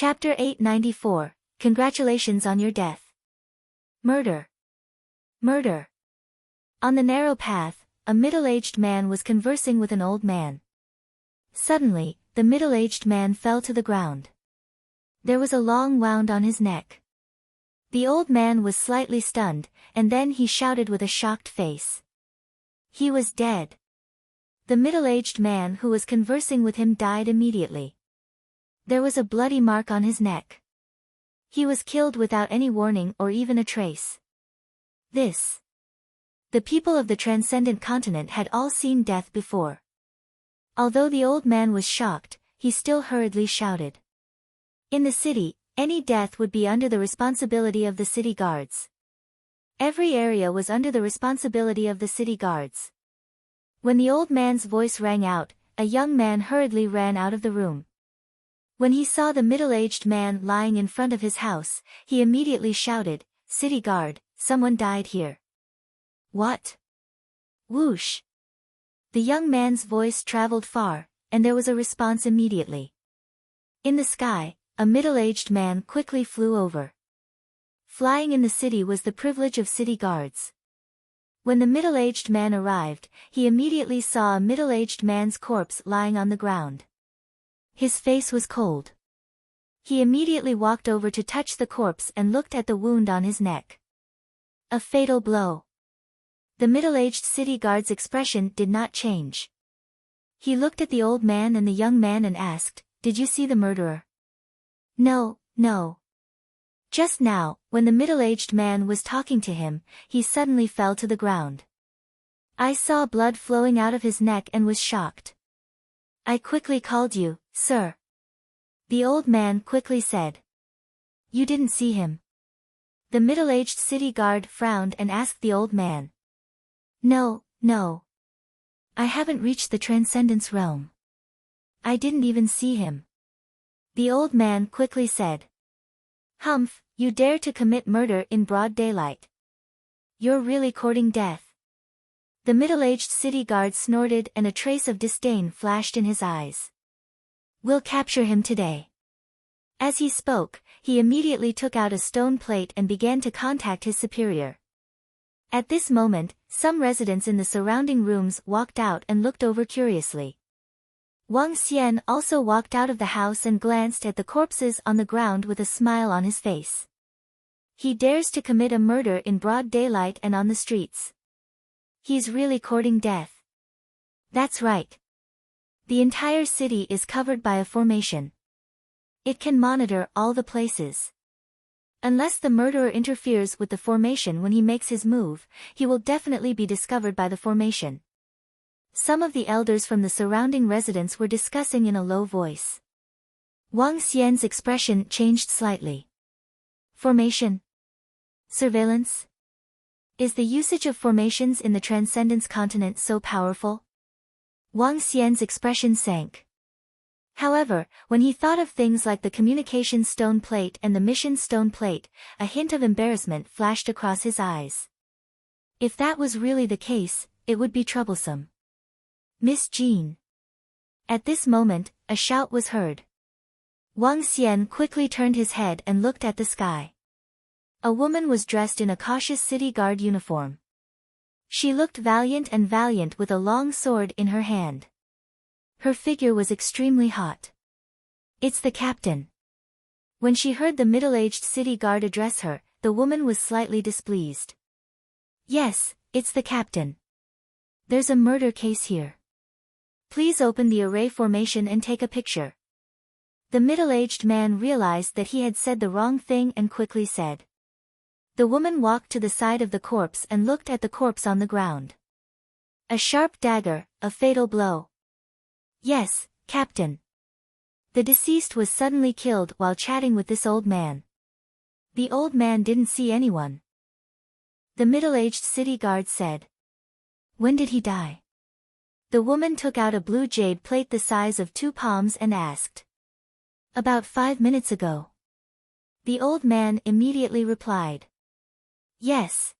Chapter 894, Congratulations on your death. Murder. Murder. On the narrow path, a middle-aged man was conversing with an old man. Suddenly, the middle-aged man fell to the ground. There was a long wound on his neck. The old man was slightly stunned, and then he shouted with a shocked face. He was dead. The middle-aged man who was conversing with him died immediately. There was a bloody mark on his neck. He was killed without any warning or even a trace. The people of the transcendent continent had all seen death before. Although the old man was shocked, he still hurriedly shouted. In the city, any death would be under the responsibility of the city guards. Every area was under the responsibility of the city guards. When the old man's voice rang out, a young man hurriedly ran out of the room. When he saw the middle-aged man lying in front of his house, he immediately shouted, "City guard, someone died here." What? Whoosh! The young man's voice traveled far, and there was a response immediately. In the sky, a middle-aged man quickly flew over. Flying in the city was the privilege of city guards. When the middle-aged man arrived, he immediately saw a middle-aged man's corpse lying on the ground. His face was cold. He immediately walked over to touch the corpse and looked at the wound on his neck. A fatal blow. The middle-aged city guard's expression did not change. He looked at the old man and the young man and asked, "Did you see the murderer?" No. Just now, when the middle-aged man was talking to him, he suddenly fell to the ground. I saw blood flowing out of his neck and was shocked. I quickly called you, sir. The old man quickly said. You didn't see him? The middle-aged city guard frowned and asked the old man. No. I haven't reached the transcendence realm. I didn't even see him. The old man quickly said. Humph, you dare to commit murder in broad daylight. You're really courting death. The middle-aged city guard snorted and a trace of disdain flashed in his eyes. We'll capture him today. As he spoke, he immediately took out a stone plate and began to contact his superior. At this moment, some residents in the surrounding rooms walked out and looked over curiously. Wang Xian also walked out of the house and glanced at the corpses on the ground with a smile on his face. He dares to commit a murder in broad daylight and on the streets. He's really courting death. That's right. The entire city is covered by a formation. It can monitor all the places. Unless the murderer interferes with the formation when he makes his move, he will definitely be discovered by the formation. Some of the elders from the surrounding residents were discussing in a low voice. Wang Xian's expression changed slightly. Formation? Surveillance? Is the usage of formations in the Transcendence continent so powerful? Wang Xian's expression sank. However, when he thought of things like the communication stone plate and the mission stone plate, a hint of embarrassment flashed across his eyes. If that was really the case, it would be troublesome. Miss Jean. At this moment, a shout was heard. Wang Xian quickly turned his head and looked at the sky. A woman was dressed in a cautious city guard uniform. She looked valiant with a long sword in her hand. Her figure was extremely hot. It's the captain. When she heard the middle-aged city guard address her, the woman was slightly displeased. Yes, it's the captain. There's a murder case here. Please open the array formation and take a picture. The middle-aged man realized that he had said the wrong thing and quickly said. The woman walked to the side of the corpse and looked at the corpse on the ground. A sharp dagger, a fatal blow. Yes, Captain. The deceased was suddenly killed while chatting with this old man. The old man didn't see anyone. The middle-aged city guard said. When did he die? The woman took out a blue jade plate the size of 2 palms and asked. About 5 minutes ago. The old man immediately replied. Yes.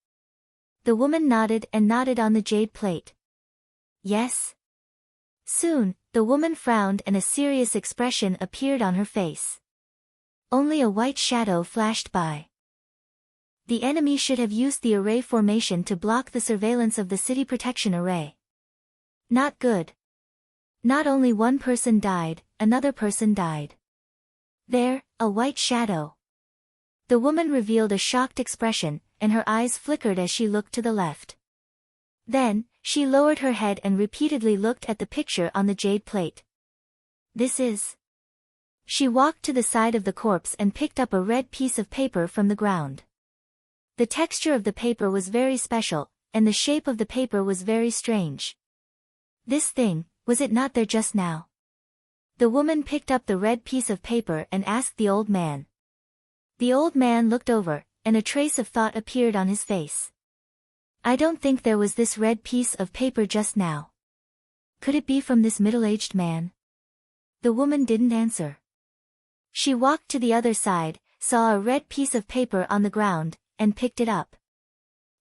The woman nodded on the jade plate. Yes. Soon, the woman frowned and a serious expression appeared on her face. Only a white shadow flashed by. The enemy should have used the array formation to block the surveillance of the city protection array. Not good. Not only one person died, another person died. There, a white shadow. The woman revealed a shocked expression, and her eyes flickered as she looked to the left. Then, she lowered her head and repeatedly looked at the picture on the jade plate. This is... She walked to the side of the corpse and picked up a red piece of paper from the ground. The texture of the paper was very special, and the shape of the paper was very strange. This thing, was it not there just now? The woman picked up the red piece of paper and asked the old man. The old man looked over, and a trace of thought appeared on his face. I don't think there was this red piece of paper just now. Could it be from this middle-aged man? The woman didn't answer. She walked to the other side, saw a red piece of paper on the ground, and picked it up.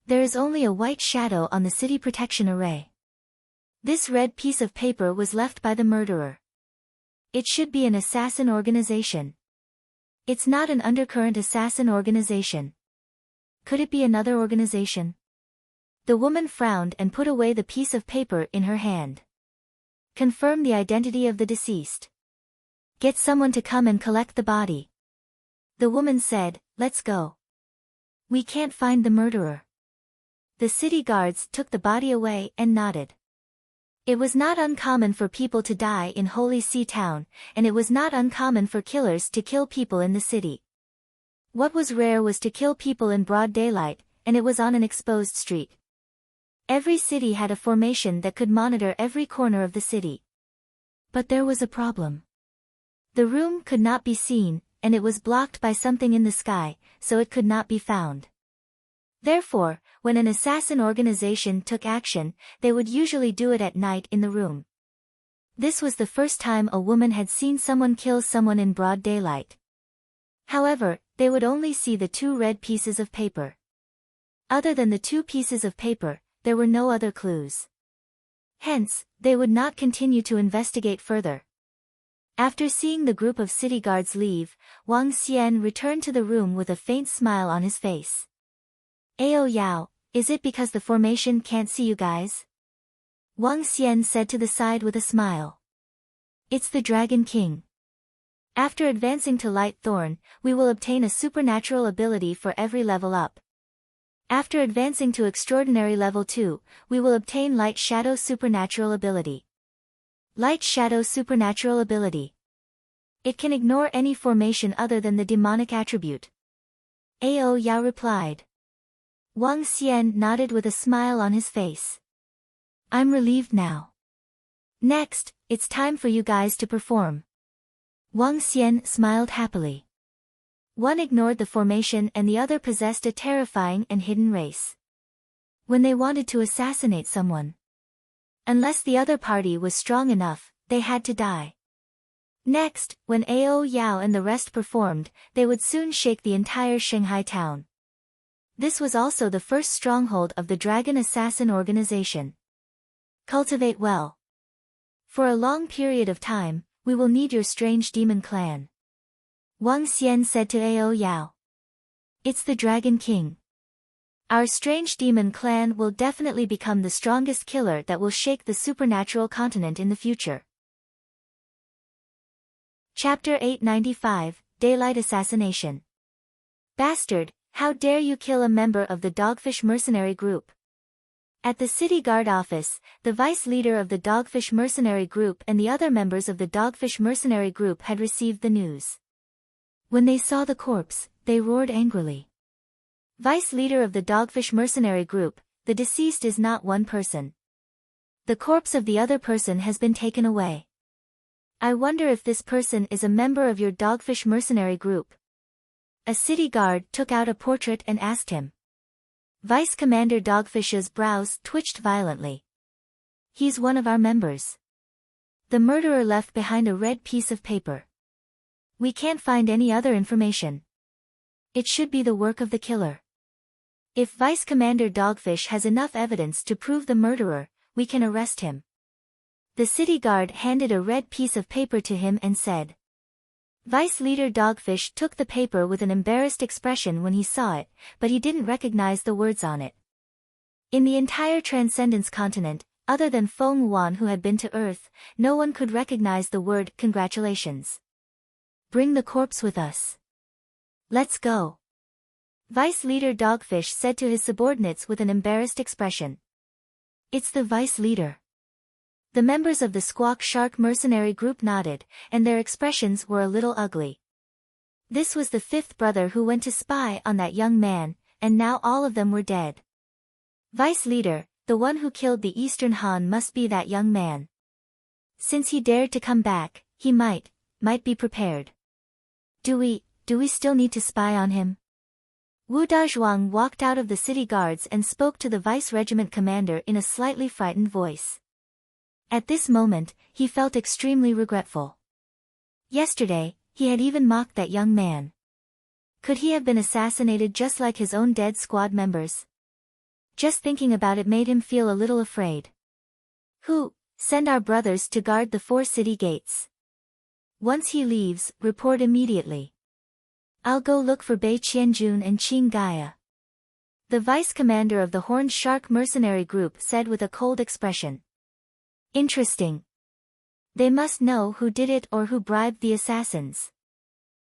There is only a white shadow on the city protection array. This red piece of paper was left by the murderer. It should be an assassin organization. It's not an undercurrent assassin organization. Could it be another organization? The woman frowned and put away the piece of paper in her hand. Confirm the identity of the deceased. Get someone to come and collect the body. The woman said, let's go. We can't find the murderer. The city guards took the body away and nodded. It was not uncommon for people to die in Holy See Town, and it was not uncommon for killers to kill people in the city. What was rare was to kill people in broad daylight, and it was on an exposed street. Every city had a formation that could monitor every corner of the city. But there was a problem. The room could not be seen, and it was blocked by something in the sky, so it could not be found. Therefore, when an assassin organization took action, they would usually do it at night in the room. This was the first time a woman had seen someone kill someone in broad daylight. However, they would only see the two red pieces of paper. Other than the two pieces of paper, there were no other clues. Hence, they would not continue to investigate further. After seeing the group of city guards leave, Wang Xian returned to the room with a faint smile on his face. Ao Yao, is it because the formation can't see you guys? Wang Xian said to the side with a smile. It's the Dragon King. After advancing to Light Thorn, we will obtain a supernatural ability for every level up. After advancing to Extraordinary Level 2, we will obtain Light Shadow Supernatural Ability. Light Shadow Supernatural Ability. It can ignore any formation other than the demonic attribute. Ao Yao replied. Wang Xian nodded with a smile on his face. I'm relieved now. Next, it's time for you guys to perform. Wang Xian smiled happily. One ignored the formation and the other possessed a terrifying and hidden race. When they wanted to assassinate someone, unless the other party was strong enough, they had to die. Next, when Ao Yao and the rest performed, they would soon shake the entire Shanghai town. This was also the first stronghold of the Dragon Assassin organization. Cultivate well. For a long period of time, we will need your strange demon clan. Wang Xian said to Ao Yao. It's the Dragon King. Our strange demon clan will definitely become the strongest killer that will shake the supernatural continent in the future. Chapter 895, Daylight Assassination. Bastard, how dare you kill a member of the Dogfish Mercenary Group? At the city guard office, the vice leader of the Dogfish Mercenary Group and the other members of the Dogfish Mercenary Group had received the news. When they saw the corpse, they roared angrily. Vice leader of the Dogfish Mercenary Group, the deceased is not one person. The corpse of the other person has been taken away. I wonder if this person is a member of your Dogfish Mercenary Group. A city guard took out a portrait and asked him. Vice Commander Dogfish's brows twitched violently. He's one of our members. The murderer left behind a red piece of paper. We can't find any other information. It should be the work of the killer. If Vice Commander Dogfish has enough evidence to prove the murderer, we can arrest him. The city guard handed a red piece of paper to him and said. Vice leader Dogfish took the paper with an embarrassed expression when he saw it, but he didn't recognize the words on it. In the entire Transcendence continent, other than Feng Wan who had been to Earth, no one could recognize the word congratulations. Bring the corpse with us. Let's go. Vice leader Dogfish said to his subordinates with an embarrassed expression. It's the vice leader. The members of the Squawk Shark mercenary group nodded, and their expressions were a little ugly. This was the fifth brother who went to spy on that young man, and now all of them were dead. Vice leader, the one who killed the Eastern Han must be that young man. Since he dared to come back, he might be prepared. Do we still need to spy on him? Wu Dazhuang walked out of the city guards and spoke to the vice regiment commander in a slightly frightened voice. At this moment, he felt extremely regretful. Yesterday, he had even mocked that young man. Could he have been assassinated just like his own dead squad members? Just thinking about it made him feel a little afraid. Send our brothers to guard the 4 city gates. Once he leaves, report immediately. I'll go look for Bei Qianjun and Qing Gaia. The vice commander of the Horned Shark mercenary group said with a cold expression. Interesting. They must know who did it or who bribed the assassins.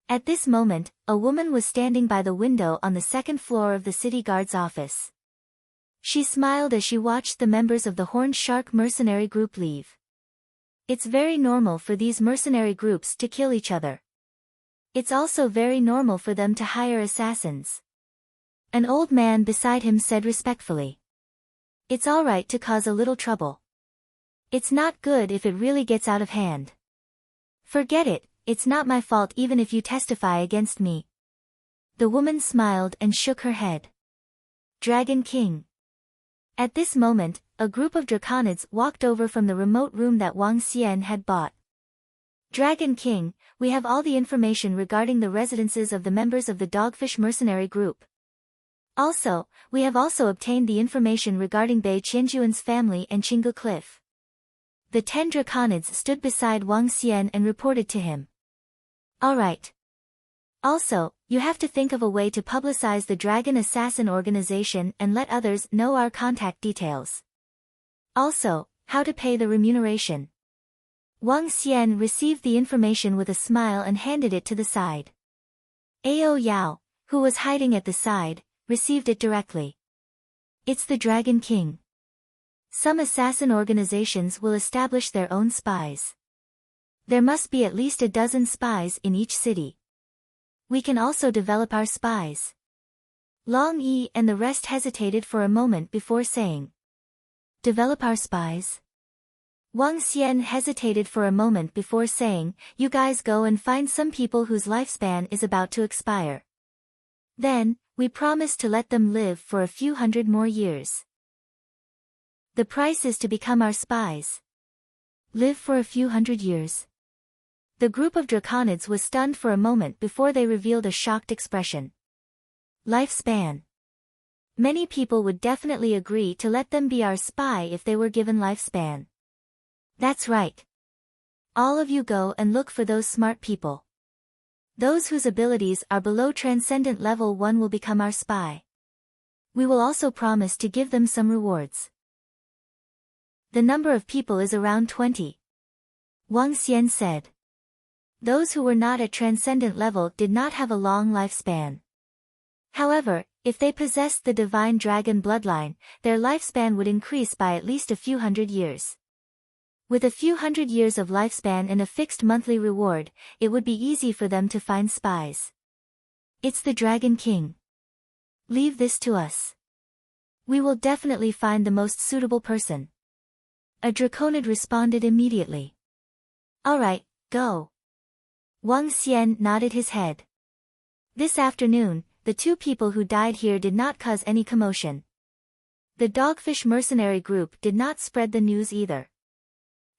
At this moment, a woman was standing by the window on the 2nd floor of the city guard's office. She smiled as she watched the members of the Horned Shark mercenary group leave. It's very normal for these mercenary groups to kill each other. It's also very normal for them to hire assassins. An old man beside him said respectfully. It's all right to cause a little trouble. It's not good if it really gets out of hand. Forget it, it's not my fault even if you testify against me. The woman smiled and shook her head. Dragon King. At this moment, a group of draconids walked over from the remote room that Wang Xian had bought. Dragon King, we have all the information regarding the residences of the members of the Dogfish mercenary group. Also, we have also obtained the information regarding Bei Qianjuan's family and Qinggu Cliff. The 10 draconids stood beside Wang Xian and reported to him. Alright. Also, you have to think of a way to publicize the Dragon Assassin organization and let others know our contact details. Also, how to pay the remuneration. Wang Xian received the information with a smile and handed it to the side. Ao Yao, who was hiding at the side, received it directly. It's the Dragon King. Some assassin organizations will establish their own spies. There must be at least a dozen spies in each city. We can also develop our spies. Long Yi and the rest hesitated for a moment before saying. Develop our spies? Wang Xian hesitated for a moment before saying, you guys go and find some people whose lifespan is about to expire. Then, we promise to let them live for a few hundred more years. The price is to become our spies. Live for a few hundred years. The group of draconids was stunned for a moment before they revealed a shocked expression. Lifespan. Many people would definitely agree to let them be our spy if they were given lifespan. That's right. All of you go and look for those smart people. Those whose abilities are below Transcendent Level 1 will become our spy. We will also promise to give them some rewards. The number of people is around 20. Wang Xian said. Those who were not at Transcendent Level did not have a long lifespan. However, if they possessed the Divine Dragon bloodline, their lifespan would increase by at least a few hundred years. With a few hundred years of lifespan and a fixed monthly reward, it would be easy for them to find spies. It's the Dragon King. Leave this to us. We will definitely find the most suitable person. A draconid responded immediately. Alright, go. Wang Xian nodded his head. This afternoon, the 2 people who died here did not cause any commotion. The Dogfish mercenary group did not spread the news either.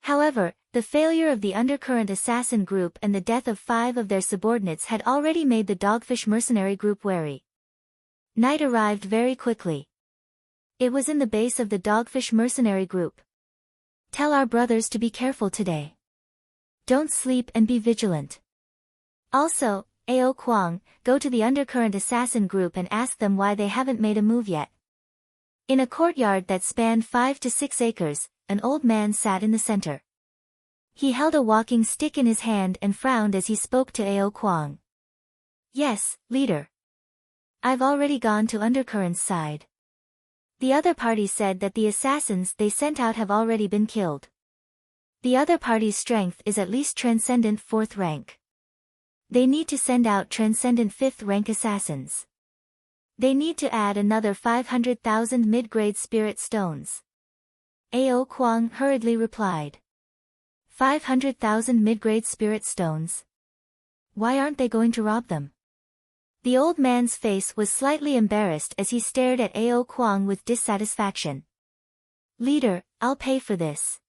However, the failure of the Undercurrent assassin group and the death of 5 of their subordinates had already made the Dogfish mercenary group wary. Night arrived very quickly. It was in the base of the Dogfish mercenary group. Tell our brothers to be careful today. Don't sleep and be vigilant. Also, Ao Kwang, go to the undercurrent assassin group and ask them why they haven't made a move yet. In a courtyard that spanned 5 to 6 acres, an old man sat in the center. He held a walking stick in his hand and frowned as he spoke to Ao Kwang. Yes, leader. I've already gone to undercurrent's side. The other party said that the assassins they sent out have already been killed. The other party's strength is at least transcendent 4th rank. They need to send out transcendent 5th rank assassins. They need to add another 500,000 mid-grade spirit stones. Ao Kwang hurriedly replied. 500,000 mid-grade spirit stones? Why aren't they going to rob them? The old man's face was slightly embarrassed as he stared at Ao Kwang with dissatisfaction. Leader, I'll pay for this.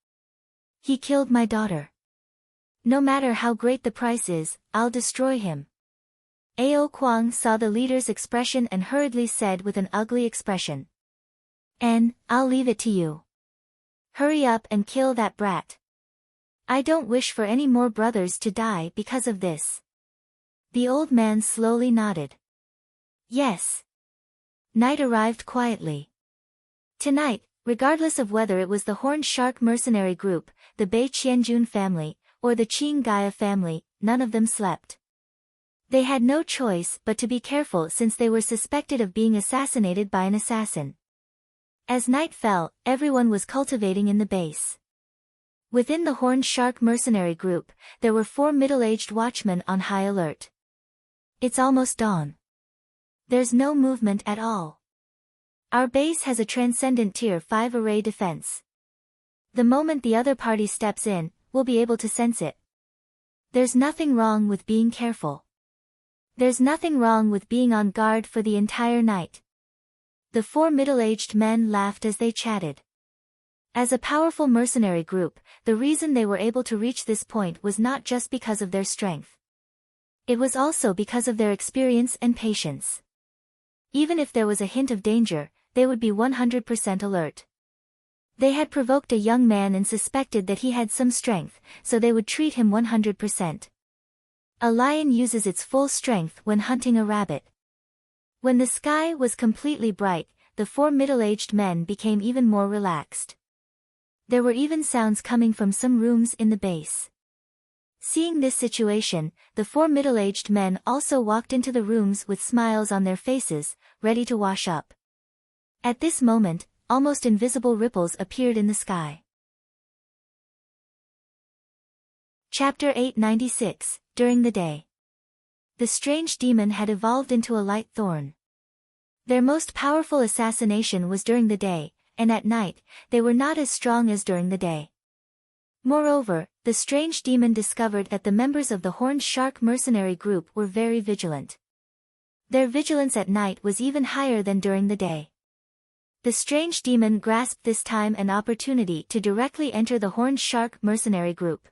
He killed my daughter. No matter how great the price is, I'll destroy him. Ao Kwang saw the leader's expression and hurriedly said with an ugly expression. I'll leave it to you. Hurry up and kill that brat. I don't wish for any more brothers to die because of this. The old man slowly nodded. Yes. Night arrived quietly. Tonight, regardless of whether it was the Horned Shark mercenary group, the Bei Qianjun family, or the Qing Gaia family, none of them slept. They had no choice but to be careful since they were suspected of being assassinated by an assassin. As night fell, everyone was cultivating in the base. Within the Horned Shark mercenary group, there were 4 middle-aged watchmen on high alert. It's almost dawn. There's no movement at all. Our base has a transcendent tier 5 array defense. The moment the other party steps in, we'll be able to sense it. There's nothing wrong with being careful. There's nothing wrong with being on guard for the entire night. The 4 middle-aged men laughed as they chatted. As a powerful mercenary group, the reason they were able to reach this point was not just because of their strength. It was also because of their experience and patience. Even if there was a hint of danger, they would be 100% alert. They had provoked a young man and suspected that he had some strength, so they would treat him 100%. A lion uses its full strength when hunting a rabbit. When the sky was completely bright, the 4 middle-aged men became even more relaxed. There were even sounds coming from some rooms in the base. Seeing this situation, the 4 middle-aged men also walked into the rooms with smiles on their faces, ready to wash up. At this moment, almost invisible ripples appeared in the sky. Chapter 896, During the Day. The strange demon had evolved into a light thorn. Their most powerful assassination was during the day, and at night, they were not as strong as during the day. Moreover, the strange demon discovered that the members of the Horned Shark mercenary group were very vigilant. Their vigilance at night was even higher than during the day. The strange demon grasped this time and opportunity to directly enter the Horned Shark mercenary group.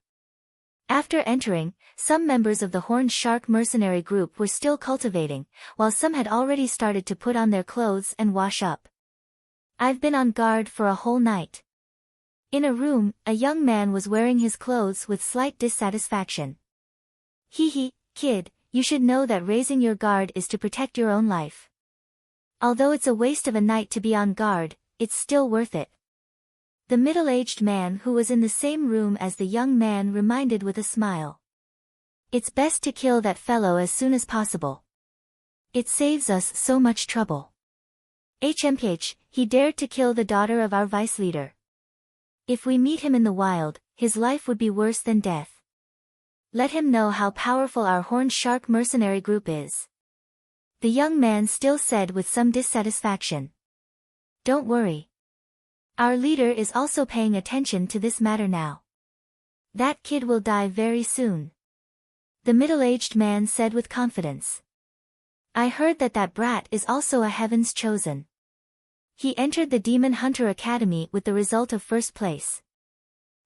After entering, some members of the Horned Shark mercenary group were still cultivating, while some had already started to put on their clothes and wash up. I've been on guard for a whole night. In a room, a young man was wearing his clothes with slight dissatisfaction. Hee, kid, you should know that raising your guard is to protect your own life. Although it's a waste of a night to be on guard, it's still worth it. The middle-aged man who was in the same room as the young man reminded with a smile. It's best to kill that fellow as soon as possible. It saves us so much trouble. HMPH, he dared to kill the daughter of our vice leader. If we meet him in the wild, his life would be worse than death. Let him know how powerful our Horned Shark mercenary group is. The young man still said with some dissatisfaction. Don't worry. Our leader is also paying attention to this matter now. That kid will die very soon. The middle-aged man said with confidence. I heard that brat is also a heaven's chosen. He entered the Demon Hunter Academy with the result of first place.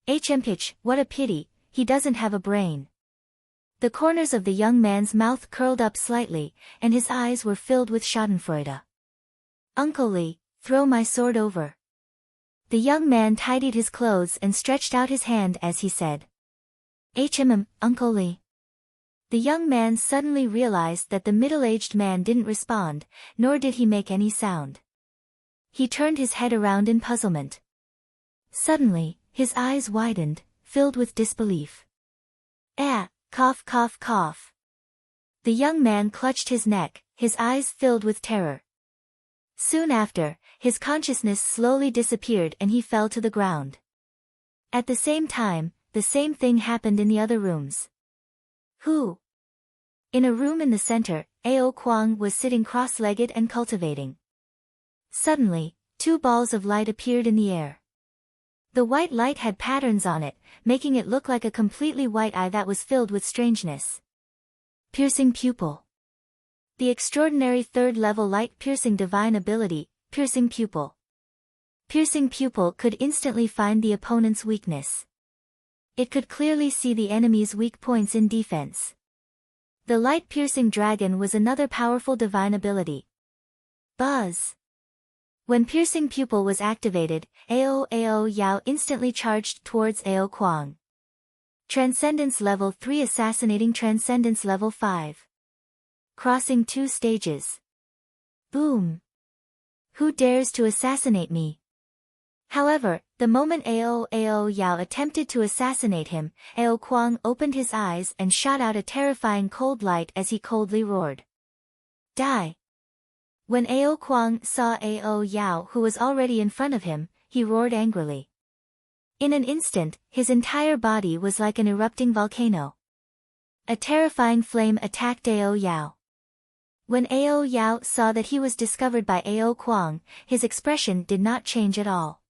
HMPH, what a pity, he doesn't have a brain. The corners of the young man's mouth curled up slightly, and his eyes were filled with schadenfreude. Uncle Lee, throw my sword over. The young man tidied his clothes and stretched out his hand as he said. Uncle Lee. The young man suddenly realized that the middle-aged man didn't respond, nor did he make any sound. He turned his head around in puzzlement. Suddenly, his eyes widened, filled with disbelief. Cough cough cough. The young man clutched his neck, his eyes filled with terror. Soon after, his consciousness slowly disappeared and he fell to the ground. At the same time, the same thing happened in the other rooms. Who? In a room in the center, Ao Kuang was sitting cross-legged and cultivating. Suddenly, two balls of light appeared in the air. The white light had patterns on it, making it look like a completely white eye that was filled with strangeness. Piercing pupil. The extraordinary third-level light-piercing divine ability, piercing pupil. Piercing pupil could instantly find the opponent's weakness. It could clearly see the enemy's weak points in defense. The light-piercing dragon was another powerful divine ability. Buzz. When piercing pupil was activated, Ao Yao instantly charged towards Ao Kuang. Transcendence level 3 assassinating Transcendence level 5. Crossing 2 stages. Boom. Who dares to assassinate me? However, the moment Ao Yao attempted to assassinate him, Ao Kuang opened his eyes and shot out a terrifying cold light as he coldly roared. Die! When Ao Kuang saw Ao Yao who was already in front of him, he roared angrily. In an instant, his entire body was like an erupting volcano. A terrifying flame attacked Ao Yao. When Ao Yao saw that he was discovered by Ao Kuang, his expression did not change at all.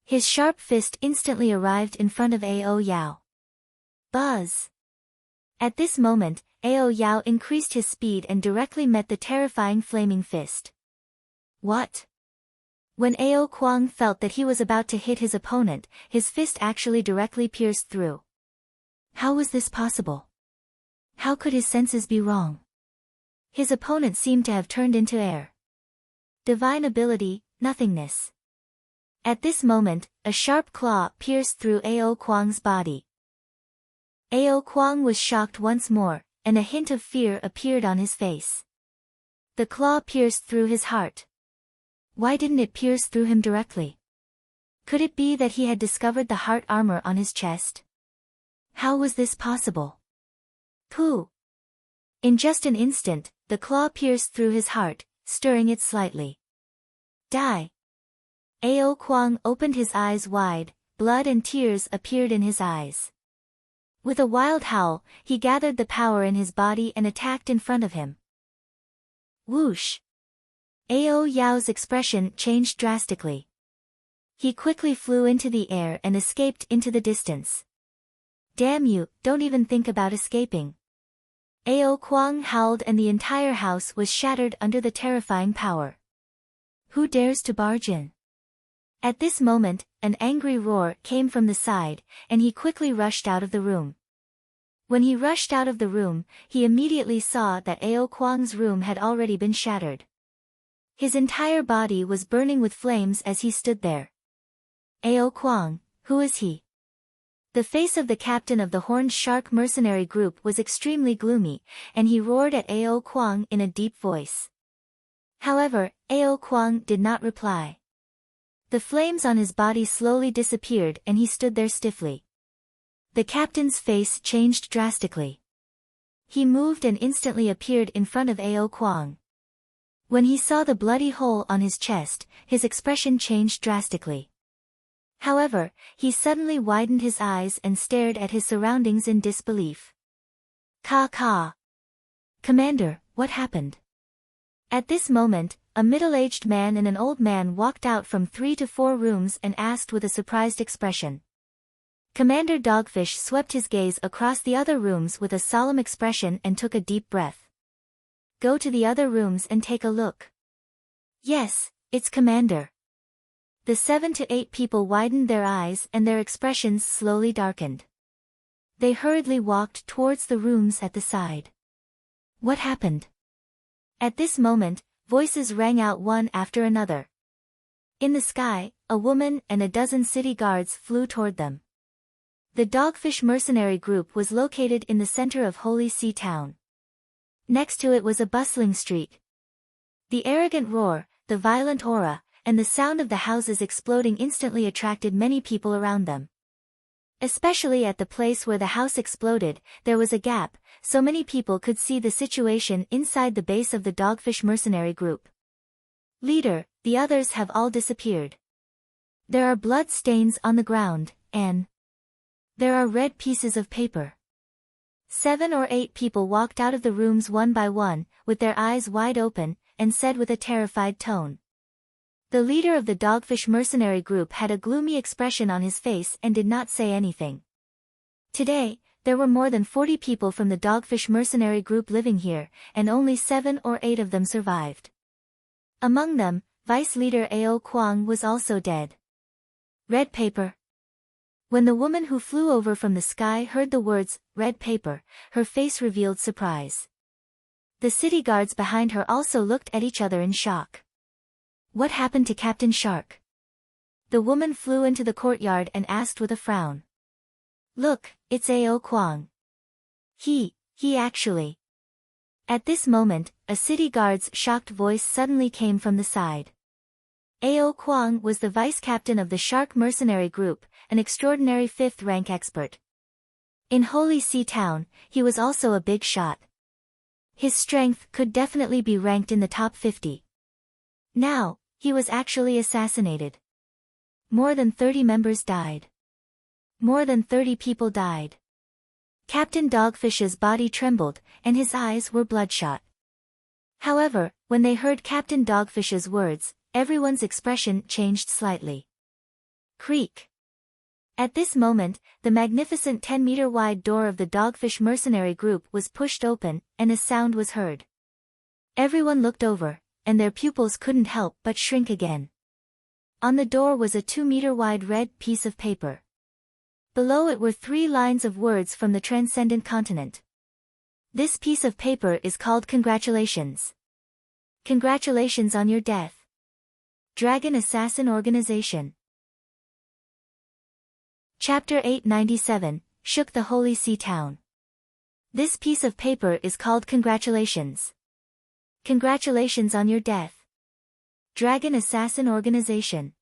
His sharp fist instantly arrived in front of Ao Yao. Buzz! At this moment, Ao Yao increased his speed and directly met the terrifying flaming fist. What? When Ao Kuang felt that he was about to hit his opponent, his fist actually directly pierced through. How was this possible? How could his senses be wrong? His opponent seemed to have turned into air. Divine ability, nothingness. At this moment, a sharp claw pierced through Ao Kuang's body. Ao Kuang was shocked once more, and a hint of fear appeared on his face. The claw pierced through his heart. Why didn't it pierce through him directly? Could it be that he had discovered the heart armor on his chest? How was this possible? Pooh! In just an instant, the claw pierced through his heart, stirring it slightly. Die! Ao Kuang opened his eyes wide, blood and tears appeared in his eyes. With a wild howl, he gathered the power in his body and attacked in front of him. Whoosh! Ao Yao's expression changed drastically. He quickly flew into the air and escaped into the distance. Damn you, don't even think about escaping. Ao Kuang howled and the entire house was shattered under the terrifying power. Who dares to barge in? At this moment, an angry roar came from the side, and he quickly rushed out of the room. When he rushed out of the room, he immediately saw that Ao Kuang's room had already been shattered. His entire body was burning with flames as he stood there. Ao Kuang, who is he? The face of the captain of the Horned Shark mercenary group was extremely gloomy, and he roared at Ao Kuang in a deep voice. However, Ao Kuang did not reply. The flames on his body slowly disappeared and he stood there stiffly. The captain's face changed drastically. He moved and instantly appeared in front of Ao Kuang. When he saw the bloody hole on his chest, his expression changed drastically. However, he suddenly widened his eyes and stared at his surroundings in disbelief. Ka. Commander, what happened? At this moment, a middle-aged man and an old man walked out from 3 to 4 rooms and asked with a surprised expression. Commander Dogfish swept his gaze across the other rooms with a solemn expression and took a deep breath. Go to the other rooms and take a look. Yes, it's Commander. The 7 to 8 people widened their eyes and their expressions slowly darkened. They hurriedly walked towards the rooms at the side. What happened? At this moment, voices rang out one after another. In the sky, a woman and a dozen city guards flew toward them. The Dogfish mercenary group was located in the center of Holy See Town. Next to it was a bustling street. The arrogant roar, the violent aura, and the sound of the houses exploding instantly attracted many people around them. Especially at the place where the house exploded, there was a gap, so many people could see the situation inside the base of the Dogfish mercenary group. Leader, the others have all disappeared. There are blood stains on the ground, and there are red pieces of paper. 7 or 8 people walked out of the rooms one by one, with their eyes wide open, and said with a terrified tone. The leader of the Dogfish mercenary group had a gloomy expression on his face and did not say anything. Today, there were more than 40 people from the Dogfish mercenary group living here, and only 7 or 8 of them survived. Among them, Vice Leader Ao Kwang was also dead. Red paper. When the woman who flew over from the sky heard the words, red paper, her face revealed surprise. The city guards behind her also looked at each other in shock. What happened to Captain Shark? The woman flew into the courtyard and asked with a frown. Look, it's Ao Kwang. He actually. At this moment, a city guard's shocked voice suddenly came from the side. Ao Kwang was the vice captain of the Shark mercenary group, an extraordinary 5th rank expert. In Holy See Town, he was also a big shot. His strength could definitely be ranked in the top 50. Now, he was actually assassinated. More than 30 members died. More than 30 people died. Captain Dogfish's body trembled, and his eyes were bloodshot. However, when they heard Captain Dogfish's words, everyone's expression changed slightly. Creak. At this moment, the magnificent 10-meter-wide door of the Dogfish mercenary group was pushed open, and a sound was heard. Everyone looked over, and their pupils couldn't help but shrink again. On the door was a 2-meter-wide red piece of paper. Below it were 3 lines of words from the transcendent continent. This piece of paper is called Congratulations. Congratulations on your death. Dragon Assassin Organization. Chapter 897, Shook the Holy See Town. This piece of paper is called Congratulations. Congratulations on your death. Dragon Assassin Organization.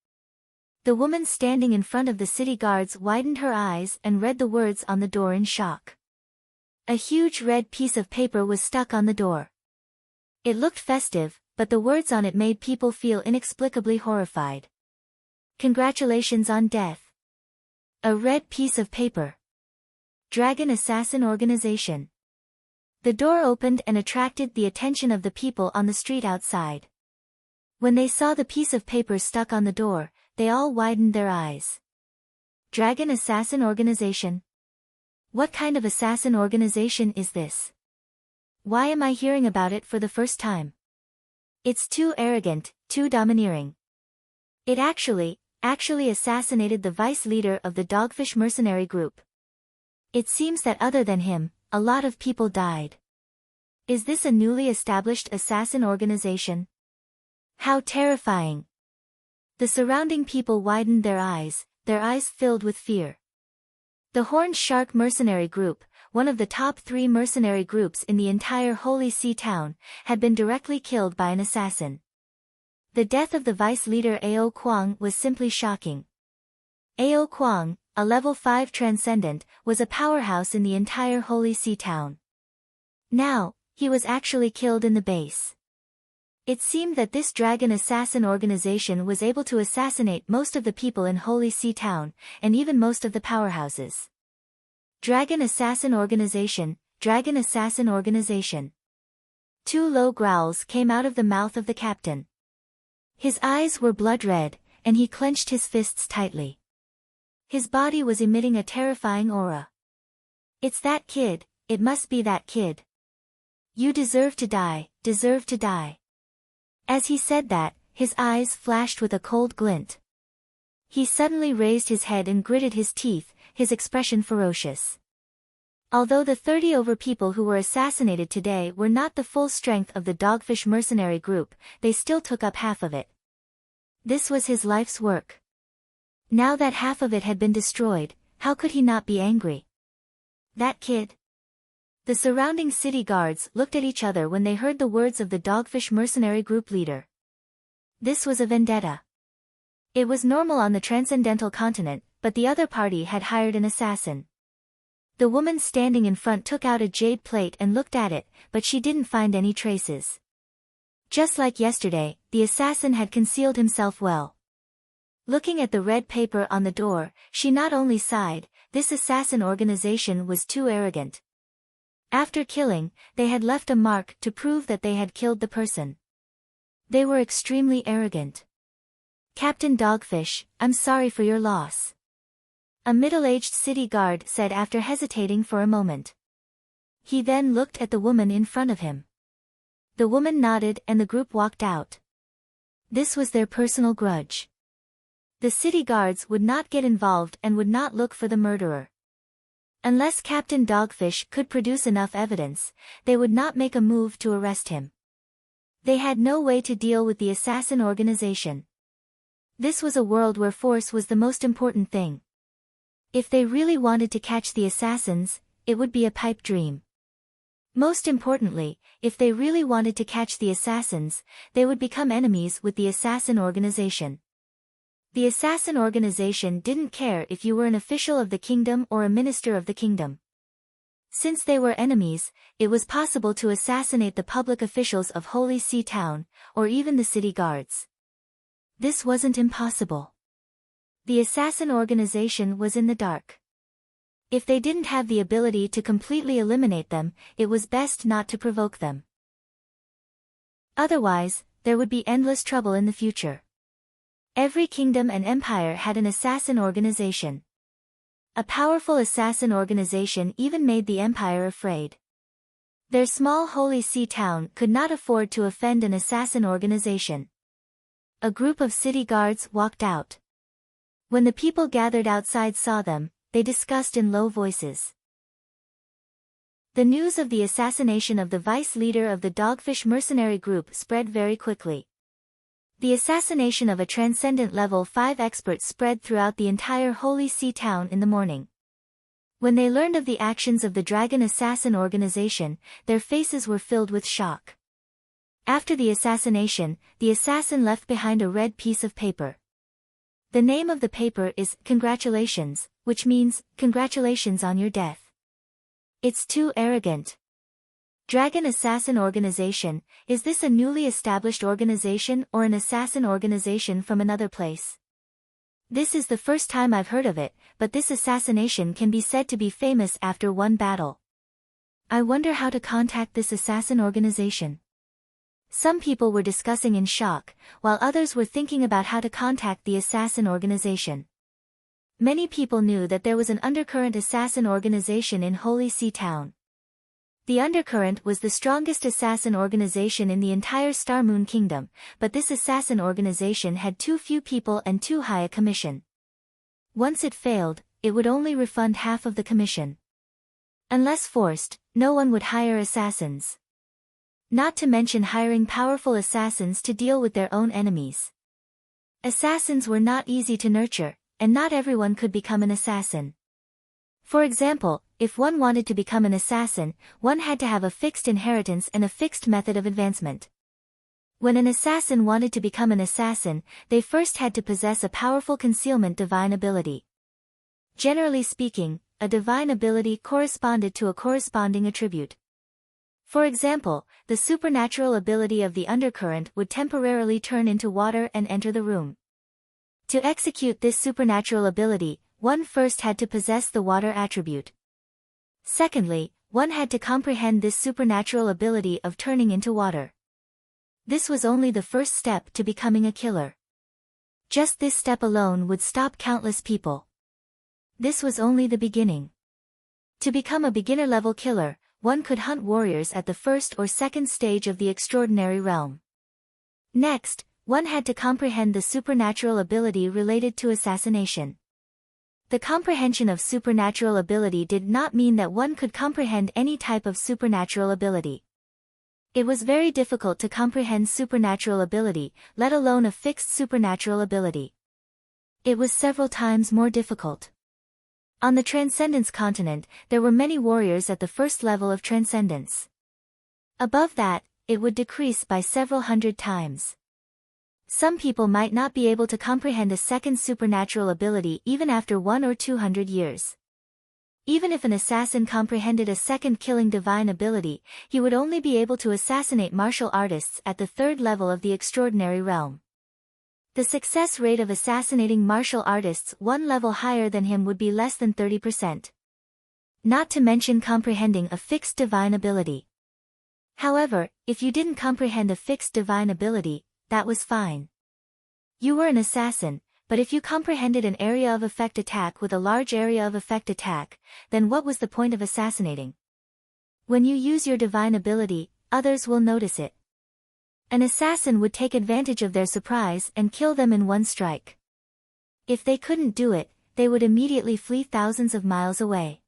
The woman standing in front of the city guards widened her eyes and read the words on the door in shock. A huge red piece of paper was stuck on the door. It looked festive, but the words on it made people feel inexplicably horrified. Congratulations on death. A red piece of paper. Dragon Assassin Organization. The door opened and attracted the attention of the people on the street outside. When they saw the piece of paper stuck on the door, they all widened their eyes. Dragon Assassin Organization? What kind of assassin organization is this? Why am I hearing about it for the first time? It's too arrogant, too domineering. It actually assassinated the vice leader of the Dogfish mercenary group. It seems that other than him, a lot of people died. Is this a newly established assassin organization? How terrifying! The surrounding people widened their eyes filled with fear. The Horned Shark mercenary group, one of the top 3 mercenary groups in the entire Holy See Town, had been directly killed by an assassin. The death of the vice leader Ao Kwang was simply shocking. Ao Kwang, a level 5 transcendent, was a powerhouse in the entire Holy See Town. Now, he was actually killed in the base. It seemed that this dragon assassin organization was able to assassinate most of the people in Holy See Town, and even most of the powerhouses. Dragon Assassin Organization, Dragon Assassin Organization. 2 low growls came out of the mouth of the captain. His eyes were blood red, and he clenched his fists tightly. His body was emitting a terrifying aura. It's that kid, it must be that kid. You deserve to die, deserve to die. As he said that, his eyes flashed with a cold glint. He suddenly raised his head and gritted his teeth, his expression ferocious. Although the 30 over people who were assassinated today were not the full strength of the Dogfish mercenary group, they still took up half of it. This was his life's work. Now that half of it had been destroyed, How could he not be angry? That kid. The surrounding city guards looked at each other when they heard the words of the Dogfish mercenary group leader. This was a vendetta. It was normal on the transcendental continent, but the other party had hired an assassin. The woman standing in front took out a jade plate and looked at it, but she didn't find any traces. Just like yesterday, the assassin had concealed himself well. Looking at the red paper on the door, she not only sighed, this assassin organization was too arrogant. After killing, they had left a mark to prove that they had killed the person. They were extremely arrogant. Captain Dogfish, I'm sorry for your loss. A middle-aged city guard said after hesitating for a moment. He then looked at the woman in front of him. The woman nodded and the group walked out. This was their personal grudge. The city guards would not get involved and would not look for the murderer. Unless Captain Dogfish could produce enough evidence, they would not make a move to arrest him. They had no way to deal with the assassin organization. This was a world where force was the most important thing. If they really wanted to catch the assassins, it would be a pipe dream. Most importantly, if they really wanted to catch the assassins, they would become enemies with the assassin organization. The assassin organization didn't care if you were an official of the kingdom or a minister of the kingdom. Since they were enemies, it was possible to assassinate the public officials of Holy See Town, or even the city guards. This wasn't impossible. The assassin organization was in the dark. If they didn't have the ability to completely eliminate them, it was best not to provoke them. Otherwise, there would be endless trouble in the future. Every kingdom and empire had an assassin organization. A powerful assassin organization even made the empire afraid. Their small Holy See town could not afford to offend an assassin organization. A group of city guards walked out. When the people gathered outside saw them, they discussed in low voices. The news of the assassination of the vice leader of the Dogfish mercenary group spread very quickly. The assassination of a transcendent level 5 expert spread throughout the entire Holy See town in the morning. When they learned of the actions of the Dragon Assassin organization, their faces were filled with shock. After the assassination, the assassin left behind a red piece of paper. The name of the paper is Congratulations, which means, congratulations on your death. It's too arrogant. Dragon Assassin Organization, is this a newly established organization or an assassin organization from another place? This is the first time I've heard of it, but this assassination can be said to be famous after one battle. I wonder how to contact this assassin organization. Some people were discussing in shock, while others were thinking about how to contact the assassin organization. Many people knew that there was an undercurrent assassin organization in Holy See Town. The undercurrent was the strongest assassin organization in the entire Star Moon Kingdom, but this assassin organization had too few people and too high a commission. Once it failed, it would only refund half of the commission. Unless forced, no one would hire assassins. Not to mention hiring powerful assassins to deal with their own enemies. Assassins were not easy to nurture, and not everyone could become an assassin. For example, if one wanted to become an assassin, one had to have a fixed inheritance and a fixed method of advancement. When an assassin wanted to become an assassin, they first had to possess a powerful concealment divine ability. Generally speaking, a divine ability corresponded to a corresponding attribute. For example, the supernatural ability of the undercurrent would temporarily turn into water and enter the room. To execute this supernatural ability, one first had to possess the water attribute. Secondly, one had to comprehend this supernatural ability of turning into water. This was only the first step to becoming a killer. Just this step alone would stop countless people. This was only the beginning. To become a beginner-level killer, one could hunt warriors at the first or second stage of the extraordinary realm. Next, one had to comprehend the supernatural ability related to assassination. The comprehension of supernatural ability did not mean that one could comprehend any type of supernatural ability. It was very difficult to comprehend supernatural ability, let alone a fixed supernatural ability. It was several times more difficult. On the Transcendence continent, there were many warriors at the first level of Transcendence. Above that, it would decrease by several hundred times. Some people might not be able to comprehend a second supernatural ability even after 1 or 200 years. Even if an assassin comprehended a second killing divine ability, he would only be able to assassinate martial artists at the third level of the extraordinary realm. The success rate of assassinating martial artists one level higher than him would be less than 30%. Not to mention comprehending a fixed divine ability. However, if you didn't comprehend a fixed divine ability, that was fine. You were an assassin, but if you comprehended an area of effect attack with a large area of effect attack, then what was the point of assassinating? When you use your divine ability, others will notice it. An assassin would take advantage of their surprise and kill them in one strike. If they couldn't do it, they would immediately flee thousands of miles away.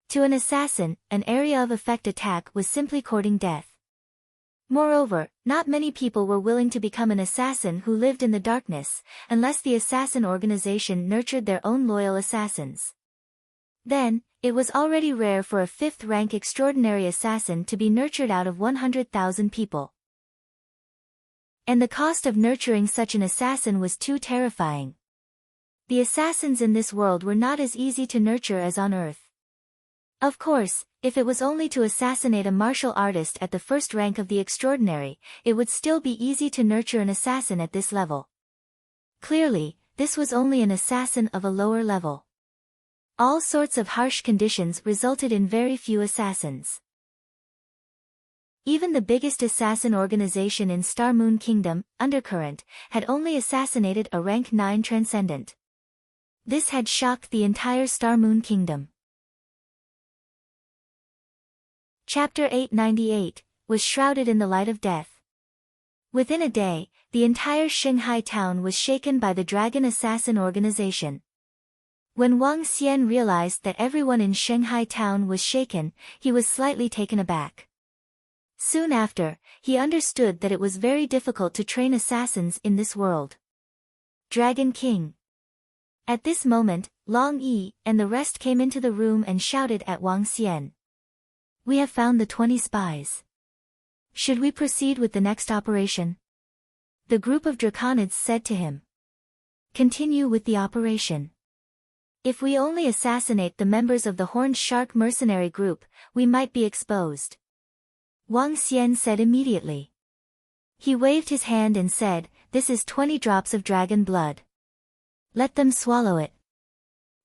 To an assassin, an area of effect attack was simply courting death. Moreover, not many people were willing to become an assassin who lived in the darkness, unless the assassin organization nurtured their own loyal assassins. Then, it was already rare for a 5th-rank extraordinary assassin to be nurtured out of 100,000 people. And the cost of nurturing such an assassin was too terrifying. The assassins in this world were not as easy to nurture as on Earth. Of course, if it was only to assassinate a martial artist at the first rank of the extraordinary, it would still be easy to nurture an assassin at this level. Clearly, this was only an assassin of a lower level. All sorts of harsh conditions resulted in very few assassins. Even the biggest assassin organization in Star Moon Kingdom, Undercurrent, had only assassinated a rank 9 transcendent. This had shocked the entire Star Moon Kingdom. Chapter 898, was shrouded in the light of death. Within a day, the entire Shanghai town was shaken by the Dragon Assassin organization. When Wang Xian realized that everyone in Shanghai town was shaken, he was slightly taken aback. Soon after, he understood that it was very difficult to train assassins in this world. Dragon King. At this moment, Long Yi and the rest came into the room and shouted at Wang Xian. We have found the 20 spies. Should we proceed with the next operation? The group of draconids said to him. Continue with the operation. If we only assassinate the members of the Horned Shark mercenary group, we might be exposed. Wang Xian said immediately. He waved his hand and said, this is 20 drops of dragon blood. Let them swallow it.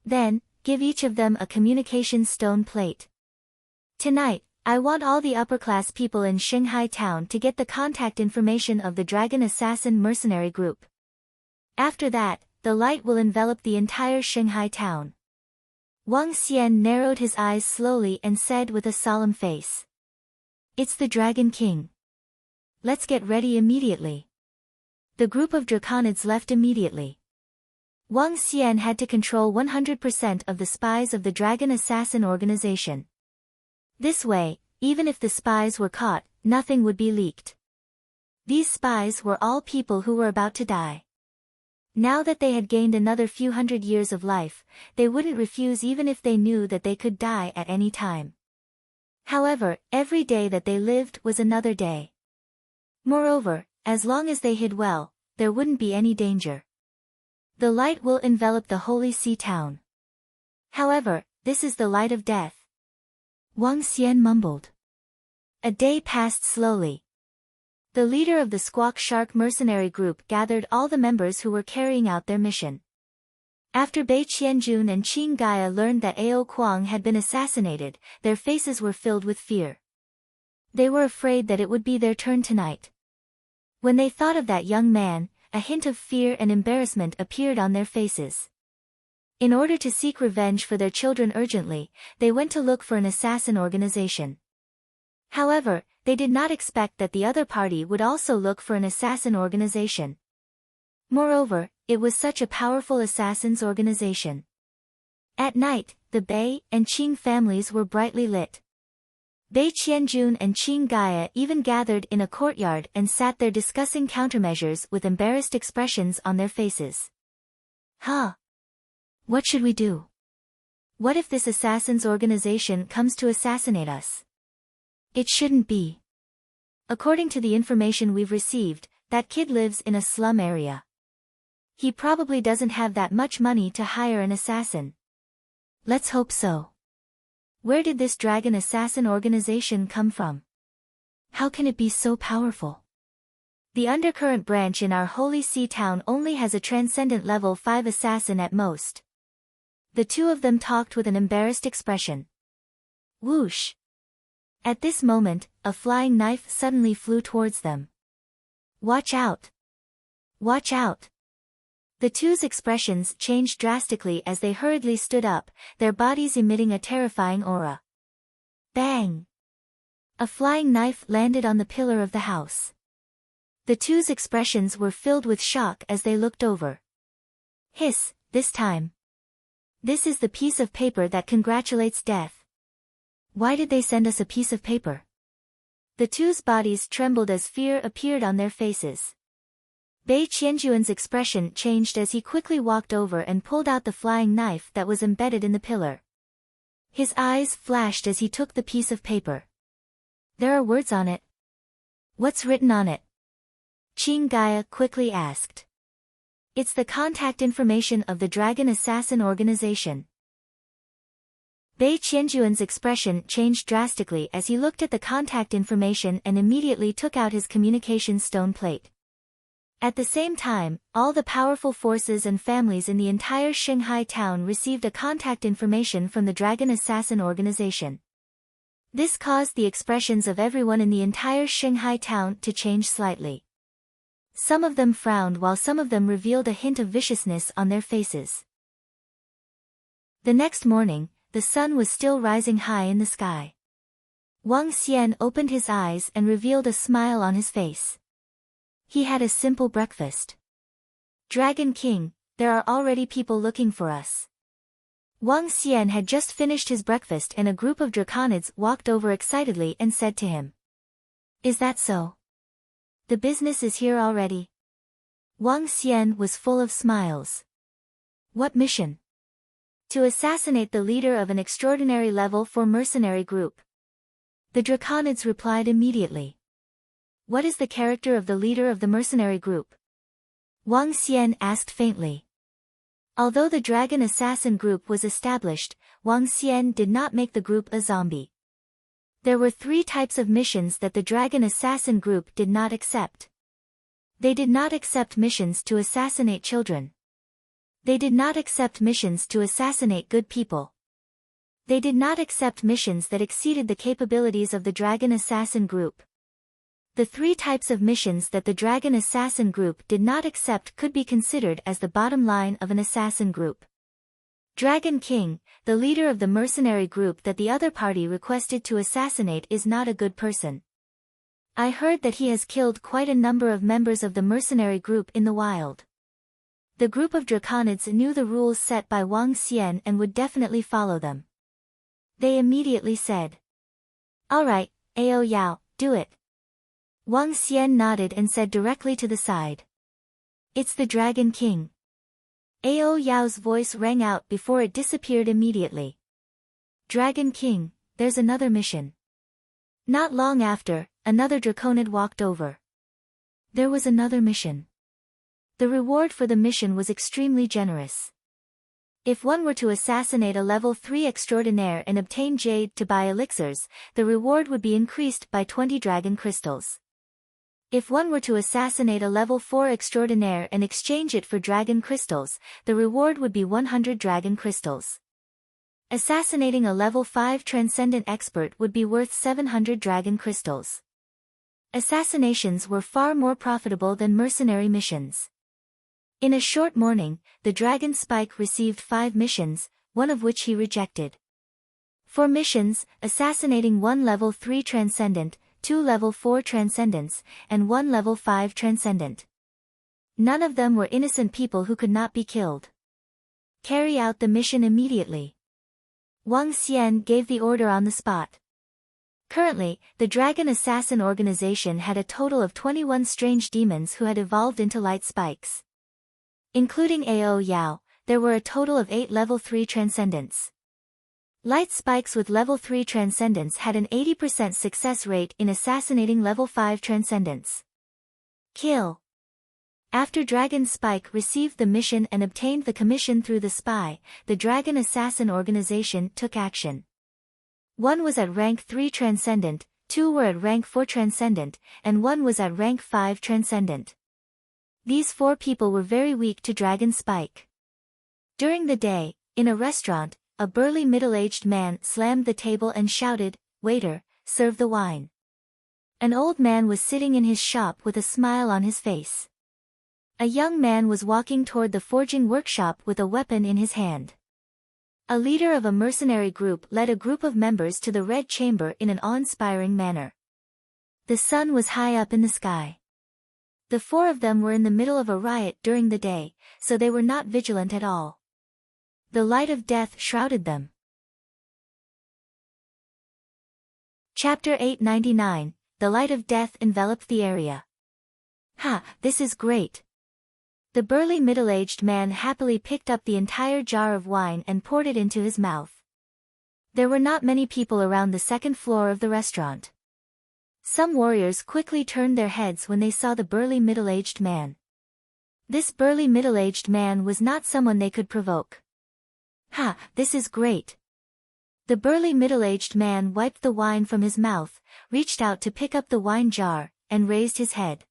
Then, give each of them a communication stone plate. Tonight, I want all the upper-class people in Shanghai town to get the contact information of the Dragon Assassin mercenary group. After that, the light will envelop the entire Shanghai town. Wang Xian narrowed his eyes slowly and said with a solemn face. It's the Dragon King. Let's get ready immediately. The group of draconids left immediately. Wang Xian had to control 100% of the spies of the Dragon Assassin organization. This way, even if the spies were caught, nothing would be leaked. These spies were all people who were about to die. Now that they had gained another few hundred years of life, they wouldn't refuse even if they knew that they could die at any time. However, every day that they lived was another day. Moreover, as long as they hid well, there wouldn't be any danger. The light will envelop the Holy Sea town. However, this is the light of death. Wang Xian mumbled. A day passed slowly. The leader of the Squawk Shark mercenary group gathered all the members who were carrying out their mission. After Bei Qianjun and Qing Gaia learned that Ao Kuang had been assassinated, their faces were filled with fear. They were afraid that it would be their turn tonight. When they thought of that young man, a hint of fear and embarrassment appeared on their faces. In order to seek revenge for their children urgently, they went to look for an assassin organization. However, they did not expect that the other party would also look for an assassin organization. Moreover, it was such a powerful assassins organization. At night, the Bei and Qing families were brightly lit. Bei Qianjun and Qing Gaia even gathered in a courtyard and sat there discussing countermeasures with embarrassed expressions on their faces. Huh? What should we do? What if this assassin's organization comes to assassinate us? It shouldn't be. According to the information we've received, that kid lives in a slum area. He probably doesn't have that much money to hire an assassin. Let's hope so. Where did this dragon assassin organization come from? How can it be so powerful? The undercurrent branch in our Holy See town only has a transcendent level 5 assassin at most. The two of them talked with an embarrassed expression. Whoosh! At this moment, a flying knife suddenly flew towards them. Watch out! Watch out! The two's expressions changed drastically as they hurriedly stood up, their bodies emitting a terrifying aura. Bang! A flying knife landed on the pillar of the house. The two's expressions were filled with shock as they looked over. Hiss, this time. This is the piece of paper that congratulates death. Why did they send us a piece of paper? The two's bodies trembled as fear appeared on their faces. Bei Qianjuan's expression changed as he quickly walked over and pulled out the flying knife that was embedded in the pillar. His eyes flashed as he took the piece of paper. There are words on it. What's written on it? Qing Gaia quickly asked. It's the contact information of the Dragon Assassin organization. Bei Qianjuan's expression changed drastically as he looked at the contact information and immediately took out his communication stone plate. At the same time, all the powerful forces and families in the entire Shanghai town received a contact information from the Dragon Assassin organization. This caused the expressions of everyone in the entire Shanghai town to change slightly. Some of them frowned while some of them revealed a hint of viciousness on their faces. The next morning, the sun was still rising high in the sky. Wang Xian opened his eyes and revealed a smile on his face. He had a simple breakfast. Dragon King, there are already people looking for us. Wang Xian had just finished his breakfast and a group of draconids walked over excitedly and said to him. Is that so? The business is here already. Wang Xian was full of smiles. What mission? To assassinate the leader of an extraordinary level 4 mercenary group. The draconids replied immediately. What is the character of the leader of the mercenary group? Wang Xian asked faintly. Although the Dragon Assassin group was established, Wang Xian did not make the group a zombie. There were 3 types of missions that the Dragon Assassin group did not accept. They did not accept missions to assassinate children. They did not accept missions to assassinate good people. They did not accept missions that exceeded the capabilities of the Dragon Assassin group. The 3 types of missions that the Dragon Assassin group did not accept could be considered as the bottom line of an assassin group. Dragon King, the leader of the mercenary group that the other party requested to assassinate, is not a good person. I heard that he has killed quite a number of members of the mercenary group in the wild. The group of draconids knew the rules set by Wang Xian and would definitely follow them. They immediately said. Alright, Ao Yao, do it. Wang Xian nodded and said directly to the side. It's the Dragon King. Ao Yao's voice rang out before it disappeared immediately. Dragon King, there's another mission. Not long after, another draconid walked over. There was another mission. The reward for the mission was extremely generous. If one were to assassinate a level 3 extraordinaire and obtain jade to buy elixirs, the reward would be increased by 20 dragon crystals. If one were to assassinate a level 4 extraordinaire and exchange it for dragon crystals, the reward would be 100 dragon crystals. Assassinating a level 5 transcendent expert would be worth 700 dragon crystals. Assassinations were far more profitable than mercenary missions. In a short morning, the Dragon Spike received 5 missions, one of which he rejected. For missions, assassinating 1 level 3 transcendent, 2 level 4 transcendents, and 1 level 5 transcendent. None of them were innocent people who could not be killed. Carry out the mission immediately. Wang Xian gave the order on the spot. Currently, the Dragon Assassin organization had a total of 21 strange demons who had evolved into light spikes. Including Ao Yao, there were a total of 8 level 3 transcendents. Light spikes with level 3 transcendence had an 80% success rate in assassinating level 5 transcendence. Kill. After Dragon Spike received the mission and obtained the commission through the spy, the Dragon Assassin organization took action. 1 was at rank 3 Transcendent, 2 were at rank 4 Transcendent, and 1 was at rank 5 Transcendent. These 4 people were very weak to Dragon Spike. During the day, in a restaurant, a burly middle-aged man slammed the table and shouted, "Waiter, serve the wine." An old man was sitting in his shop with a smile on his face. A young man was walking toward the forging workshop with a weapon in his hand. A leader of a mercenary group led a group of members to the Red Chamber in an awe-inspiring manner. The sun was high up in the sky. The 4 of them were in the middle of a riot during the day, so they were not vigilant at all. The light of death shrouded them. Chapter 899, The light of death enveloped the area. "Ha, this is great." The burly middle-aged man happily picked up the entire jar of wine and poured it into his mouth. There were not many people around the second floor of the restaurant. Some warriors quickly turned their heads when they saw the burly middle-aged man. This burly middle-aged man was not someone they could provoke. "Ha, this is great." The burly middle-aged man wiped the wine from his mouth, reached out to pick up the wine jar, and raised his head.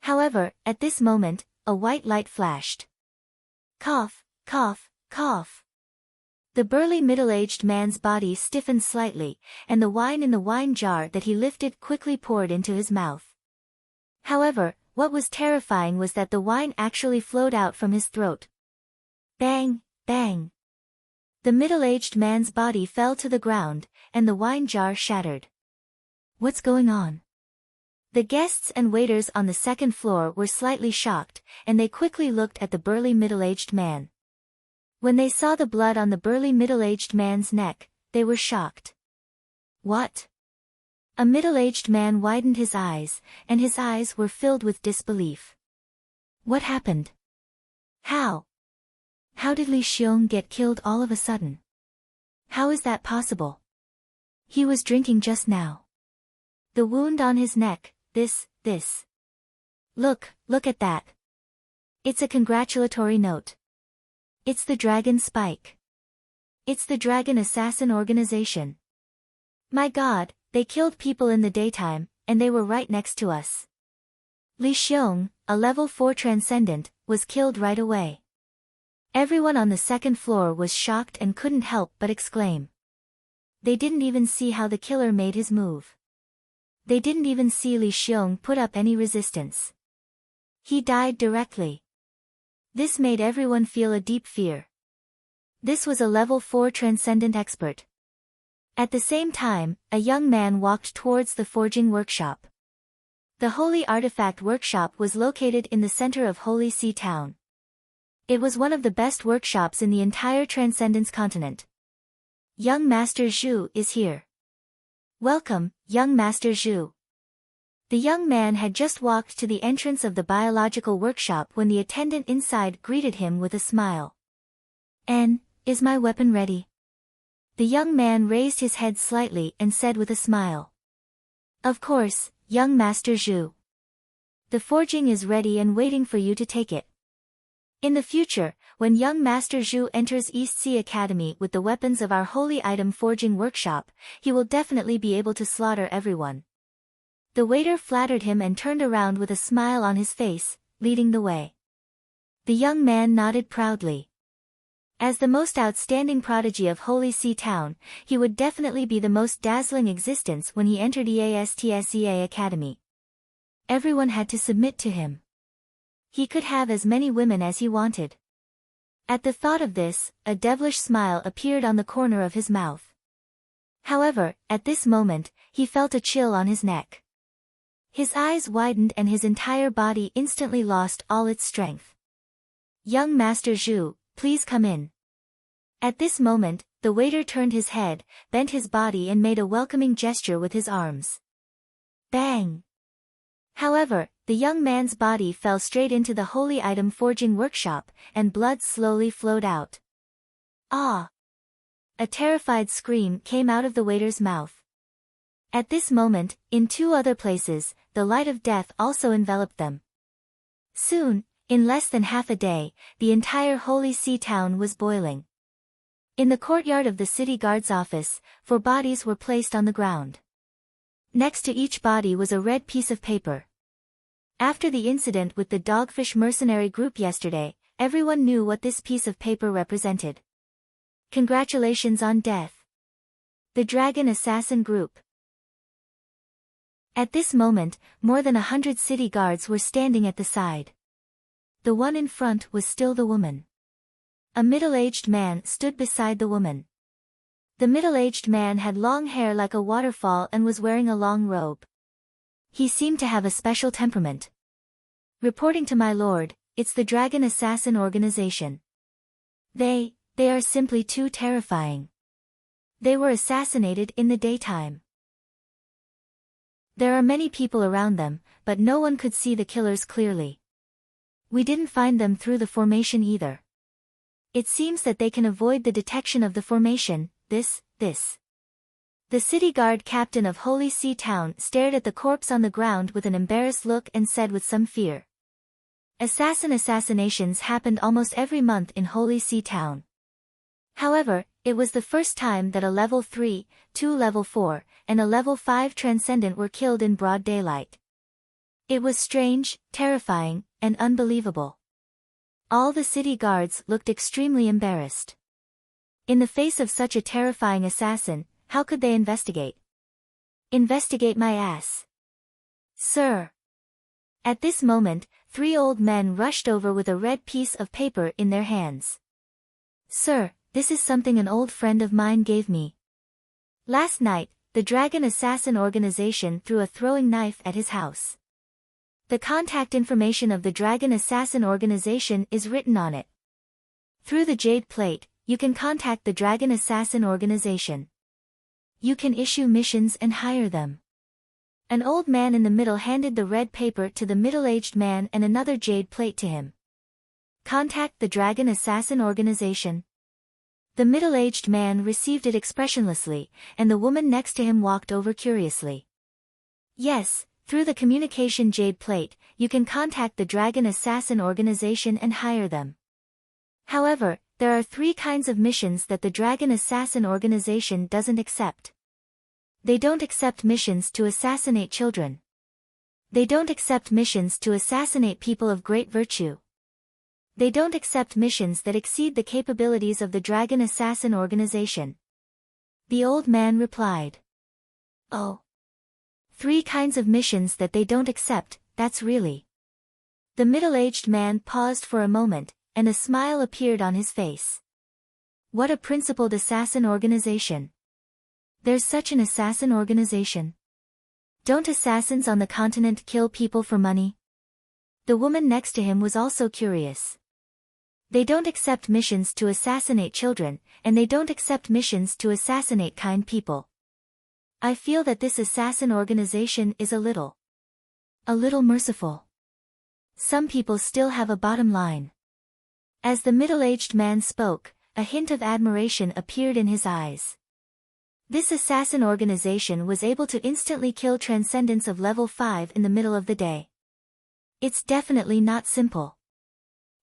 However, at this moment, a white light flashed. Cough, cough, cough. The burly middle-aged man's body stiffened slightly, and the wine in the wine jar that he lifted quickly poured into his mouth. However, what was terrifying was that the wine actually flowed out from his throat. Bang, bang. The middle-aged man's body fell to the ground, and the wine jar shattered. What's going on? The guests and waiters on the second floor were slightly shocked, and they quickly looked at the burly middle-aged man. When they saw the blood on the burly middle-aged man's neck, they were shocked. What? A middle-aged man widened his eyes, and his eyes were filled with disbelief. What happened? How? How did Li Xiong get killed all of a sudden? How is that possible? He was drinking just now. The wound on his neck, this. Look at that. It's a congratulatory note. It's the Dragon Spike. It's the Dragon Assassin organization. My God, they killed people in the daytime, and they were right next to us. Li Xiong, a level 4 Transcendent, was killed right away. Everyone on the second floor was shocked and couldn't help but exclaim. They didn't even see how the killer made his move. They didn't even see Li Xiong put up any resistance. He died directly. This made everyone feel a deep fear. This was a level 4 Transcendent expert. At the same time, a young man walked towards the forging workshop. The Holy Artifact Workshop was located in the center of Holy Sea Town. It was one of the best workshops in the entire Transcendence continent. Young Master Zhu is here. Welcome, young Master Zhu. The young man had just walked to the entrance of the biological workshop when the attendant inside greeted him with a smile. Is my weapon ready? The young man raised his head slightly and said with a smile. Of course, young Master Zhu. The forging is ready and waiting for you to take it. In the future, when young Master Zhu enters East Sea Academy with the weapons of our holy item forging workshop, he will definitely be able to slaughter everyone. The waiter flattered him and turned around with a smile on his face, leading the way. The young man nodded proudly. As the most outstanding prodigy of Holy Sea Town, he would definitely be the most dazzling existence when he entered EASTSEA Academy. Everyone had to submit to him. He could have as many women as he wanted. At the thought of this, a devilish smile appeared on the corner of his mouth. However, at this moment, he felt a chill on his neck. His eyes widened and his entire body instantly lost all its strength. Young Master Zhu, please come in. At this moment, the waiter turned his head, bent his body and made a welcoming gesture with his arms. Bang! However, the young man's body fell straight into the holy item forging workshop, and blood slowly flowed out. Ah! A terrified scream came out of the waiter's mouth. At this moment, in 2 other places, the light of death also enveloped them. Soon, in less than half a day, the entire Holy See town was boiling. In the courtyard of the city guard's office, 4 bodies were placed on the ground. Next to each body was a red piece of paper. After the incident with the Dogfish mercenary group yesterday, everyone knew what this piece of paper represented. Congratulations on death. The Dragon Assassin Group. At this moment, more than 100 city guards were standing at the side. The one in front was still the woman. A middle-aged man stood beside the woman. The middle-aged man had long hair like a waterfall and was wearing a long robe. He seemed to have a special temperament. Reporting to my lord, it's the Dragon Assassin organization. They are simply too terrifying. They were assassinated in the daytime. There are many people around them, but no one could see the killers clearly. We didn't find them through the formation either. It seems that they can avoid the detection of the formation, this. The city guard captain of Holy See Town stared at the corpse on the ground with an embarrassed look and said with some fear. Assassinations happened almost every month in Holy See Town. However, it was the first time that a level 3, 2 level 4, and a level 5 transcendent were killed in broad daylight. It was strange, terrifying, and unbelievable. All the city guards looked extremely embarrassed. In the face of such a terrifying assassin, how could they investigate? Investigate my ass. Sir. At this moment, 3 old men rushed over with a red piece of paper in their hands. Sir, this is something an old friend of mine gave me. Last night, the Dragon Assassin organization threw a throwing knife at his house. The contact information of the Dragon Assassin organization is written on it. Through the Jade Plate, you can contact the Dragon Assassin organization. You can issue missions and hire them. An old man in the middle handed the red paper to the middle-aged man and another Jade Plate to him. Contact the Dragon Assassin organization. The middle-aged man received it expressionlessly, and the woman next to him walked over curiously. Yes, through the communication Jade Plate, you can contact the Dragon Assassin organization and hire them. However, there are 3 kinds of missions that the Dragon Assassin organization doesn't accept. They don't accept missions to assassinate children. They don't accept missions to assassinate people of great virtue. They don't accept missions that exceed the capabilities of the Dragon Assassin organization. The old man replied. Oh. 3 kinds of missions that they don't accept, that's really. The middle-aged man paused for a moment, and a smile appeared on his face. What a principled assassin organization. There's such an assassin organization. Don't assassins on the continent kill people for money? The woman next to him was also curious. They don't accept missions to assassinate children, and they don't accept missions to assassinate kind people. I feel that this assassin organization is a little merciful. Some people still have a bottom line. As the middle-aged man spoke, a hint of admiration appeared in his eyes. This assassin organization was able to instantly kill transcendents of level 5 in the middle of the day. It's definitely not simple.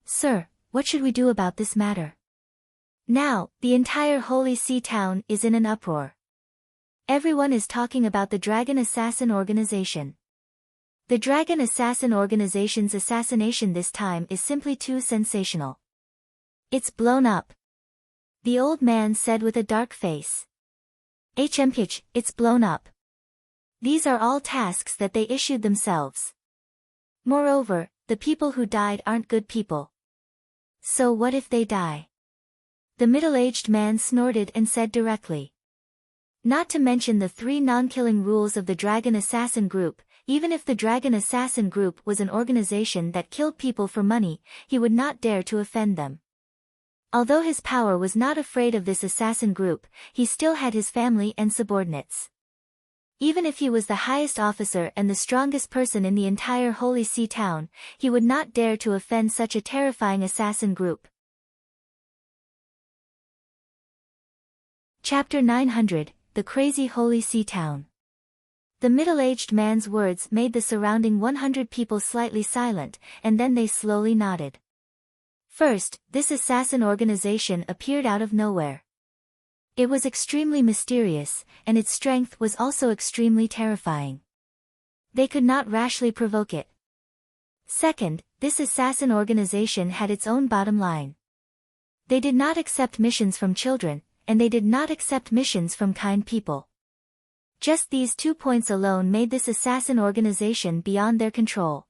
Sir, what should we do about this matter? Now, the entire Holy See town is in an uproar. Everyone is talking about the Dragon Assassin organization. The Dragon Assassin organization's assassination this time is simply too sensational. It's blown up. The old man said with a dark face. HMPH, it's blown up. These are all tasks that they issued themselves. Moreover, the people who died aren't good people. So what if they die? The middle-aged man snorted and said directly. Not to mention the 3 non-killing rules of the Dragon Assassin Group, even if the Dragon Assassin Group was an organization that killed people for money, he would not dare to offend them. Although his power was not afraid of this assassin group, he still had his family and subordinates. Even if he was the highest officer and the strongest person in the entire Holy See town, he would not dare to offend such a terrifying assassin group. Chapter 900, The Crazy Holy See Town. The middle-aged man's words made the surrounding 100 people slightly silent, and then they slowly nodded. First, this assassin organization appeared out of nowhere. It was extremely mysterious, and its strength was also extremely terrifying. They could not rashly provoke it. Second, this assassin organization had its own bottom line. They did not accept missions from children, and they did not accept missions from kind people. Just these 2 points alone made this assassin organization beyond their control.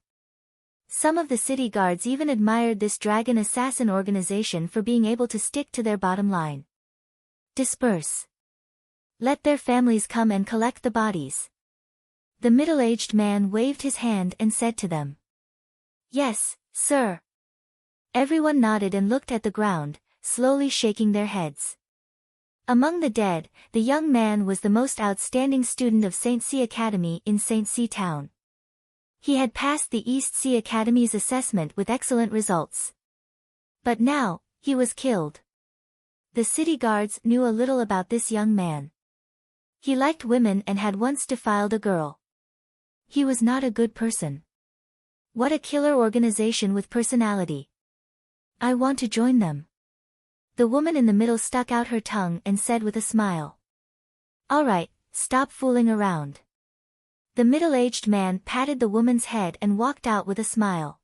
Some of the city guards even admired this dragon assassin organization for being able to stick to their bottom line. Disperse. Let their families come and collect the bodies. The middle-aged man waved his hand and said to them. Yes, sir. Everyone nodded and looked at the ground, slowly shaking their heads. Among the dead, the young man was the most outstanding student of St. C Academy in St. C Town. He had passed the East C Academy's assessment with excellent results. But now, he was killed. The city guards knew a little about this young man. He liked women and had once defiled a girl. He was not a good person. What a killer organization with personality. I want to join them. The woman in the middle stuck out her tongue and said with a smile. All right, stop fooling around. The middle-aged man patted the woman's head and walked out with a smile.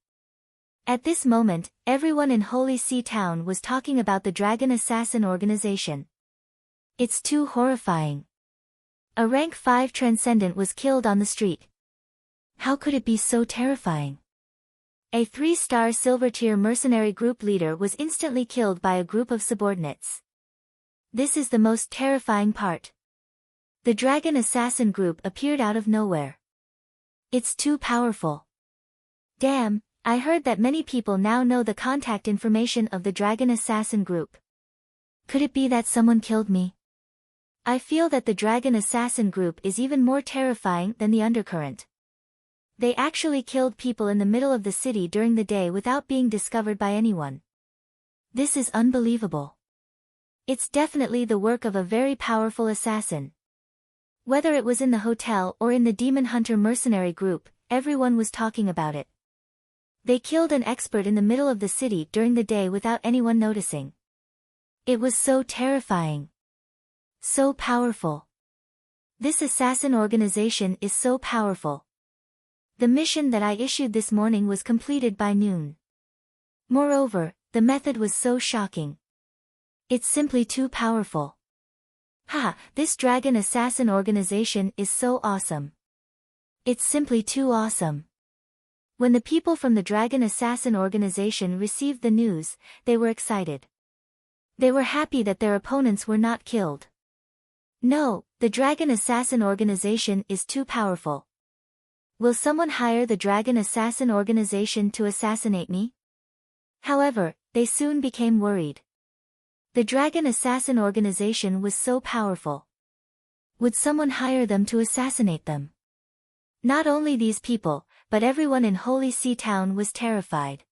At this moment, everyone in Holy See Town was talking about the Dragon Assassin organization. It's too horrifying. A rank 5 transcendent was killed on the street. How could it be so terrifying? A 3-star silver-tier mercenary group leader was instantly killed by a group of subordinates. This is the most terrifying part. The Dragon Assassin group appeared out of nowhere. It's too powerful. Damn, I heard that many people now know the contact information of the Dragon Assassin group. Could it be that someone killed me? I feel that the Dragon Assassin group is even more terrifying than the undercurrent. They actually killed people in the middle of the city during the day without being discovered by anyone. This is unbelievable. It's definitely the work of a very powerful assassin. Whether it was in the hotel or in the Demon Hunter mercenary group, everyone was talking about it. They killed an expert in the middle of the city during the day without anyone noticing. It was so terrifying. So powerful. This assassin organization is so powerful. The mission that I issued this morning was completed by noon. Moreover, the method was so shocking. It's simply too powerful. Ha, this Dragon Assassin organization is so awesome. It's simply too awesome. When the people from the Dragon Assassin organization received the news, they were excited. They were happy that their opponents were not killed. No, the Dragon Assassin organization is too powerful. Will someone hire the Dragon Assassin organization to assassinate me? However, they soon became worried. The Dragon Assassin organization was so powerful. Would someone hire them to assassinate them? Not only these people, but everyone in Holy See Town was terrified.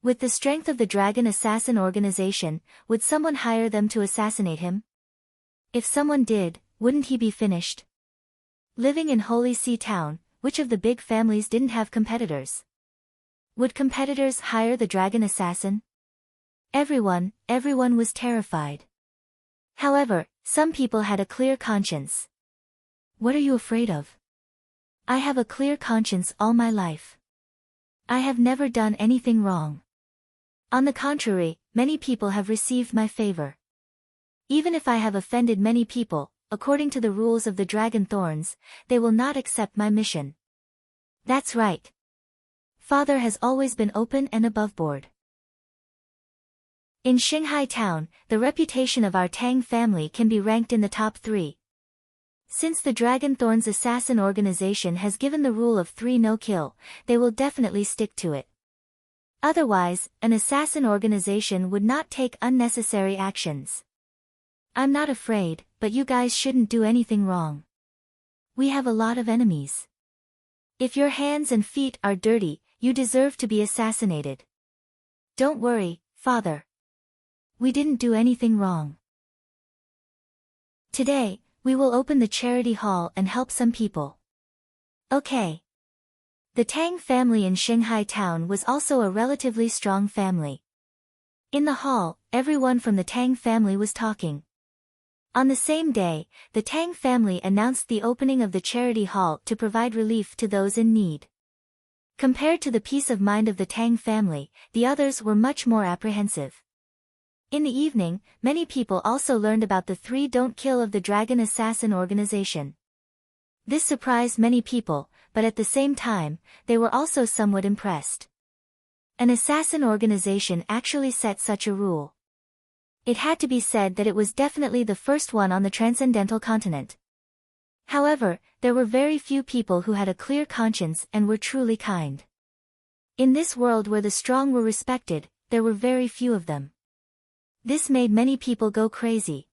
With the strength of the Dragon Assassin organization, would someone hire them to assassinate him? If someone did, wouldn't he be finished? Living in Holy See Town, which of the big families didn't have competitors? Would competitors hire the Dragon Assassin? Everyone was terrified. However, some people had a clear conscience. What are you afraid of? I have a clear conscience all my life. I have never done anything wrong. On the contrary, many people have received my favor. Even if I have offended many people, according to the rules of the Dragon Thorns, they will not accept my mission. That's right. Father has always been open and above board. In Shanghai Town, the reputation of our Tang family can be ranked in the top 3. Since the Dragon Thorns assassin organization has given the rule of 3 no kill, they will definitely stick to it. Otherwise, an assassin organization would not take unnecessary actions. I'm not afraid, but you guys shouldn't do anything wrong. We have a lot of enemies. If your hands and feet are dirty, you deserve to be assassinated. Don't worry, Father. We didn't do anything wrong. Today, we will open the charity hall and help some people. Okay. The Tang family in Shanghai town was also a relatively strong family. In the hall, everyone from the Tang family was talking. On the same day, the Tang family announced the opening of the charity hall to provide relief to those in need. Compared to the peace of mind of the Tang family, the others were much more apprehensive. In the evening, many people also learned about the 3 Don't Kill of the Dragon Assassin organization. This surprised many people, but at the same time, they were also somewhat impressed. An assassin organization actually set such a rule. It had to be said that it was definitely the first one on the transcendental continent. However, there were very few people who had a clear conscience and were truly kind. In this world where the strong were respected, there were very few of them. This made many people go crazy.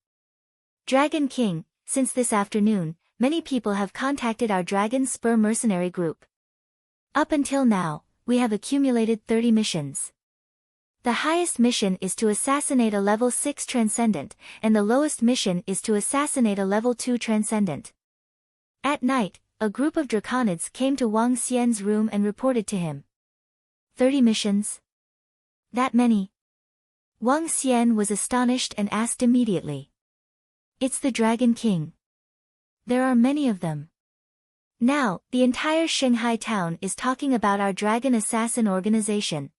Dragon King, since this afternoon, many people have contacted our Dragon Spur mercenary group. Up until now, we have accumulated 30 missions. The highest mission is to assassinate a level 6 transcendent, and the lowest mission is to assassinate a level 2 transcendent. At night, a group of draconids came to Wang Xian's room and reported to him. 30 missions? That many? Wang Xian was astonished and asked immediately. It's the Dragon King. There are many of them. Now, the entire Shanghai town is talking about our Dragon Assassin organization.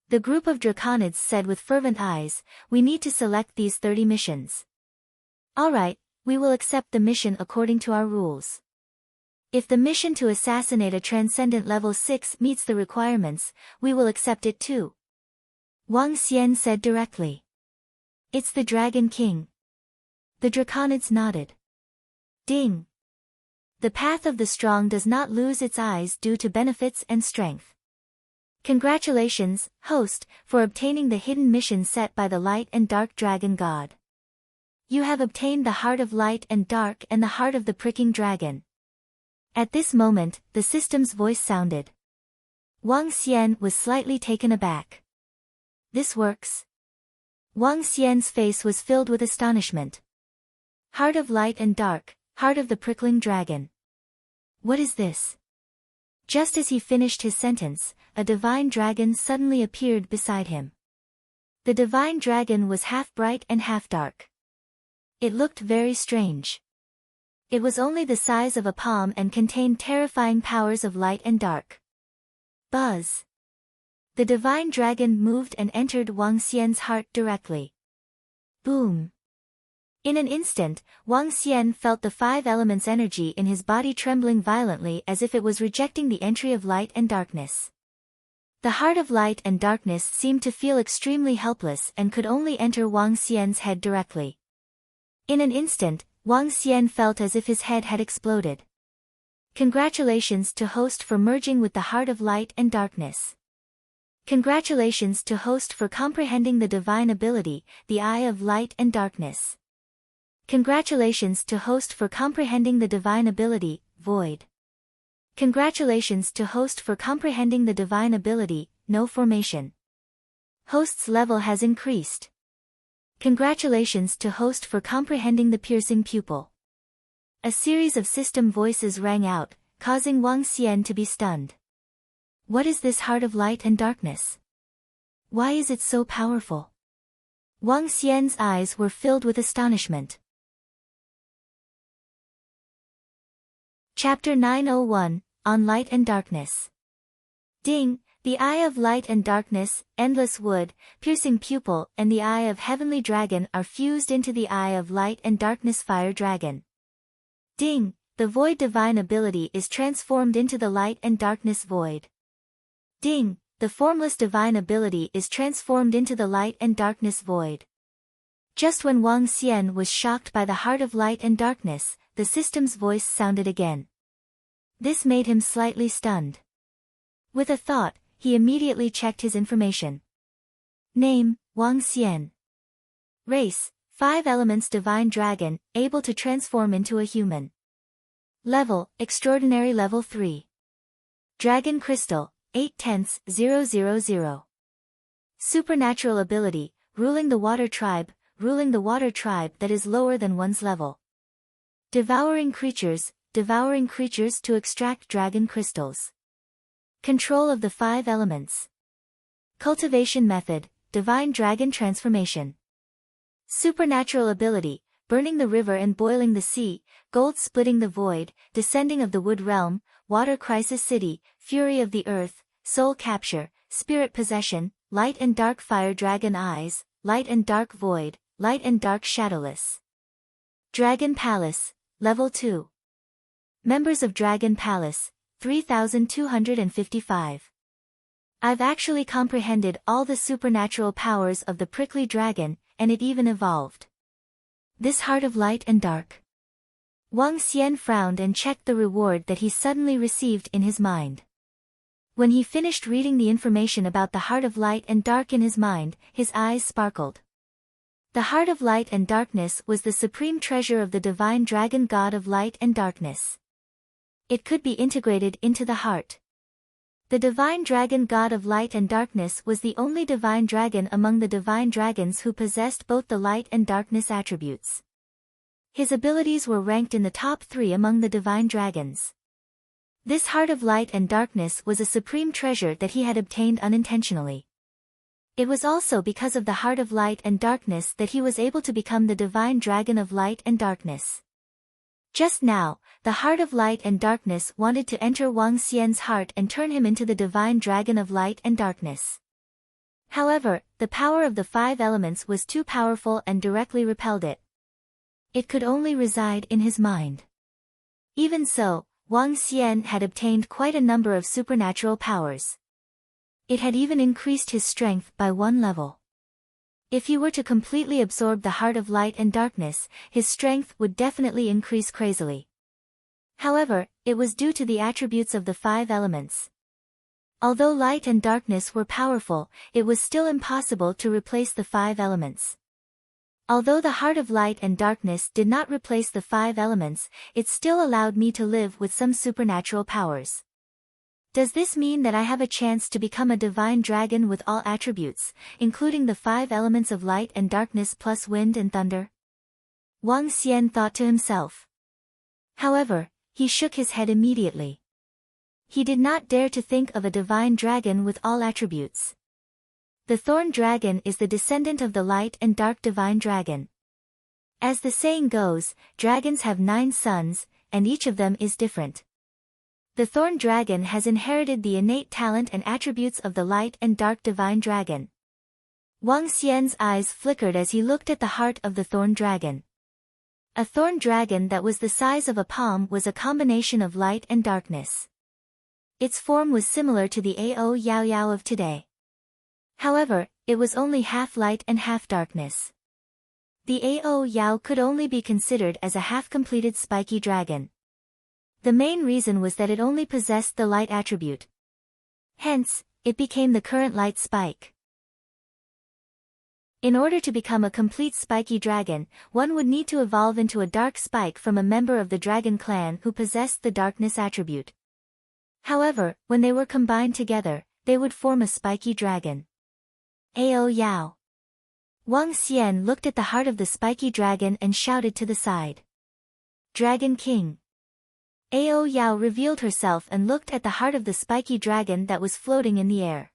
The group of draconids said with fervent eyes, we need to select these 30 missions. Alright, we will accept the mission according to our rules. If the mission to assassinate a transcendent level 6 meets the requirements, we will accept it too. Wang Xian said directly. It's the Dragon King. The draconids nodded. Ding. The path of the strong does not lose its eyes due to benefits and strength. Congratulations, host, for obtaining the hidden mission set by the Light and Dark Dragon God. You have obtained the Heart of Light and Dark and the Heart of the Pricking Dragon. At this moment, the system's voice sounded. Wang Xian was slightly taken aback. This works? Wang Xian's face was filled with astonishment. Heart of Light and Dark, Heart of the Prickling Dragon. What is this? Just as he finished his sentence, a divine dragon suddenly appeared beside him. The divine dragon was half bright and half dark. It looked very strange. It was only the size of a palm and contained terrifying powers of light and dark. Buzz. The divine dragon moved and entered Wang Xian's heart directly. Boom. In an instant, Wang Xian felt the 5 elements' energy in his body trembling violently as if it was rejecting the entry of light and darkness. The heart of light and darkness seemed to feel extremely helpless and could only enter Wang Xian's head directly. In an instant, Wang Xian felt as if his head had exploded. Congratulations to host for merging with the heart of light and darkness. Congratulations to host for comprehending the divine ability, the Eye of Light and Darkness. Congratulations to host for comprehending the divine ability, Void. Congratulations to host for comprehending the divine ability, No Formation. Host's level has increased. Congratulations to host for comprehending the piercing pupil. A series of system voices rang out, causing Wang Xian to be stunned. What is this heart of light and darkness? Why is it so powerful? Wang Xian's eyes were filled with astonishment. Chapter 901, On Light and Darkness. Ding, the Eye of Light and Darkness, Endless Wood, Piercing Pupil and the Eye of Heavenly Dragon are fused into the Eye of Light and Darkness Fire Dragon. Ding, the Void Divine Ability is transformed into the Light and Darkness Void. Ding, the Formless Divine Ability is transformed into the Light and Darkness Void. Just when Wang Xian was shocked by the Heart of Light and Darkness, the system's voice sounded again. This made him slightly stunned. With a thought, he immediately checked his information. Name, Wang Xian. Race, 5 elements Divine Dragon, able to transform into a human. Level, Extraordinary Level 3. Dragon Crystal, 8/10,000. Supernatural Ability, Ruling the Water Tribe, ruling the water tribe that is lower than one's level. Devouring creatures to extract dragon crystals. Control of the 5 elements. Cultivation method, divine dragon transformation. Supernatural ability, burning the river and boiling the sea, gold splitting the void, descending of the wood realm, water crisis city, fury of the earth, soul capture, spirit possession, light and dark fire dragon eyes, light and dark void, light and dark shadowless. Dragon Palace, Level 2. Members of Dragon Palace, 3,255. I've actually comprehended all the supernatural powers of the prickly dragon, and it even evolved. This heart of light and dark. Wang Xian frowned and checked the reward that he suddenly received in his mind. When he finished reading the information about the heart of light and dark in his mind, his eyes sparkled. The heart of light and darkness was the supreme treasure of the divine dragon god of light and darkness. It could be integrated into the heart. The divine dragon god of light and darkness was the only divine dragon among the divine dragons who possessed both the light and darkness attributes. His abilities were ranked in the top 3 among the divine dragons. This heart of light and darkness was a supreme treasure that he had obtained unintentionally. It was also because of the heart of light and darkness that he was able to become the divine dragon of light and darkness. Just now, the heart of light and darkness wanted to enter Wang Xian's heart and turn him into the divine dragon of light and darkness. However, the power of the 5 elements was too powerful and directly repelled it. It could only reside in his mind. Even so, Wang Xian had obtained quite a number of supernatural powers. It had even increased his strength by 1 level. If he were to completely absorb the heart of light and darkness, his strength would definitely increase crazily. However, it was due to the attributes of the 5 elements. Although light and darkness were powerful, it was still impossible to replace the 5 elements. Although the heart of light and darkness did not replace the 5 elements, it still allowed me to live with some supernatural powers. Does this mean that I have a chance to become a divine dragon with all attributes, including the 5 elements of light and darkness plus wind and thunder? Wang Xian thought to himself. However, he shook his head immediately. He did not dare to think of a divine dragon with all attributes. The thorn dragon is the descendant of the light and dark divine dragon. As the saying goes, dragons have 9 sons, and each of them is different. The thorn dragon has inherited the innate talent and attributes of the light and dark divine dragon. Wang Xian's eyes flickered as he looked at the heart of the thorn dragon. A thorn dragon that was the size of a palm was a combination of light and darkness. Its form was similar to the Ao Yao Yao of today. However, it was only half light and half darkness. The Ao Yao could only be considered as a half-completed spiky dragon. The main reason was that it only possessed the light attribute. Hence, it became the current light spike. In order to become a complete spiky dragon, one would need to evolve into a dark spike from a member of the dragon clan who possessed the darkness attribute. However, when they were combined together, they would form a spiky dragon. Ao Yao. Wang Xian looked at the heart of the spiky dragon and shouted to the side. Dragon King. Ao Yao revealed herself and looked at the heart of the spiky dragon that was floating in the air.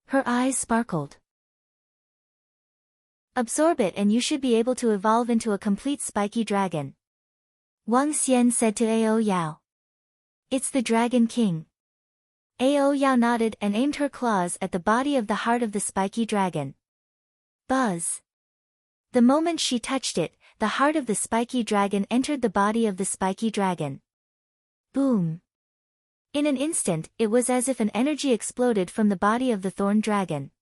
Her eyes sparkled. Absorb it and you should be able to evolve into a complete spiky dragon. Wang Xian said to Ao Yao. It's the Dragon King. Ao Yao nodded and aimed her claws at the body of the heart of the spiky dragon. Buzz. The moment she touched it, the heart of the spiky dragon entered the body of the spiky dragon. Boom. In an instant, it was as if an energy exploded from the body of the thorn dragon.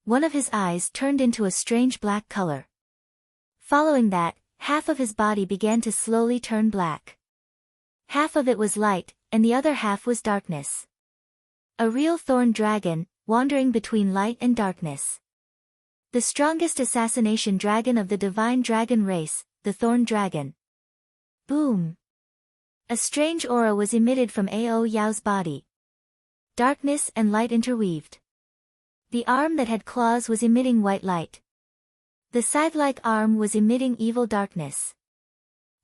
One of his eyes turned into a strange black color. Following that, half of his body began to slowly turn black. Half of it was light, and the other half was darkness. A real thorn dragon, wandering between light and darkness. The strongest assassination dragon of the divine dragon race, the thorn dragon. Boom. A strange aura was emitted from Ao Yao's body. Darkness and light interweaved. The arm that had claws was emitting white light. The scythe-like arm was emitting evil darkness.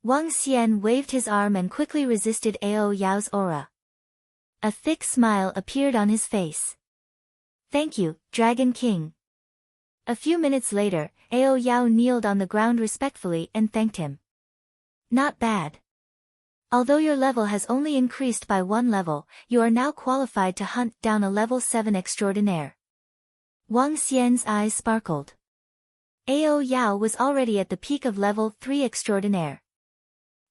Wang Xian waved his arm and quickly resisted Ao Yao's aura. A thick smile appeared on his face. Thank you, Dragon King. A few minutes later, Ao Yao kneeled on the ground respectfully and thanked him. Not bad. Although your level has only increased by 1 level, you are now qualified to hunt down a level 7 extraordinaire. Wang Xian's eyes sparkled. Ao Yao was already at the peak of level 3 extraordinaire.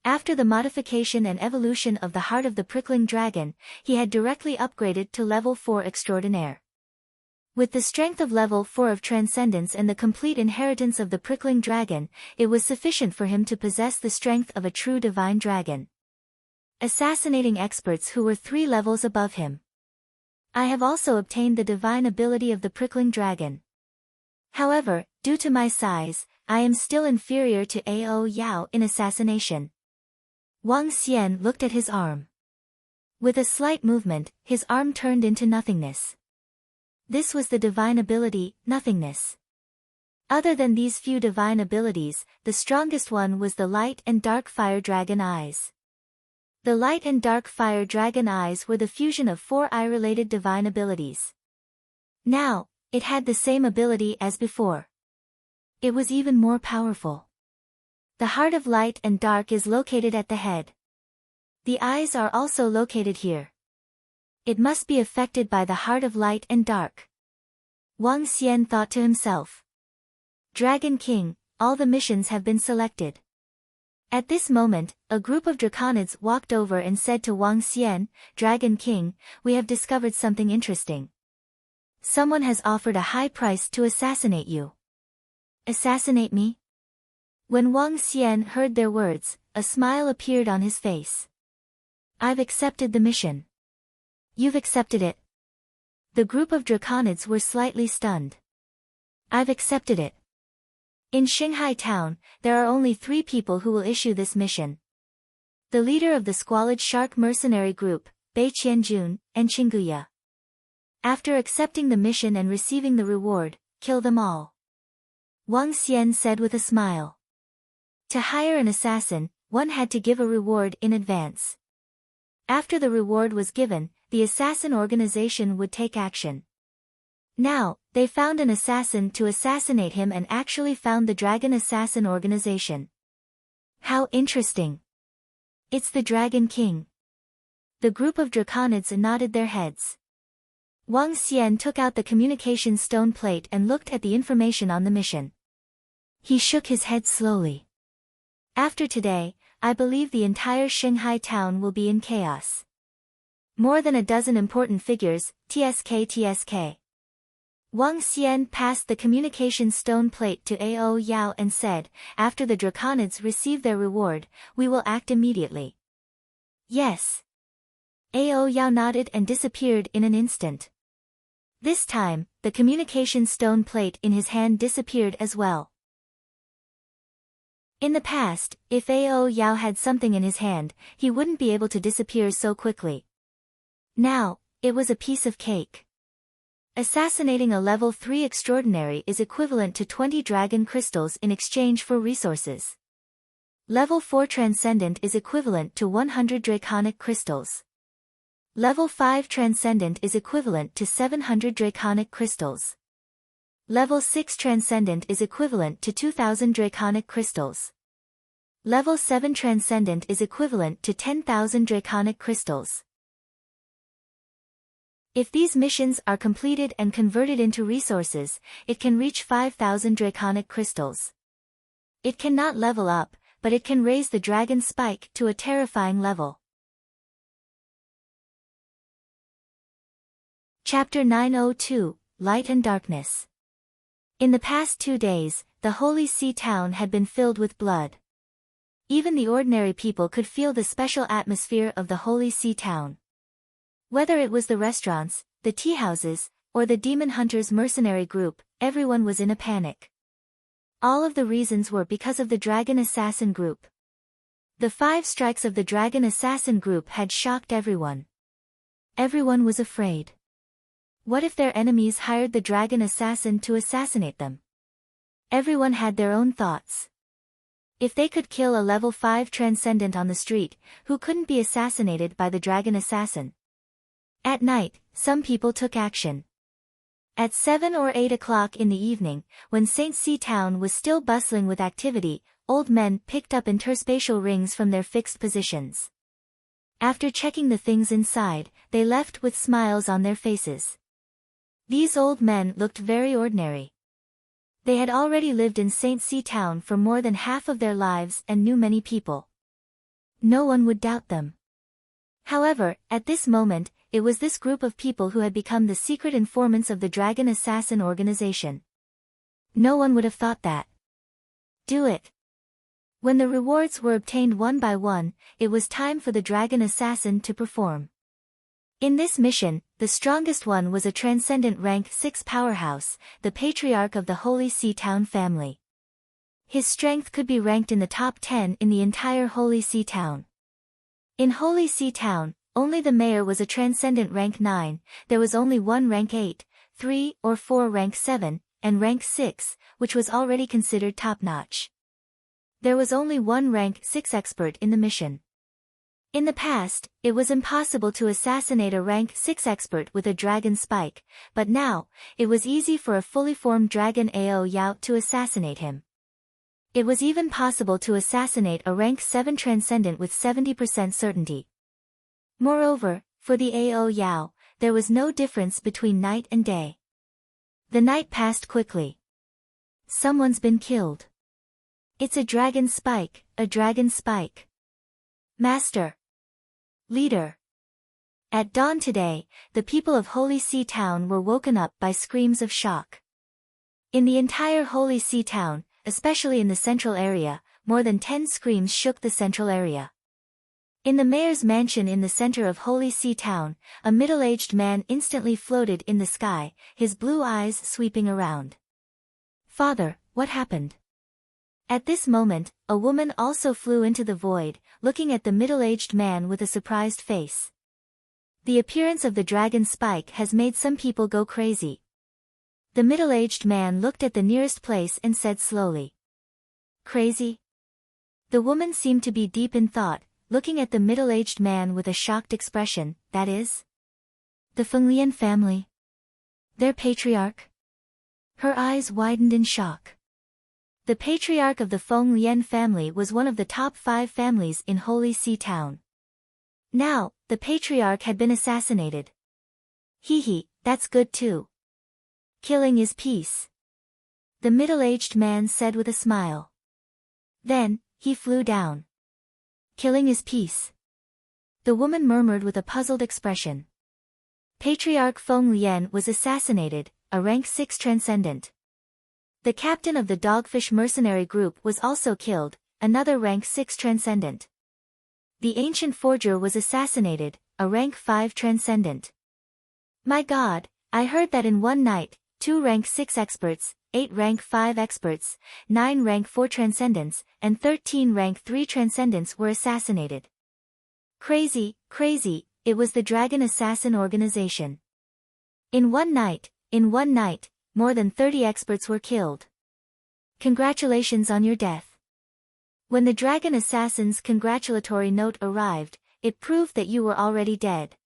After the modification and evolution of the heart of the prickling dragon, he had directly upgraded to level 4 extraordinaire. With the strength of level 4 of transcendence and the complete inheritance of the prickling dragon, it was sufficient for him to possess the strength of a true divine dragon. Assassinating experts who were 3 levels above him. I have also obtained the divine ability of the prickling dragon. However, due to my size, I am still inferior to Ao Yao in assassination. Wang Xian looked at his arm. With a slight movement, his arm turned into nothingness. This was the divine ability, nothingness. Other than these few divine abilities, the strongest one was the light and dark fire dragon eyes. The light and dark fire dragon eyes were the fusion of 4 eye-related divine abilities. Now, it had the same ability as before. It was even more powerful. The heart of light and dark is located at the head. The eyes are also located here. It must be affected by the heart of light and dark. Wang Xian thought to himself. Dragon King, all the missions have been selected. At this moment, a group of draconids walked over and said to Wang Xian, Dragon King, we have discovered something interesting. Someone has offered a high price to assassinate you. Assassinate me? When Wang Xian heard their words, a smile appeared on his face. I've accepted the mission. You've accepted it? The group of draconids were slightly stunned. I've accepted it. In Xinghai town, there are only 3 people who will issue this mission. The leader of the squalid shark mercenary group, Bei Qianjun, and Qingguya. After accepting the mission and receiving the reward, kill them all. Wang Xian said with a smile. To hire an assassin, one had to give a reward in advance. After the reward was given, the assassin organization would take action. Now, they found an assassin to assassinate him and actually found the Dragon Assassin organization. How interesting. It's the Dragon King. The group of draconids nodded their heads. Wang Xian took out the communication stone plate and looked at the information on the mission. He shook his head slowly. After today, I believe the entire Xinghai town will be in chaos. More than a dozen important figures, TSK. Wang Xian passed the communication stone plate to Ao Yao and said, after the draconids receive their reward, we will act immediately. Yes. Ao Yao nodded and disappeared in an instant. This time, the communication stone plate in his hand disappeared as well. In the past, if Ao Yao had something in his hand, he wouldn't be able to disappear so quickly. Now, it was a piece of cake. Assassinating a level 3 extraordinary is equivalent to 20 dragon crystals in exchange for resources. Level 4 transcendent is equivalent to 100 draconic crystals. Level 5 transcendent is equivalent to 700 draconic crystals. Level 6 transcendent is equivalent to 2000 draconic crystals. Level 7 transcendent is equivalent to 10,000 draconic crystals. If these missions are completed and converted into resources, it can reach 5,000 draconic crystals. It cannot level up, but it can raise the dragon spike to a terrifying level. Chapter 902, Light and Darkness. In the past 2 days, the Holy Sea town had been filled with blood. Even the ordinary people could feel the special atmosphere of the Holy Sea town. Whether it was the restaurants, the tea houses, or the demon hunters mercenary group, everyone was in a panic. All of the reasons were because of the Dragon Assassin group. The 5 strikes of the Dragon Assassin group had shocked everyone. Everyone was afraid. What if their enemies hired the Dragon Assassin to assassinate them? Everyone had their own thoughts. If they could kill a level 5 transcendent on the street, who couldn't be assassinated by the dragon assassin? At night, some people took action. At 7 or 8 o'clock in the evening, when St. C town was still bustling with activity, old men picked up interspatial rings from their fixed positions. After checking the things inside, they left with smiles on their faces. These old men looked very ordinary. They had already lived in St. C town for more than half of their lives and knew many people. No one would doubt them. However, at this moment, it was this group of people who had become the secret informants of the Dragon Assassin organization. No one would have thought that. Do it. When the rewards were obtained one by one, it was time for the Dragon Assassin to perform. In this mission, the strongest one was a transcendent rank 6 powerhouse, the patriarch of the Holy See Town family. His strength could be ranked in the top 10 in the entire Holy See Town. In Holy See Town, only the mayor was a transcendent rank 9, there was only one rank 8, 3 or 4 rank 7, and rank 6, which was already considered top-notch. There was only one rank 6 expert in the mission. In the past, it was impossible to assassinate a rank 6 expert with a dragon spike, but now, it was easy for a fully formed dragon Ao Yao to assassinate him. It was even possible to assassinate a rank 7 transcendent with 70% certainty. Moreover, for the Ao Yao, there was no difference between night and day. The night passed quickly. Someone's been killed. It's a dragon spike, a dragon spike. Master. Leader. At dawn today, the people of Holy See Town were woken up by screams of shock. In the entire Holy See Town, especially in the central area, more than 10 screams shook the central area. In the mayor's mansion in the center of Holy See Town, a middle-aged man instantly floated in the sky, his blue eyes sweeping around. Father, what happened? At this moment, a woman also flew into the void, looking at the middle-aged man with a surprised face. The appearance of the dragon spike has made some people go crazy. The middle-aged man looked at the nearest place and said slowly. Crazy? The woman seemed to be deep in thought, looking at the middle-aged man with a shocked expression, that is? The Fenglian family? Their patriarch? Her eyes widened in shock. The patriarch of the Feng Lian family was one of the top 5 families in Holy See Town. Now, the patriarch had been assassinated. Hee, that's good too. Killing is peace. The middle-aged man said with a smile. Then, he flew down. Killing is peace. The woman murmured with a puzzled expression. Patriarch Feng Lian was assassinated, a rank 6 transcendent. The captain of the Dogfish mercenary group was also killed, another rank 6 transcendent. The ancient forger was assassinated, a rank 5 transcendent. My God, I heard that in one night, 2 rank 6 experts, 8 rank 5 experts, 9 rank 4 transcendents, and 13 rank 3 transcendents were assassinated. Crazy, it was the Dragon Assassin organization. In one night, more than 30 experts were killed. Congratulations on your death. When the Dragon Assassin's congratulatory note arrived, it proved that you were already dead.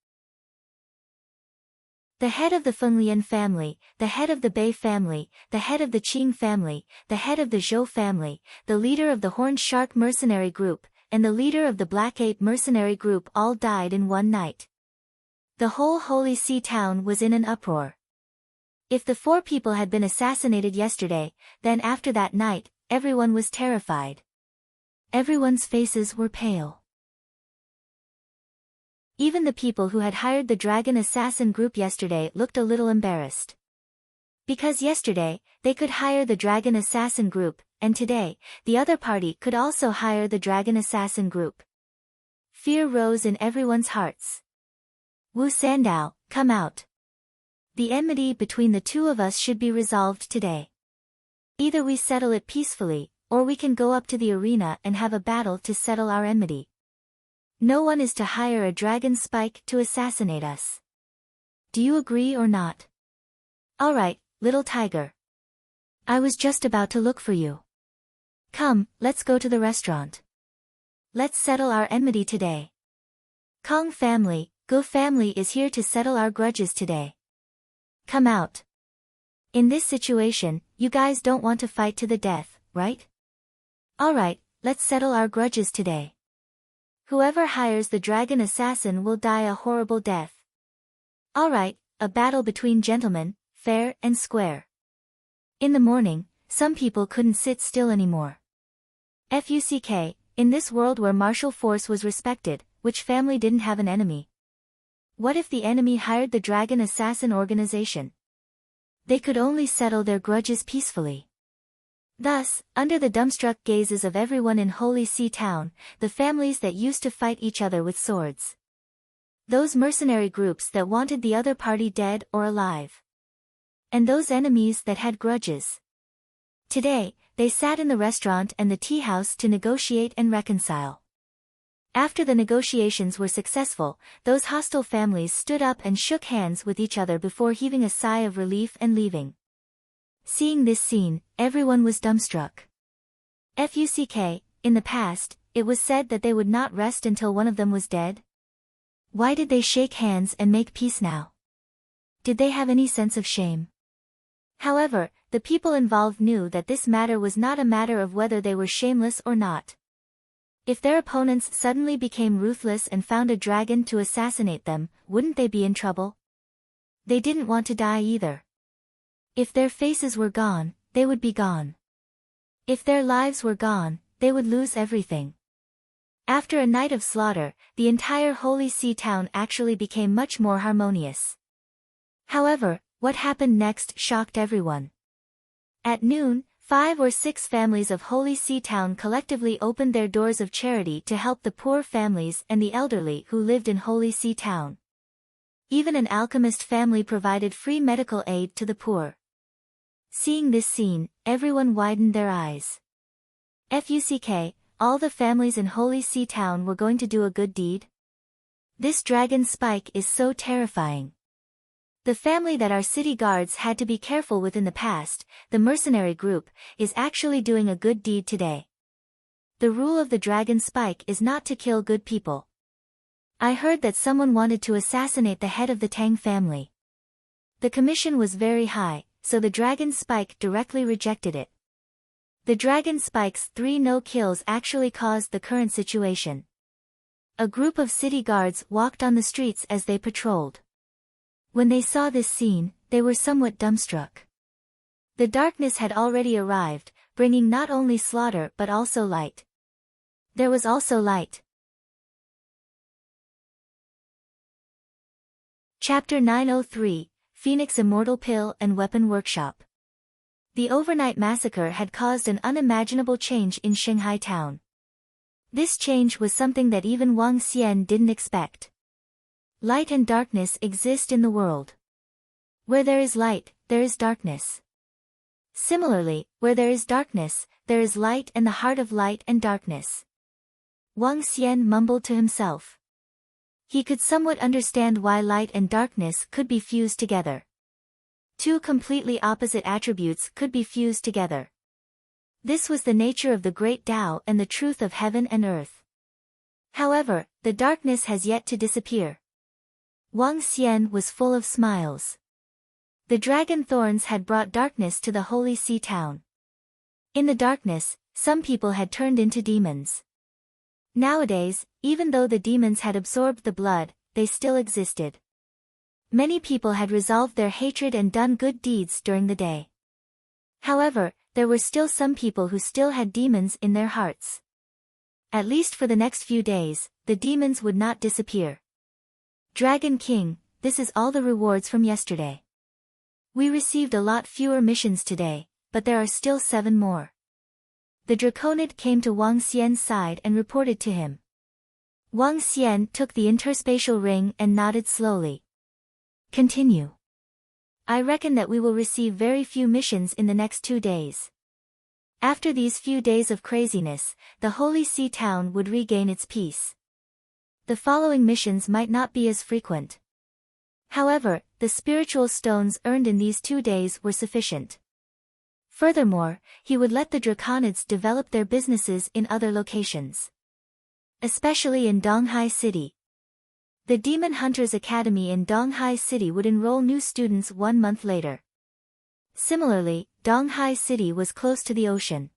The head of the Fenglian family, the head of the Bei family, the head of the Qing family, the head of the Zhou family, the leader of the Horned Shark mercenary group, and the leader of the Black Ape mercenary group all died in one night. The whole Holy See Town was in an uproar. If the 4 people had been assassinated yesterday, then after that night, everyone was terrified. Everyone's faces were pale. Even the people who had hired the Dragon Assassin group yesterday looked a little embarrassed. Because yesterday, they could hire the Dragon Assassin group, and today, the other party could also hire the Dragon Assassin group. Fear rose in everyone's hearts. Wu Sandao, come out. The enmity between the two of us should be resolved today. Either we settle it peacefully, or we can go up to the arena and have a battle to settle our enmity. No one is to hire a dragon spike to assassinate us. Do you agree or not? Alright, little tiger. I was just about to look for you. Come, let's go to the restaurant. Let's settle our enmity today. Kong family, Go family is here to settle our grudges today. Come out. In this situation, you guys don't want to fight to the death, right? Alright, let's settle our grudges today. Whoever hires the dragon assassin will die a horrible death. Alright, a battle between gentlemen, fair and square. In the morning, some people couldn't sit still anymore. Fuck, in this world where martial force was respected, which family didn't have an enemy? What if the enemy hired the dragon assassin organization? They could only settle their grudges peacefully. Thus, under the dumbstruck gazes of everyone in Holy See Town, the families that used to fight each other with swords. Those mercenary groups that wanted the other party dead or alive. And those enemies that had grudges. Today, they sat in the restaurant and the tea house to negotiate and reconcile. After the negotiations were successful, those hostile families stood up and shook hands with each other before heaving a sigh of relief and leaving. Seeing this scene, everyone was dumbstruck. Fuck, in the past, it was said that they would not rest until one of them was dead. Why did they shake hands and make peace now? Did they have any sense of shame? However, the people involved knew that this matter was not a matter of whether they were shameless or not. If their opponents suddenly became ruthless and found a dragon to assassinate them, wouldn't they be in trouble? They didn't want to die either. If their faces were gone, they would be gone. If their lives were gone, they would lose everything. After a night of slaughter, the entire Holy See Town actually became much more harmonious. However, what happened next shocked everyone. At noon, 5 or 6 families of Holy See Town collectively opened their doors of charity to help the poor families and the elderly who lived in Holy See Town. Even an alchemist family provided free medical aid to the poor. Seeing this scene, everyone widened their eyes. Fuck, all the families in Holy See Town were going to do a good deed? This dragon spike is so terrifying. The family that our city guards had to be careful with in the past, the mercenary group, is actually doing a good deed today. The rule of the dragon spike is not to kill good people. I heard that someone wanted to assassinate the head of the Tang family. The commission was very high, so the dragon spike directly rejected it. The dragon spike's 3 no-kills actually caused the current situation. A group of city guards walked on the streets as they patrolled. When they saw this scene, they were somewhat dumbstruck. The darkness had already arrived, bringing not only slaughter but also light. There was also light. Chapter 903, Phoenix Immortal Pill and Weapon Workshop. The overnight massacre had caused an unimaginable change in Shanghai town. This change was something that even Wang Xian didn't expect. Light and darkness exist in the world. Where there is light, there is darkness. Similarly, where there is darkness, there is light and the heart of light and darkness. Wang Xian mumbled to himself. He could somewhat understand why light and darkness could be fused together. 2 completely opposite attributes could be fused together. This was the nature of the great Tao and the truth of heaven and earth. However, the darkness has yet to disappear. Wang Xian was full of smiles. The dragon thorns had brought darkness to the Holy See Town. In the darkness, some people had turned into demons. Nowadays, even though the demons had absorbed the blood, they still existed. Many people had resolved their hatred and done good deeds during the day. However, there were still some people who still had demons in their hearts. At least for the next few days, the demons would not disappear. Dragon King, this is all the rewards from yesterday. We received a lot fewer missions today, but there are still 7 more. The Draconid came to Wang Xian's side and reported to him. Wang Xian took the interspatial ring and nodded slowly. Continue. I reckon that we will receive very few missions in the next 2 days. After these few days of craziness, the Holy See Town would regain its peace. The following missions might not be as frequent. However, the spiritual stones earned in these 2 days were sufficient. Furthermore, he would let the Draconids develop their businesses in other locations. Especially in Donghai City. The Demon Hunters Academy in Donghai City would enroll new students 1 month later. Similarly, Donghai City was close to the ocean.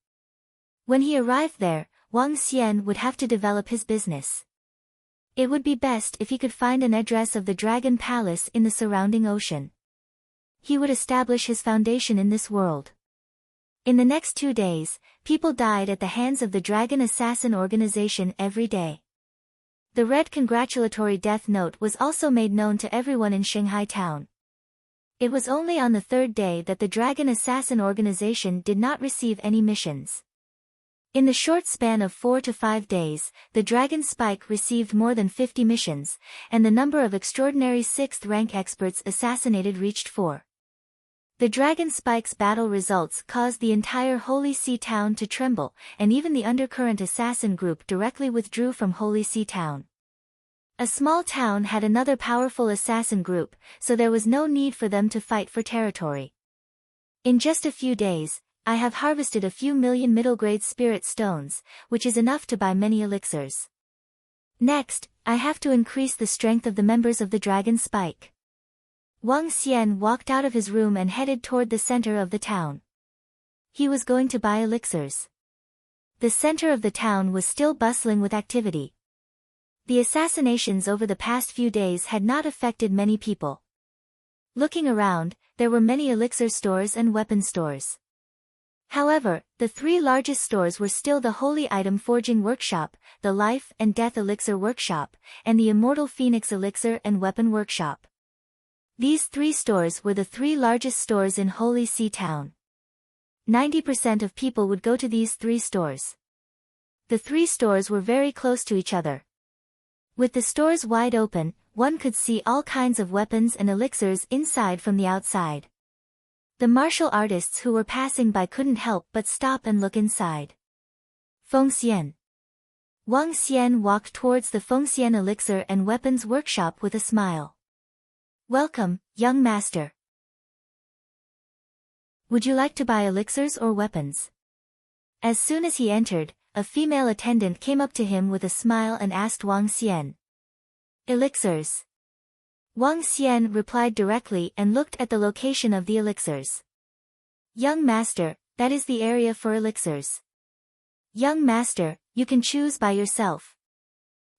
When he arrived there, Wang Xian would have to develop his business. It would be best if he could find an address of the Dragon Palace in the surrounding ocean. He would establish his foundation in this world. In the next 2 days, people died at the hands of the Dragon Assassin organization every day. The red congratulatory death note was also made known to everyone in Shanghai town. It was only on the 3rd day that the Dragon Assassin organization did not receive any missions. In the short span of 4 to 5 days, the Dragon Spike received more than 50 missions, and the number of extraordinary 6th rank experts assassinated reached 4. The Dragon Spike's battle results caused the entire Holy See town to tremble, and even the undercurrent assassin group directly withdrew from Holy See town. A small town had another powerful assassin group, so there was no need for them to fight for territory. In just a few days, I have harvested a few million middle-grade spirit stones, which is enough to buy many elixirs. Next, I have to increase the strength of the members of the Dragon Spike. Wang Xian walked out of his room and headed toward the center of the town. He was going to buy elixirs. The center of the town was still bustling with activity. The assassinations over the past few days had not affected many people. Looking around, there were many elixir stores and weapon stores. However, the 3 largest stores were still the Holy Item Forging Workshop, the Life and Death Elixir Workshop, and the Immortal Phoenix Elixir and Weapon Workshop. These 3 stores were the 3 largest stores in Holy See Town. 90% of people would go to these 3 stores. The 3 stores were very close to each other. With the stores wide open, one could see all kinds of weapons and elixirs inside from the outside. The martial artists who were passing by couldn't help but stop and look inside. Fengxian. Wang Xian walked towards the Fengxian Elixir and Weapons Workshop with a smile. Welcome, young master. Would you like to buy elixirs or weapons? As soon as he entered, a female attendant came up to him with a smile and asked Wang Xian. Elixirs. Wang Xian replied directly and looked at the location of the elixirs. Young master, that is the area for elixirs. Young master, you can choose by yourself.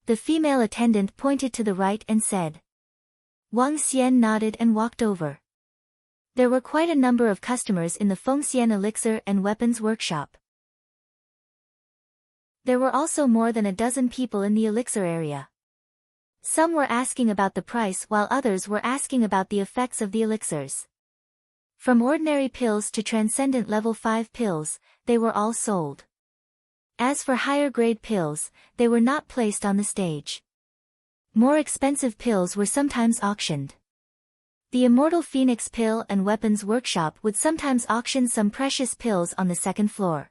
The female attendant pointed to the right and said. Wang Xian nodded and walked over. There were quite a number of customers in the Fengxian Elixir and Weapons Workshop. There were also more than a dozen people in the elixir area. Some were asking about the price while others were asking about the effects of the elixirs. From ordinary pills to transcendent level 5 pills, they were all sold. As for higher grade pills, they were not placed on the stage. More expensive pills were sometimes auctioned. The Immortal Phoenix Pill and Weapons Workshop would sometimes auction some precious pills on the 2nd floor.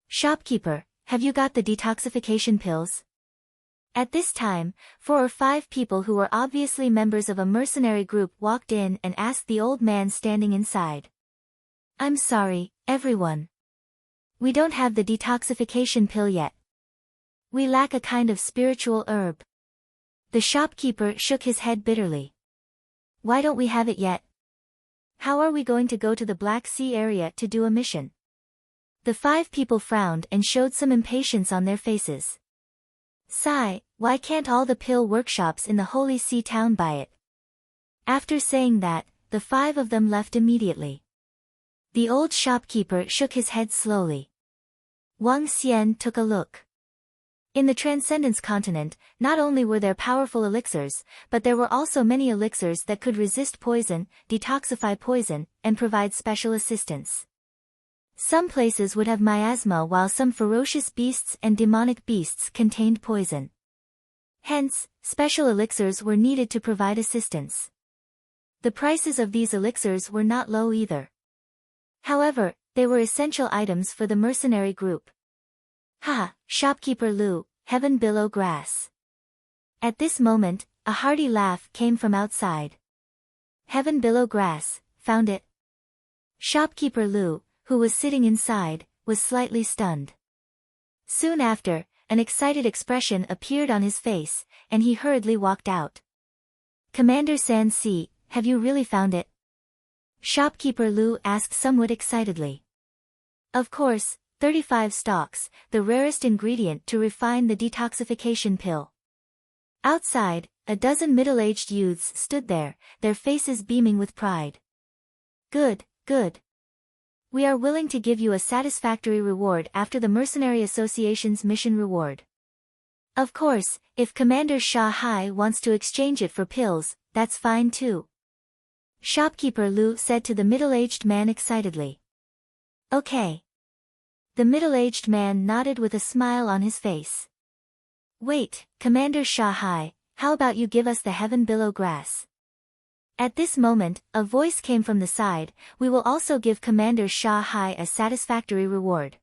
Shopkeeper, have you got the detoxification pills? At this time, 4 or 5 people who were obviously members of a mercenary group walked in and asked the old man standing inside. I'm sorry, everyone. We don't have the detoxification pill yet. We lack a kind of spiritual herb. The shopkeeper shook his head bitterly. Why don't we have it yet? How are we going to go to the Black Sea area to do a mission? The 5 people frowned and showed some impatience on their faces. Sigh, why can't all the pill workshops in the Holy See town buy it? After saying that, the 5 of them left immediately. The old shopkeeper shook his head slowly. Wang Xian took a look. In the Transcendence continent, not only were there powerful elixirs, but there were also many elixirs that could resist poison, detoxify poison, and provide special assistance. Some places would have miasma while some ferocious beasts and demonic beasts contained poison. Hence, special elixirs were needed to provide assistance. The prices of these elixirs were not low either. However, they were essential items for the mercenary group. Ha, shopkeeper Lu, heaven below grass. At this moment, a hearty laugh came from outside. Heaven below grass, found it. Shopkeeper Lu, who was sitting inside, was slightly stunned. Soon after, an excited expression appeared on his face, and he hurriedly walked out. "Commander San-si, have you really found it?" Shopkeeper Lu asked somewhat excitedly. "Of course, 35 stalks, the rarest ingredient to refine the detoxification pill." Outside, a dozen middle-aged youths stood there, their faces beaming with pride. "Good, good. We are willing to give you a satisfactory reward after the Mercenary Association's mission reward. Of course, if Commander Sha-hai wants to exchange it for pills, that's fine too." Shopkeeper Lu said to the middle-aged man excitedly. "Okay." The middle-aged man nodded with a smile on his face. "Wait, Commander Sha-hai, how about you give us the heaven billow grass?" At this moment, a voice came from the side, "We will also give Commander Sha-hai a satisfactory reward."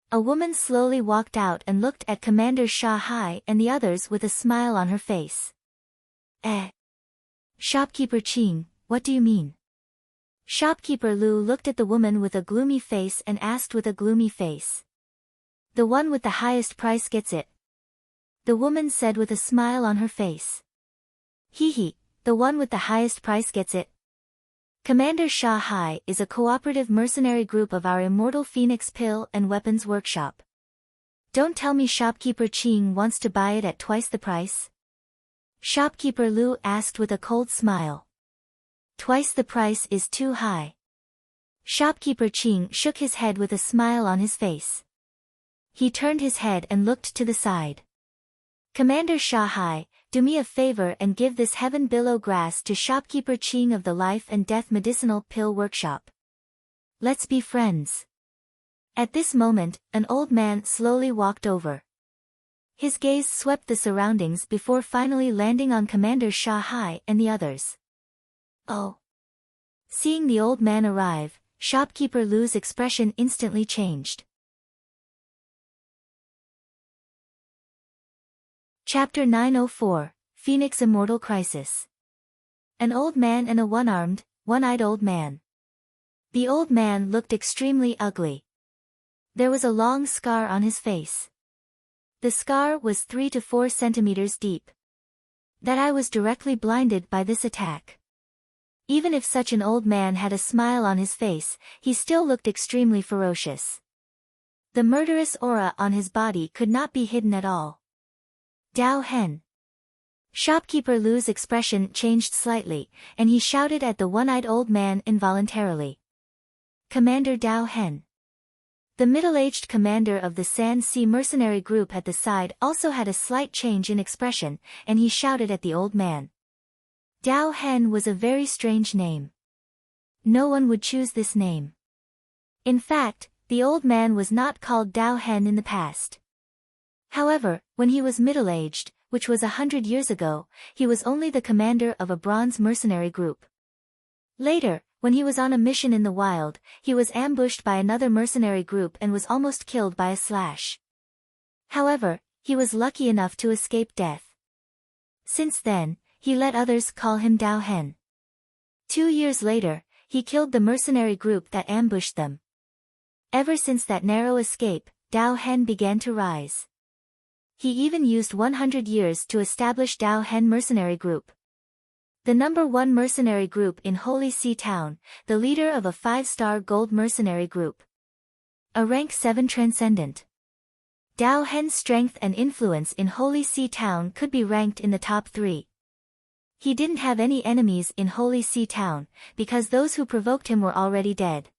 A woman slowly walked out and looked at Commander Sha-hai and the others with a smile on her face. Shopkeeper Ching, what do you mean?" Shopkeeper Lu looked at the woman with a gloomy face and asked with a gloomy face. "The one with the highest price gets it." The woman said with a smile on her face. "Hee, the one with the highest price gets it." Commander Sha-hai is a cooperative mercenary group of our Immortal Phoenix Pill and Weapons Workshop. Don't tell me Shopkeeper Ching wants to buy it at twice the price? Shopkeeper Lu asked with a cold smile. Twice the price is too high. Shopkeeper Ching shook his head with a smile on his face. He turned his head and looked to the side. "Commander Sha-hai, do me a favor and give this heaven billow grass to Shopkeeper Ching of the Life and Death Medicinal Pill Workshop. Let's be friends." At this moment, an old man slowly walked over. His gaze swept the surroundings before finally landing on Commander Sha-hai and the others. "Oh." Seeing the old man arrive, Shopkeeper Lu's expression instantly changed. Chapter 904, Phoenix Immortal Crisis. An old man and a one-armed, one-eyed old man. The old man looked extremely ugly. There was a long scar on his face. The scar was 3 to 4 centimeters deep. That eye was directly blinded by this attack. Even if such an old man had a smile on his face, he still looked extremely ferocious. The murderous aura on his body could not be hidden at all. "Dao Hen." Shopkeeper Lu's expression changed slightly, and he shouted at the one-eyed old man involuntarily. "Commander Dao Hen." The middle-aged commander of the San-si mercenary group at the side also had a slight change in expression, and he shouted at the old man. Dao Hen was a very strange name. No one would choose this name. In fact, the old man was not called Dao Hen in the past. However, when he was middle-aged, which was 100 years ago, he was only the commander of a bronze mercenary group. Later, when he was on a mission in the wild, he was ambushed by another mercenary group and was almost killed by a slash. However, he was lucky enough to escape death. Since then, he let others call him Dao Hen. 2 years later, he killed the mercenary group that ambushed them. Ever since that narrow escape, Dao Hen began to rise. He even used 100 years to establish Dao Hen Mercenary Group. The #1 mercenary group in Holy See Town, the leader of a 5-star gold mercenary group. A rank 7 transcendent. Dao Hen's strength and influence in Holy See Town could be ranked in the top 3. He didn't have any enemies in Holy See Town, because those who provoked him were already dead.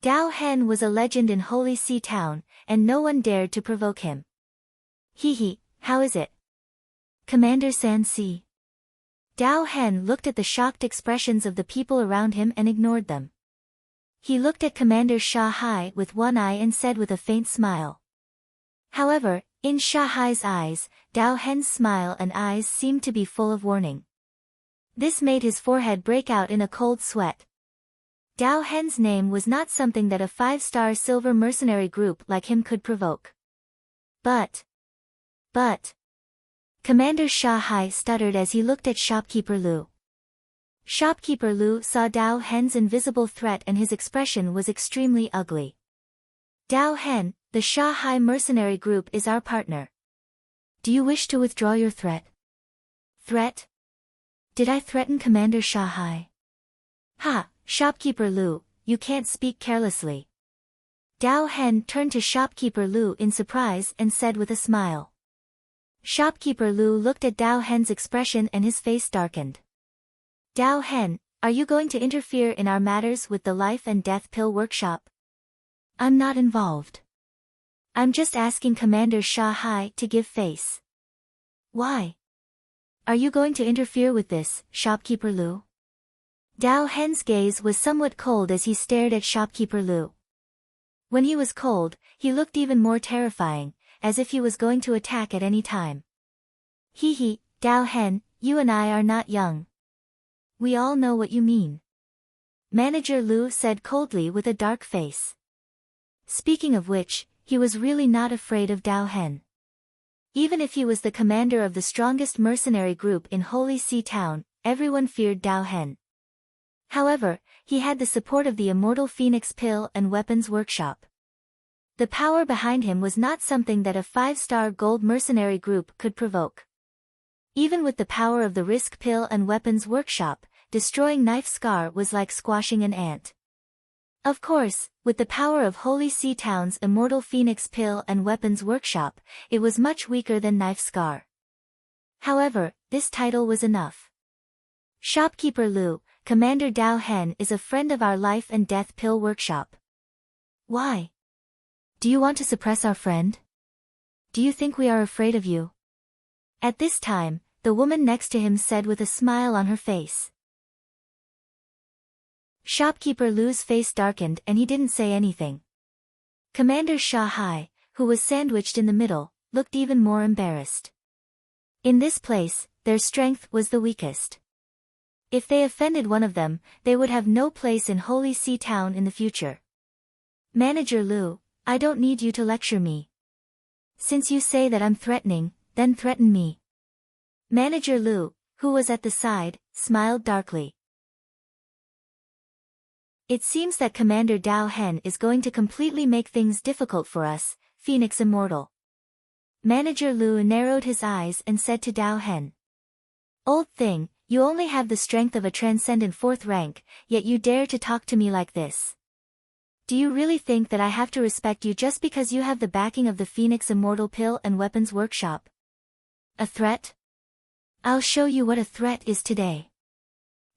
Dao Hen was a legend in Holy See Town, and no one dared to provoke him. Hee, how is it? Commander San-si. Dao Hen looked at the shocked expressions of the people around him and ignored them. He looked at Commander Sha-hai with one eye and said with a faint smile. However, in Sha-hai's eyes, Dao Hen's smile and eyes seemed to be full of warning. This made his forehead break out in a cold sweat. Dao Hen's name was not something that a 5-star silver mercenary group like him could provoke. But... Commander Sha-hai stuttered as he looked at Shopkeeper Lu. Shopkeeper Lu saw Dao Hen's invisible threat and his expression was extremely ugly. Dao Hen, the Shanghai mercenary group is our partner. Do you wish to withdraw your threat? Threat? Did I threaten Commander Shanghai? Ha, Shopkeeper Lu, you can't speak carelessly. Dao Hen turned to Shopkeeper Lu in surprise and said with a smile. Shopkeeper Lu looked at Dao Hen's expression and his face darkened. Dao Hen, are you going to interfere in our matters with the life and death pill workshop? I'm not involved. I'm just asking Commander Shanghai to give face. Why? Are you going to interfere with this, Shopkeeper Lu? Dao Hen's gaze was somewhat cold as he stared at Shopkeeper Lu. When he was cold, he looked even more terrifying, as if he was going to attack at any time. Hee hee, Dao Hen, you and I are not young. We all know what you mean. Manager Lu said coldly with a dark face. Speaking of which, he was really not afraid of Dao Hen. Even if he was the commander of the strongest mercenary group in Holy Sea Town, everyone feared Dao Hen. However, he had the support of the Immortal Phoenix Pill and Weapons Workshop. The power behind him was not something that a 5-star gold mercenary group could provoke. Even with the power of the Risk Pill and Weapons Workshop, destroying Knife Scar was like squashing an ant. Of course, with the power of Holy Sea Town's Immortal Phoenix Pill and Weapons Workshop, it was much weaker than Knife Scar. However, this title was enough. Shopkeeper Lu, Commander Dao Hen is a friend of our Life and Death Pill Workshop. Why? Do you want to suppress our friend? Do you think we are afraid of you? At this time, the woman next to him said with a smile on her face. Shopkeeper Lu's face darkened and he didn't say anything. Commander Shanghai, who was sandwiched in the middle, looked even more embarrassed. In this place, their strength was the weakest. If they offended one of them, they would have no place in Holy Sea Town in the future. Manager Lu, I don't need you to lecture me. Since you say that I'm threatening, then threaten me. Manager Lu, who was at the side, smiled darkly. It seems that Commander Dao Hen is going to completely make things difficult for us, Phoenix Immortal. Manager Lu narrowed his eyes and said to Dao Hen. Old thing, you only have the strength of a transcendent 4th rank, yet you dare to talk to me like this. Do you really think that I have to respect you just because you have the backing of the Phoenix Immortal Pill and Weapons Workshop? A threat? I'll show you what a threat is today.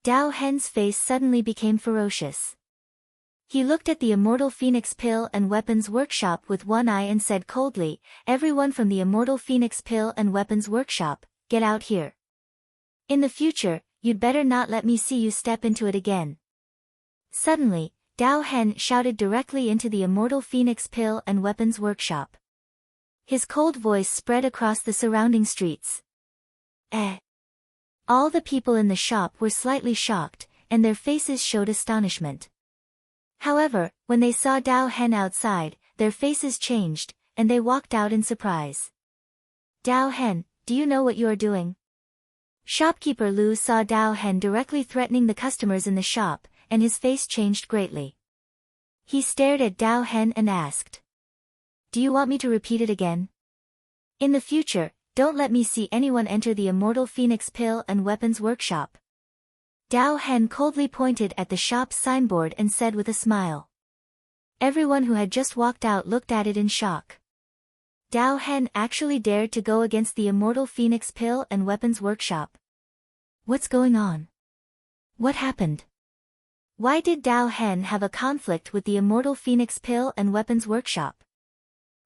Dao Hen's face suddenly became ferocious. He looked at the Immortal Phoenix Pill and Weapons Workshop with one eye and said coldly, Everyone from the Immortal Phoenix Pill and Weapons Workshop, get out here. In the future, you'd better not let me see you step into it again. Suddenly, Dao Hen shouted directly into the Immortal Phoenix Pill and Weapons Workshop. His cold voice spread across the surrounding streets. All the people in the shop were slightly shocked, and their faces showed astonishment. However, when they saw Dao Hen outside, their faces changed, and they walked out in surprise. Dao Hen, do you know what you are doing? Shopkeeper Lu saw Dao Hen directly threatening the customers in the shop, and his face changed greatly. He stared at Dao Hen and asked. Do you want me to repeat it again? In the future, don't let me see anyone enter the Immortal Phoenix Pill and Weapons Workshop. Dao Hen coldly pointed at the shop's signboard and said with a smile. Everyone who had just walked out looked at it in shock. Dao Hen actually dared to go against the Immortal Phoenix Pill and Weapons Workshop. What's going on? What happened? Why did Dao Hen have a conflict with the Immortal Phoenix Pill and Weapons Workshop?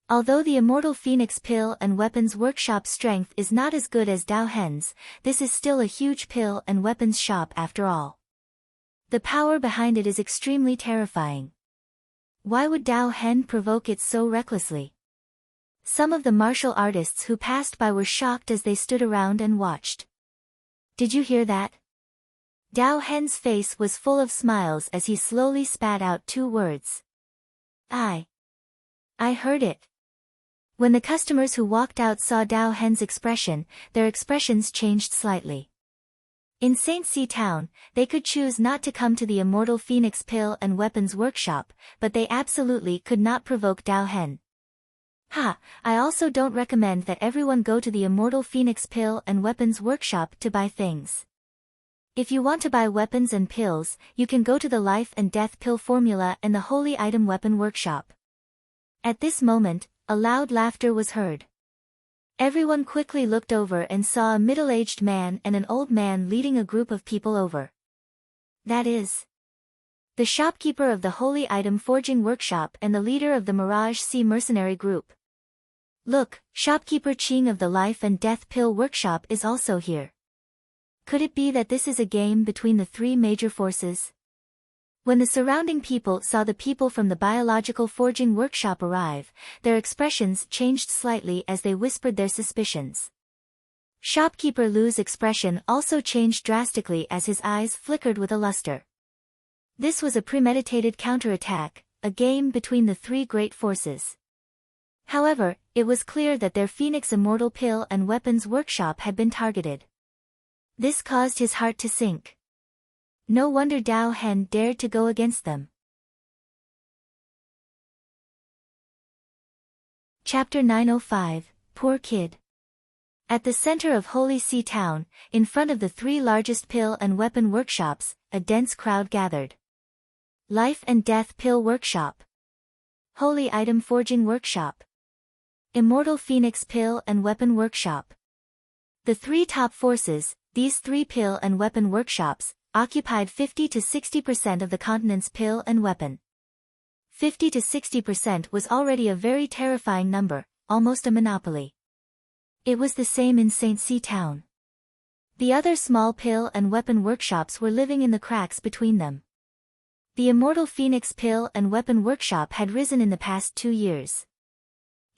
Although the Immortal Phoenix Pill and Weapons Workshop's strength is not as good as Dao Hen's, this is still a huge pill and weapons shop after all. The power behind it is extremely terrifying. Why would Dao Hen provoke it so recklessly? Some of the martial artists who passed by were shocked as they stood around and watched. Did you hear that? Dao Hen's face was full of smiles as he slowly spat out 2 words. I heard it. When the customers who walked out saw Dao Hen's expression, their expressions changed slightly. In St. C Town, they could choose not to come to the Immortal Phoenix Pill and Weapons Workshop, but they absolutely could not provoke Dao Hen. I also don't recommend that everyone go to the Immortal Phoenix Pill and Weapons Workshop to buy things. If you want to buy weapons and pills, you can go to the Life and Death Pill Formula and the Holy Item Weapon Workshop. At this moment, a loud laughter was heard. Everyone quickly looked over and saw a middle-aged man and an old man leading a group of people over. That is the shopkeeper of the Holy Item Forging Workshop and the leader of the Mirage Sea Mercenary Group. Look, shopkeeper Ching of the Life and Death Pill Workshop is also here. Could it be that this is a game between the three major forces? When the surrounding people saw the people from the Biological Forging Workshop arrive, their expressions changed slightly as they whispered their suspicions. Shopkeeper Lu's expression also changed drastically as his eyes flickered with a luster. This was a premeditated counterattack, a game between the three great forces. However, it was clear that their Phoenix Immortal Pill and Weapons Workshop had been targeted. This caused his heart to sink. No wonder Dao Hen dared to go against them. Chapter 905, Poor Kid. At the center of Holy Sea Town, in front of the three largest pill and weapon workshops, a dense crowd gathered. Life and Death Pill Workshop. Holy Item Forging Workshop. Immortal Phoenix Pill and Weapon Workshop. The three top forces, these three pill and weapon workshops, occupied 50 to 60% of the continent's pill and weapon. 50 to 60% was already a very terrifying number, almost a monopoly. It was the same in St. C Town. The other small pill and weapon workshops were living in the cracks between them. The Immortal Phoenix Pill and Weapon Workshop had risen in the past 2 years.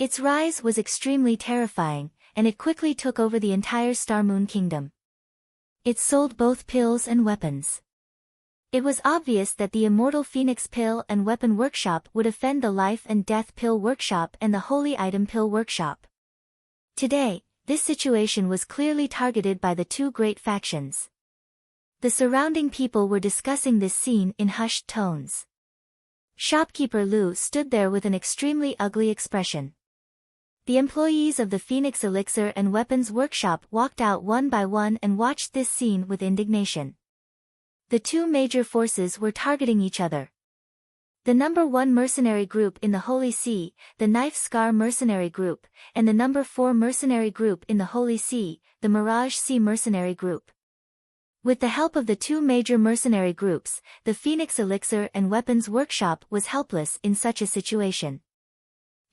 Its rise was extremely terrifying, and it quickly took over the entire Star Moon Kingdom. It sold both pills and weapons. It was obvious that the Immortal Phoenix Pill and Weapon Workshop would offend the Life and Death Pill Workshop and the Holy Item Pill Workshop. Today, this situation was clearly targeted by the two great factions. The surrounding people were discussing this scene in hushed tones. Shopkeeper Lu stood there with an extremely ugly expression. The employees of the Phoenix Elixir and Weapons Workshop walked out one by one and watched this scene with indignation. The two major forces were targeting each other. The number 1 mercenary group in the Holy Sea, the Knife Scar Mercenary Group, and the number 4 mercenary group in the Holy Sea, the Mirage Sea Mercenary Group. With the help of the two major mercenary groups, the Phoenix Elixir and Weapons Workshop was helpless in such a situation.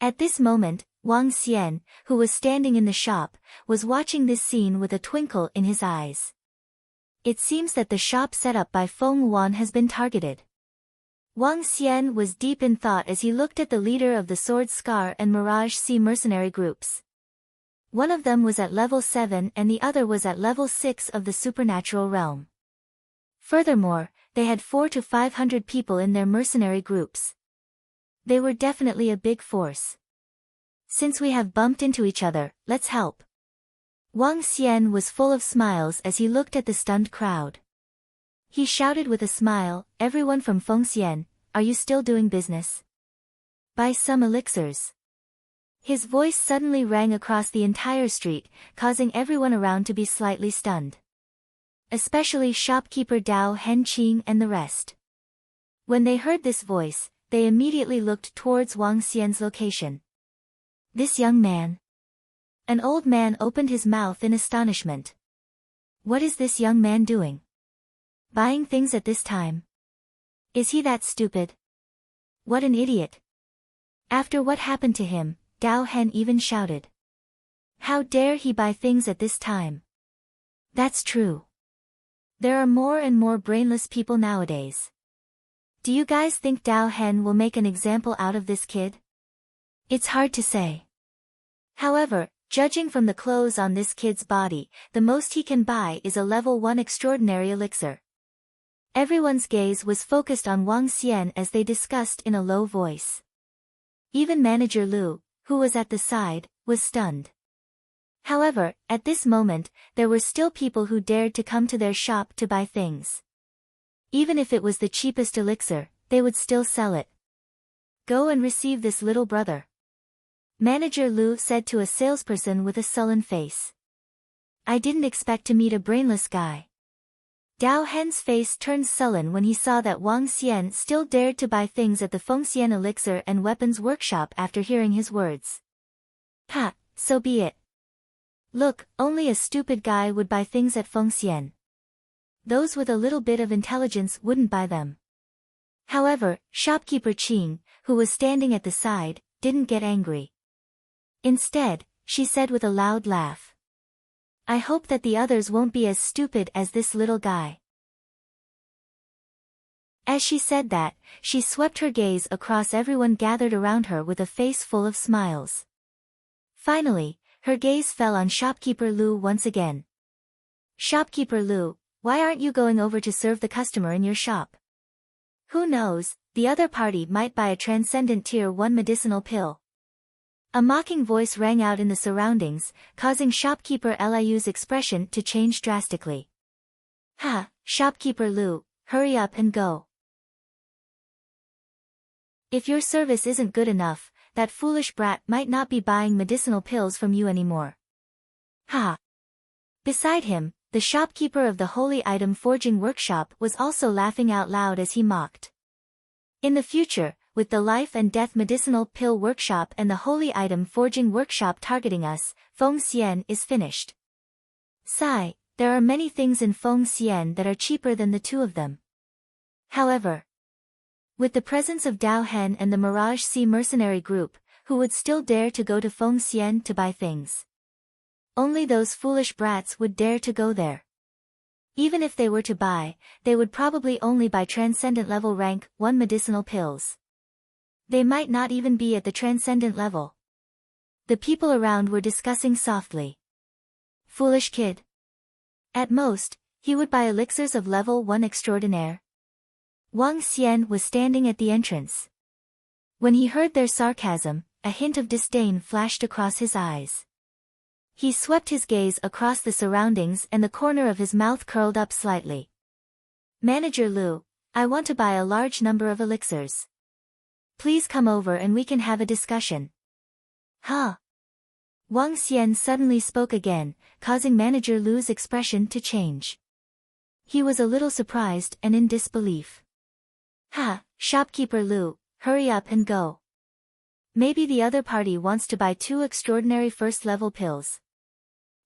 At this moment, Wang Xian, who was standing in the shop, was watching this scene with a twinkle in his eyes. It seems that the shop set up by Feng Wan has been targeted. Wang Xian was deep in thought as he looked at the leader of the Sword Scar and Mirage Sea mercenary groups. One of them was at level 7 and the other was at level 6 of the supernatural realm. Furthermore, they had 400 to 500 people in their mercenary groups. They were definitely a big force. Since we have bumped into each other, let's help. Wang Xian was full of smiles as he looked at the stunned crowd. He shouted with a smile, "Everyone from Fengxian, are you still doing business? Buy some elixirs." His voice suddenly rang across the entire street, causing everyone around to be slightly stunned. Especially shopkeeper Dao Henqing and the rest. When they heard this voice, they immediately looked towards Wang Xian's location. This young man. An old man opened his mouth in astonishment. What is this young man doing? Buying things at this time? Is he that stupid? What an idiot. After what happened to him, Dao Hen even shouted. How dare he buy things at this time? That's true. There are more and more brainless people nowadays. Do you guys think Dao Hen will make an example out of this kid? It's hard to say. However, judging from the clothes on this kid's body, the most he can buy is a level 1 extraordinary elixir. Everyone's gaze was focused on Wang Xian as they discussed in a low voice. Even Manager Lu, who was at the side, was stunned. However, at this moment, there were still people who dared to come to their shop to buy things. Even if it was the cheapest elixir, they would still sell it. Go and receive this little brother. Manager Lu said to a salesperson with a sullen face. I didn't expect to meet a brainless guy. Dao Hen's face turned sullen when he saw that Wang Xian still dared to buy things at the Fengxian Elixir and Weapons Workshop after hearing his words. Ha, so be it. Look, only a stupid guy would buy things at Fengxian. Those with a little bit of intelligence wouldn't buy them. However, shopkeeper Qing, who was standing at the side, didn't get angry. Instead, she said with a loud laugh. I hope that the others won't be as stupid as this little guy. As she said that, she swept her gaze across everyone gathered around her with a face full of smiles. Finally, her gaze fell on shopkeeper Lu once again. Shopkeeper Lu, why aren't you going over to serve the customer in your shop? Who knows, the other party might buy a transcendent tier 1 medicinal pill. A mocking voice rang out in the surroundings, causing shopkeeper Liu's expression to change drastically. Ha, shopkeeper Lu, hurry up and go. If your service isn't good enough, that foolish brat might not be buying medicinal pills from you anymore. Ha. Beside him, the shopkeeper of the Holy Item Forging Workshop was also laughing out loud as he mocked. In the future, with the Life and Death Medicinal Pill Workshop and the Holy Item Forging Workshop targeting us, Fengxian is finished. Sigh, there are many things in Fengxian that are cheaper than the two of them. However, with the presence of Dao Hen and the Mirage Sea mercenary group, who would still dare to go to Fengxian to buy things? Only those foolish brats would dare to go there. Even if they were to buy, they would probably only buy transcendent level rank 1 medicinal pills. They might not even be at the transcendent level. The people around were discussing softly. Foolish kid. At most, he would buy elixirs of level 1 extraordinaire. Wang Xian was standing at the entrance. When he heard their sarcasm, a hint of disdain flashed across his eyes. He swept his gaze across the surroundings and the corner of his mouth curled up slightly. Manager Lu, I want to buy a large number of elixirs. Please come over and we can have a discussion. Huh? Wang Xian suddenly spoke again, causing Manager Lu's expression to change. He was a little surprised and in disbelief. Ha, shopkeeper Lu, hurry up and go. Maybe the other party wants to buy 2 extraordinary first-level pills.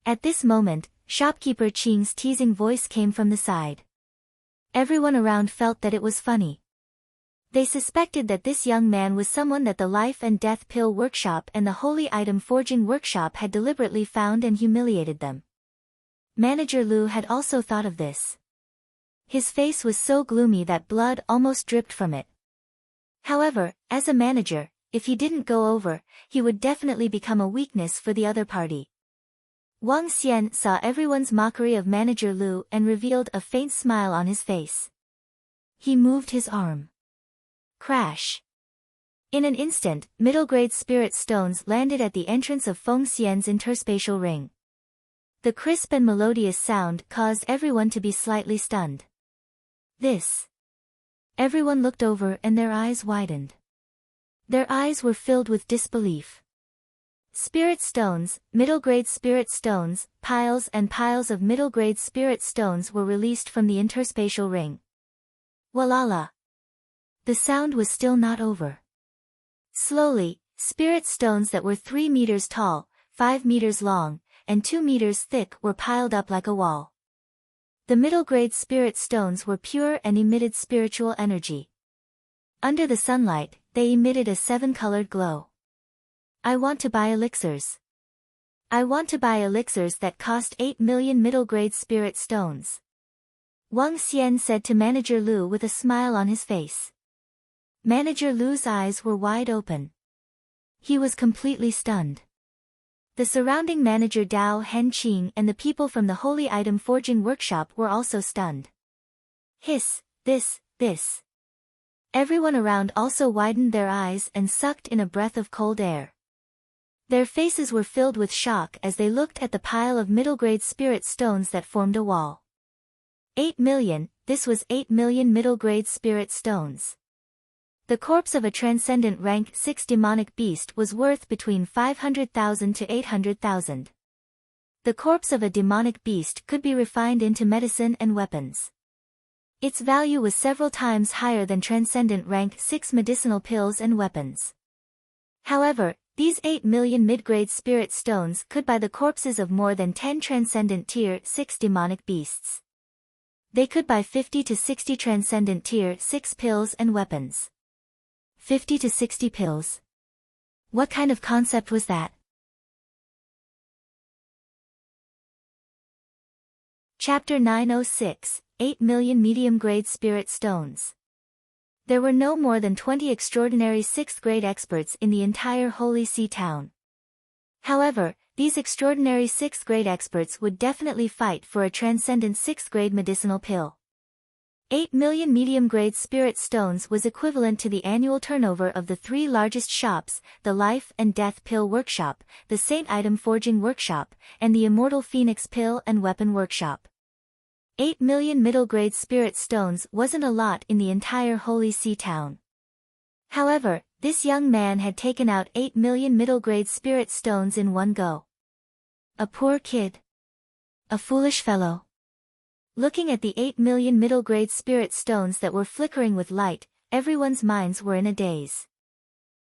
At this moment, shopkeeper Qing's teasing voice came from the side. Everyone around felt that it was funny. They suspected that this young man was someone that the Life and Death Pill Workshop and the Holy Item Forging Workshop had deliberately found and humiliated them. Manager Lu had also thought of this. His face was so gloomy that blood almost dripped from it. However, as a manager, if he didn't go over, he would definitely become a weakness for the other party. Wang Xian saw everyone's mockery of Manager Lu and revealed a faint smile on his face. He moved his arm. Crash. In an instant, middle-grade spirit stones landed at the entrance of Fengxian's interspatial ring. The crisp and melodious sound caused everyone to be slightly stunned. This. Everyone looked over and their eyes widened. Their eyes were filled with disbelief. Spirit stones, middle-grade spirit stones, piles and piles of middle-grade spirit stones were released from the interspatial ring. Walala. The sound was still not over. Slowly, spirit stones that were 3 meters tall, 5 meters long, and 2 meters thick were piled up like a wall. The middle-grade spirit stones were pure and emitted spiritual energy. Under the sunlight, they emitted a 7-colored glow. I want to buy elixirs. I want to buy elixirs that cost 8 million middle-grade spirit stones. Wang Xian said to Manager Lu with a smile on his face. Manager Lu's eyes were wide open. He was completely stunned. The surrounding manager Dao Henqing and the people from the Holy Item Forging Workshop were also stunned. Hiss, this. Everyone around also widened their eyes and sucked in a breath of cold air. Their faces were filled with shock as they looked at the pile of middle-grade spirit stones that formed a wall. 8 million, this was 8 million middle-grade spirit stones. The corpse of a transcendent rank 6 demonic beast was worth between 500,000 to 800,000. The corpse of a demonic beast could be refined into medicine and weapons. Its value was several times higher than transcendent rank 6 medicinal pills and weapons. However, these 8 million mid-grade spirit stones could buy the corpses of more than 10 transcendent tier 6 demonic beasts. They could buy 50 to 60 transcendent tier 6 pills and weapons. 50 to 60 pills. What kind of concept was that? Chapter 906, 8 million medium-grade spirit stones. There were no more than 20 extraordinary 6th-grade experts in the entire Holy See town. However, these extraordinary 6th-grade experts would definitely fight for a transcendent 6th-grade medicinal pill. 8 million medium-grade spirit stones was equivalent to the annual turnover of the 3 largest shops, the Life and Death Pill Workshop, the Saint Item Forging Workshop, and the Immortal Phoenix Pill and Weapon Workshop. 8 million middle-grade spirit stones wasn't a lot in the entire Holy See town. However, this young man had taken out 8 million middle-grade spirit stones in one go. A poor kid. A foolish fellow. Looking at the 8 million middle-grade spirit stones that were flickering with light, everyone's minds were in a daze.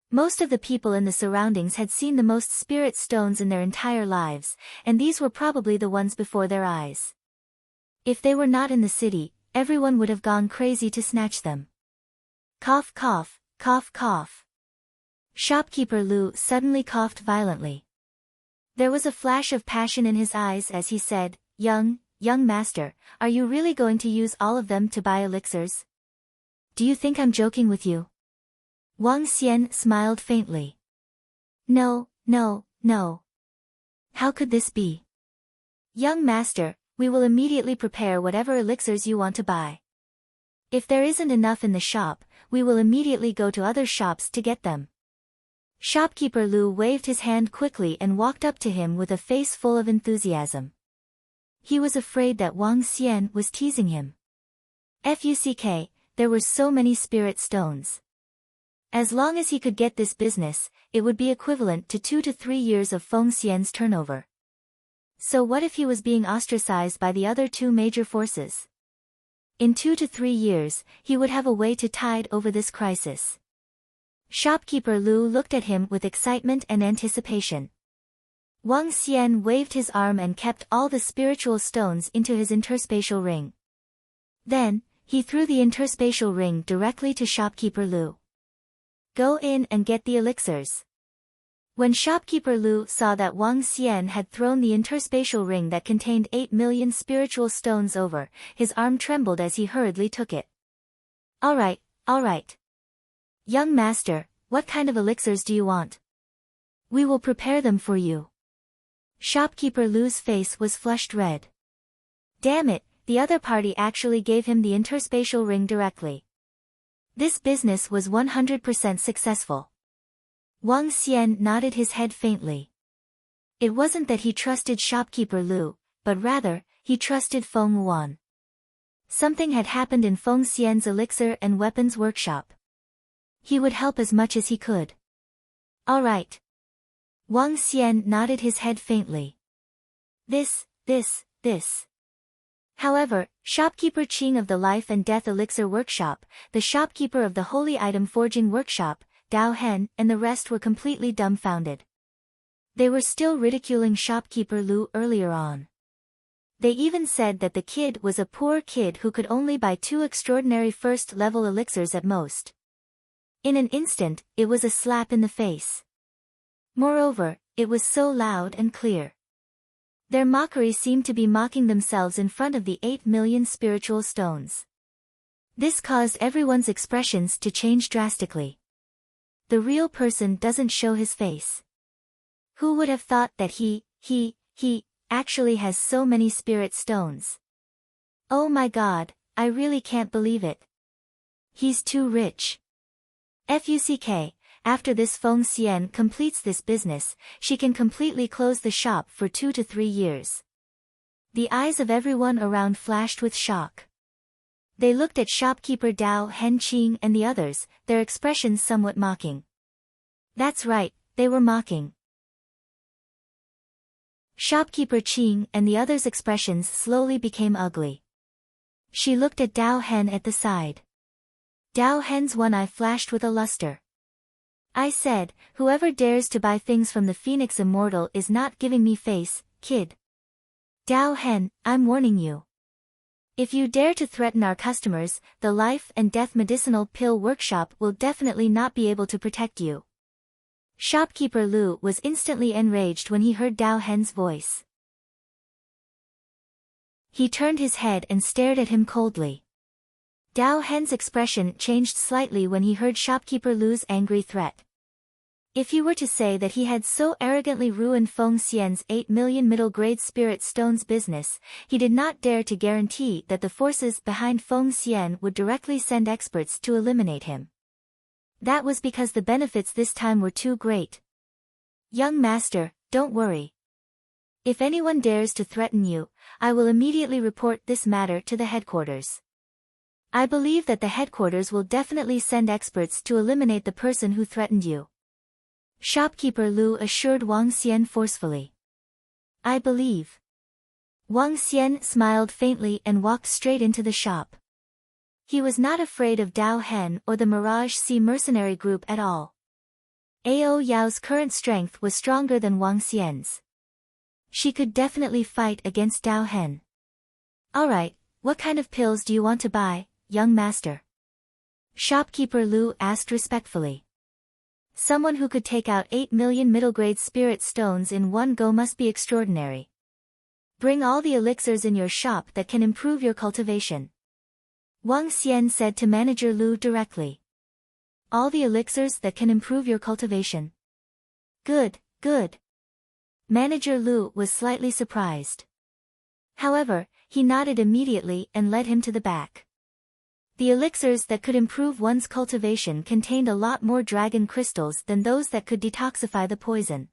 Most of the people in the surroundings had seen the most spirit stones in their entire lives, and these were probably the ones before their eyes. If they were not in the city, everyone would have gone crazy to snatch them. Cough cough, cough cough. Shopkeeper Lu suddenly coughed violently. There was a flash of passion in his eyes as he said, young master, are you really going to use all of them to buy elixirs? Do you think I'm joking with you? Wang Xian smiled faintly. No. How could this be? Young master, we will immediately prepare whatever elixirs you want to buy. If there isn't enough in the shop, we will immediately go to other shops to get them. Shopkeeper Lu waved his hand quickly and walked up to him with a face full of enthusiasm. He was afraid that Wang Xian was teasing him. Fuck, there were so many spirit stones. As long as he could get this business, it would be equivalent to 2 to 3 years of Feng Xian's turnover. So what if he was being ostracized by the other 2 major forces? In 2 to 3 years, he would have a way to tide over this crisis. Shopkeeper Lu looked at him with excitement and anticipation. Wang Xian waved his arm and kept all the spiritual stones into his interspatial ring. Then, he threw the interspatial ring directly to Shopkeeper Lu. Go in and get the elixirs. When Shopkeeper Lu saw that Wang Xian had thrown the interspatial ring that contained 8 million spiritual stones over, his arm trembled as he hurriedly took it. All right. Young master, what kind of elixirs do you want? We will prepare them for you. Shopkeeper Lu's face was flushed red. Damn it, the other party actually gave him the interspatial ring directly. This business was 100% successful. Wang Xian nodded his head faintly. It wasn't that he trusted Shopkeeper Lu, but rather, he trusted Feng Wan. Something had happened in Feng Xian's elixir and weapons workshop. He would help as much as he could. All right. Wang Xian nodded his head faintly. This. However, Shopkeeper Qing of the Life and Death Elixir Workshop, the shopkeeper of the Holy Item Forging Workshop, Dao Hen, and the rest were completely dumbfounded. They were still ridiculing Shopkeeper Lu earlier on. They even said that the kid was a poor kid who could only buy 2 extraordinary first-level elixirs at most. In an instant, it was a slap in the face. Moreover, it was so loud and clear. Their mockery seemed to be mocking themselves in front of the 8 million spiritual stones. This caused everyone's expressions to change drastically. The real person doesn't show his face. Who would have thought that he actually has so many spirit stones? Oh my god, I really can't believe it. He's too rich. Fuck, after this Feng Xian completes this business, she can completely close the shop for 2 to 3 years. The eyes of everyone around flashed with shock. They looked at shopkeeper Dao Henqing and the others, their expressions somewhat mocking. That's right, they were mocking. Shopkeeper Qing and the others' expressions slowly became ugly. She looked at Dao Hen at the side. Dao Hen's one eye flashed with a luster. I said, whoever dares to buy things from the Phoenix Immortal is not giving me face, kid. Dao Hen, I'm warning you. If you dare to threaten our customers, the Life and Death Medicinal Pill Workshop will definitely not be able to protect you. Shopkeeper Lu was instantly enraged when he heard Dao Hen's voice. He turned his head and stared at him coldly. Dao Hen's expression changed slightly when he heard Shopkeeper Lu's angry threat. If he were to say that he had so arrogantly ruined Feng Xian's 8 million middle-grade spirit stones business, he did not dare to guarantee that the forces behind Feng Xian would directly send experts to eliminate him. That was because the benefits this time were too great. Young master, don't worry. If anyone dares to threaten you, I will immediately report this matter to the headquarters. I believe that the headquarters will definitely send experts to eliminate the person who threatened you. Shopkeeper Lu assured Wang Xian forcefully. I believe. Wang Xian smiled faintly and walked straight into the shop. He was not afraid of Dao Hen or the Mirage Sea mercenary group at all. Ao Yao's current strength was stronger than Wang Xian's. She could definitely fight against Dao Hen. Alright, what kind of pills do you want to buy, young master? Shopkeeper Lu asked respectfully. Someone who could take out 8 million middle-grade spirit stones in one go must be extraordinary. Bring all the elixirs in your shop that can improve your cultivation. Wang Xian said to Manager Lu directly. All the elixirs that can improve your cultivation. Good, good. Manager Lu was slightly surprised. However, he nodded immediately and led him to the back. The elixirs that could improve one's cultivation contained a lot more dragon crystals than those that could detoxify the poison.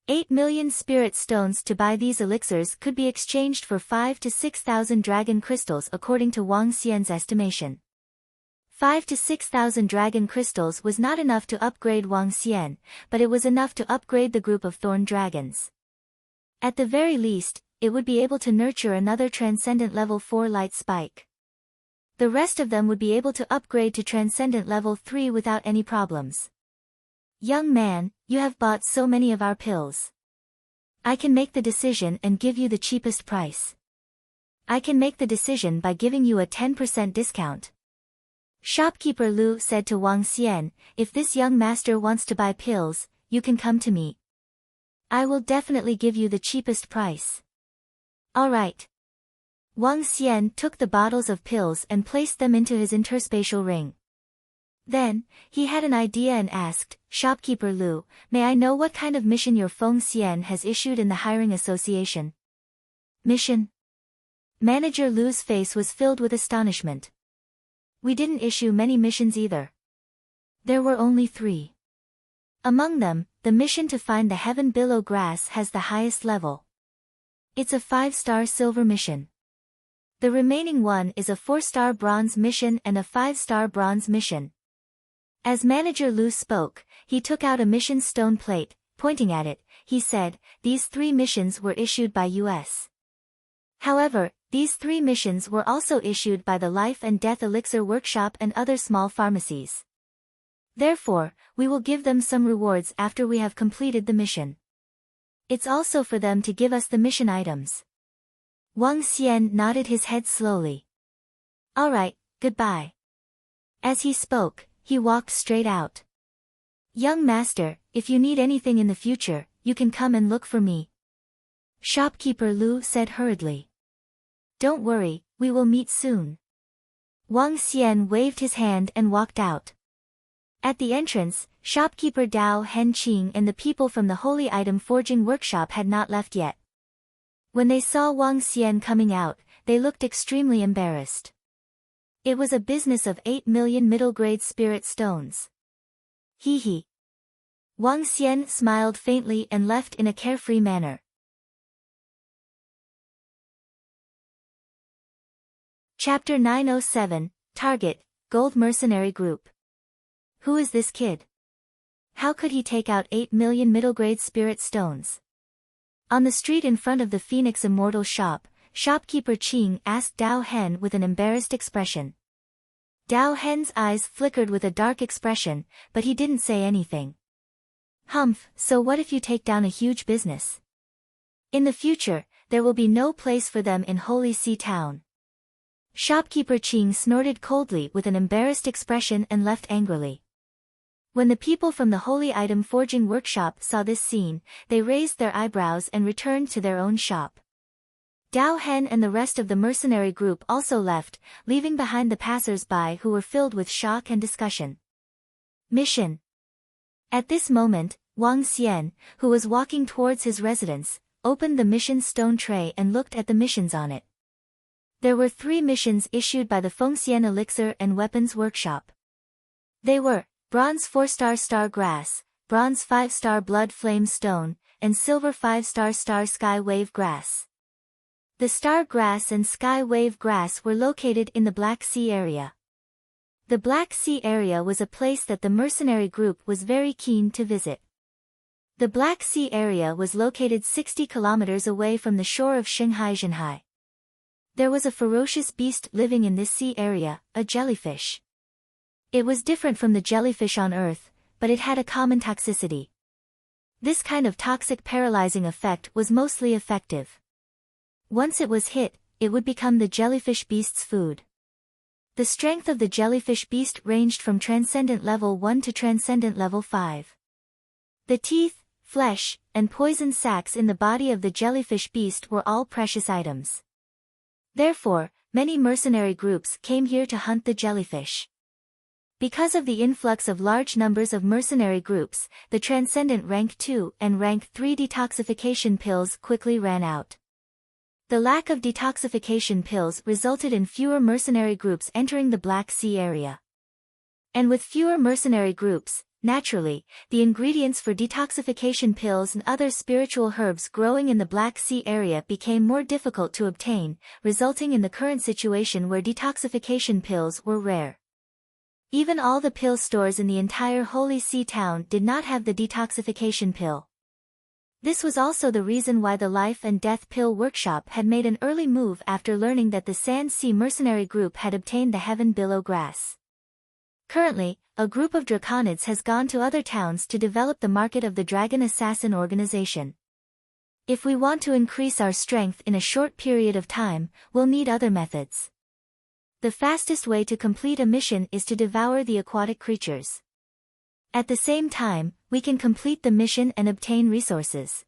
8 million spirit stones to buy these elixirs could be exchanged for 5 to 6,000 dragon crystals according to Wang Xian's estimation. 5 to 6,000 dragon crystals was not enough to upgrade Wang Xian, but it was enough to upgrade the group of thorn dragons. At the very least, it would be able to nurture another transcendent level 4 light spike. The rest of them would be able to upgrade to Transcendent Level 3 without any problems. Young man, you have bought so many of our pills. I can make the decision and give you the cheapest price. I can make the decision by giving you a 10% discount. Shopkeeper Lu said to Wang Xian, if this young master wants to buy pills, you can come to me. I will definitely give you the cheapest price. Alright. Wang Xian took the bottles of pills and placed them into his interspatial ring. Then, he had an idea and asked, Shopkeeper Lu, may I know what kind of mission your Feng Xian has issued in the hiring association? Mission? Manager Lu's face was filled with astonishment. We didn't issue many missions either. There were only 3. Among them, the mission to find the heaven billow grass has the highest level. It's a 5-star silver mission. The remaining one is a 4-star bronze mission and a 5-star bronze mission. As Manager Lu spoke, he took out a mission stone plate, pointing at it, he said, these 3 missions were issued by U.S. However, these 3 missions were also issued by the Life and Death Elixir Workshop and other small pharmacies. Therefore, we will give them some rewards after we have completed the mission. It's also for them to give us the mission items. Wang Xian nodded his head slowly. Alright, goodbye. As he spoke, he walked straight out. Young master, if you need anything in the future, you can come and look for me. Shopkeeper Lu said hurriedly. Don't worry, we will meet soon. Wang Xian waved his hand and walked out. At the entrance, shopkeeper Dao Henqing and the people from the Holy Item Forging Workshop had not left yet. When they saw Wang Xian coming out, they looked extremely embarrassed. It was a business of 8 million middle-grade spirit stones. Hee hee. Wang Xian smiled faintly and left in a carefree manner. Chapter 907, Target, Gold Mercenary Group. Who is this kid? How could he take out 8 million middle-grade spirit stones? On the street in front of the Phoenix Immortal shop, shopkeeper Qing asked Dao Hen with an embarrassed expression. Dao Hen's eyes flickered with a dark expression, but he didn't say anything. Humph, so what if you take down a huge business? In the future, there will be no place for them in Holy Sea Town. Shopkeeper Qing snorted coldly with an embarrassed expression and left angrily. When the people from the Holy Item Forging Workshop saw this scene, they raised their eyebrows and returned to their own shop. Dao Hen and the rest of the mercenary group also left, leaving behind the passers-by who were filled with shock and discussion. Mission. At this moment, Wang Xian, who was walking towards his residence, opened the mission stone tray and looked at the missions on it. There were 3 missions issued by the Fengxian Elixir and Weapons Workshop. They were Bronze 4-star Star Grass, Bronze 5-star Blood Flame Stone, and Silver 5-star Star Sky Wave Grass. The Star Grass and Sky Wave Grass were located in the Black Sea area. The Black Sea area was a place that the mercenary group was very keen to visit. The Black Sea area was located 60 kilometers away from the shore of Shanghai. There was a ferocious beast living in this sea area, a jellyfish. It was different from the jellyfish on Earth, but it had a common toxicity. This kind of toxic paralyzing effect was mostly effective. Once it was hit, it would become the jellyfish beast's food. The strength of the jellyfish beast ranged from Transcendent Level 1 to Transcendent Level 5. The teeth, flesh, and poison sacs in the body of the jellyfish beast were all precious items. Therefore, many mercenary groups came here to hunt the jellyfish. Because of the influx of large numbers of mercenary groups, the Transcendent Rank 2 and Rank 3 detoxification pills quickly ran out. The lack of detoxification pills resulted in fewer mercenary groups entering the Black Sea area. And with fewer mercenary groups, naturally, the ingredients for detoxification pills and other spiritual herbs growing in the Black Sea area became more difficult to obtain, resulting in the current situation where detoxification pills were rare. Even all the pill stores in the entire Holy Sea Town did not have the detoxification pill. This was also the reason why the Life and Death Pill Workshop had made an early move after learning that the Sand Sea Mercenary Group had obtained the Heaven Billow Grass. Currently, a group of Draconids has gone to other towns to develop the market of the Dragon Assassin organization. If we want to increase our strength in a short period of time, we'll need other methods. The fastest way to complete a mission is to devour the aquatic creatures. At the same time, we can complete the mission and obtain resources.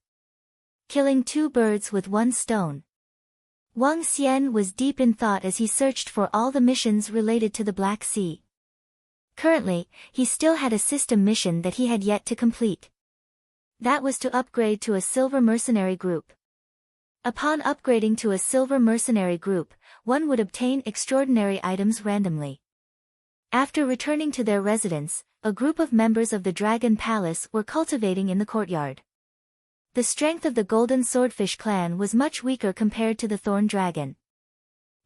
Killing 2 birds with 1 stone. Wang Xian was deep in thought as he searched for all the missions related to the Black Sea. Currently, he still had a system mission that he had yet to complete. That was to upgrade to a silver mercenary group. Upon upgrading to a silver mercenary group, one would obtain extraordinary items randomly. After returning to their residence, a group of members of the Dragon Palace were cultivating in the courtyard. The strength of the Golden Swordfish clan was much weaker compared to the Thorn Dragon.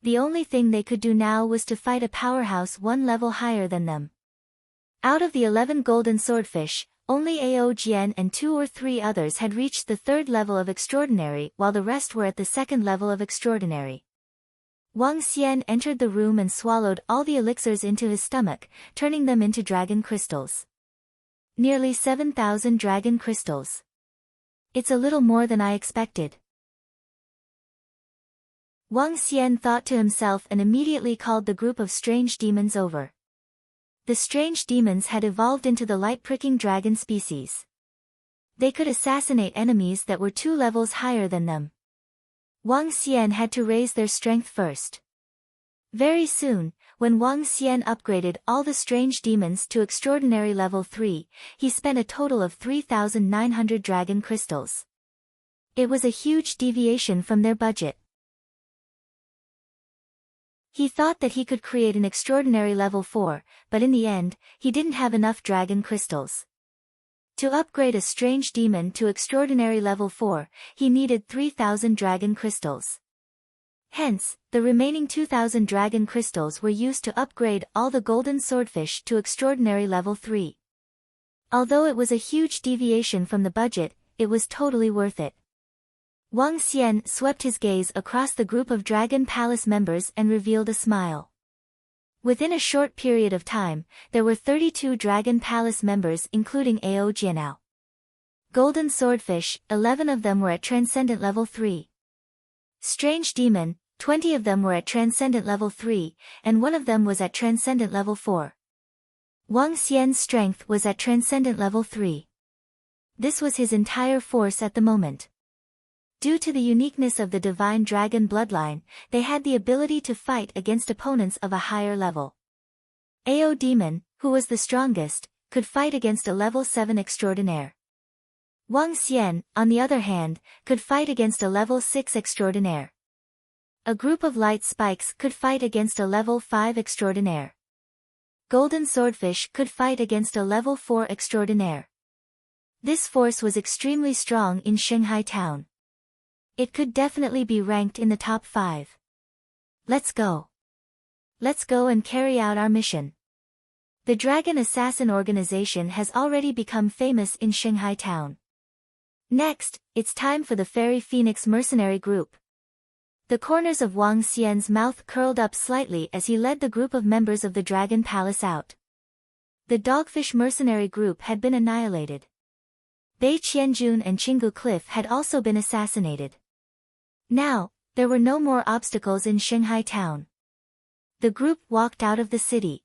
The only thing they could do now was to fight a powerhouse 1 level higher than them. Out of the 11 Golden Swordfish, only Ao Jian and 2 or 3 others had reached the 3rd level of Extraordinary while the rest were at the 2nd level of Extraordinary. Wang Xian entered the room and swallowed all the elixirs into his stomach, turning them into dragon crystals. Nearly 7,000 dragon crystals. It's a little more than I expected. Wang Xian thought to himself and immediately called the group of strange demons over. The strange demons had evolved into the light-pricking dragon species. They could assassinate enemies that were 2 levels higher than them. Wang Xian had to raise their strength first. Very soon, when Wang Xian upgraded all the strange demons to extraordinary level 3, he spent a total of 3,900 dragon crystals. It was a huge deviation from their budget. He thought that he could create an extraordinary level 4, but in the end, he didn't have enough dragon crystals. To upgrade a strange demon to extraordinary level 4, he needed 3,000 dragon crystals. Hence, the remaining 2,000 dragon crystals were used to upgrade all the golden swordfish to extraordinary level 3. Although it was a huge deviation from the budget, it was totally worth it. Wang Xian swept his gaze across the group of Dragon Palace members and revealed a smile. Within a short period of time, there were 32 Dragon Palace members including Ao Jianao. Golden Swordfish, 11 of them were at Transcendent Level 3. Strange Demon, 20 of them were at Transcendent Level 3, and one of them was at Transcendent Level 4. Wang Xian's strength was at Transcendent Level 3. This was his entire force at the moment. Due to the uniqueness of the divine dragon bloodline, they had the ability to fight against opponents of a higher level. Ao Demon, who was the strongest, could fight against a level 7 extraordinaire. Wang Xian, on the other hand, could fight against a level 6 extraordinaire. A group of light spikes could fight against a level 5 extraordinaire. Golden Swordfish could fight against a level 4 extraordinaire. This force was extremely strong in Shanghai town. It could definitely be ranked in the top 5. Let's go. Let's go and carry out our mission. The Dragon Assassin organization has already become famous in Shanghai town. Next, it's time for the Fairy Phoenix mercenary group. The corners of Wang Xian's mouth curled up slightly as he led the group of members of the Dragon Palace out. The Dogfish mercenary group had been annihilated. Bei Qianjun and Qinggu Cliff had also been assassinated. Now, there were no more obstacles in Shanghai town. The group walked out of the city.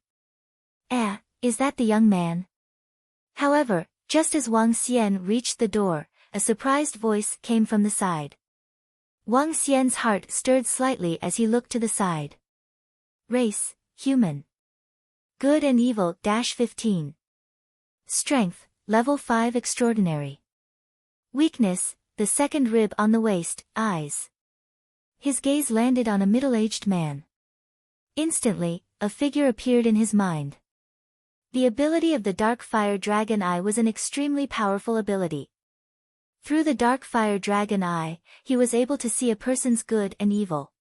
Is that the young man? However, just as Wang Xian reached the door, a surprised voice came from the side. Wang Xian's heart stirred slightly as he looked to the side. Race, human. Good and evil -15. Strength, level 5 extraordinary. Weakness, the second rib on the waist, eyes. His gaze landed on a middle-aged man. Instantly, a figure appeared in his mind. The ability of the Dark Fire Dragon Eye was an extremely powerful ability. Through the Dark Fire Dragon Eye, he was able to see a person's good and evil.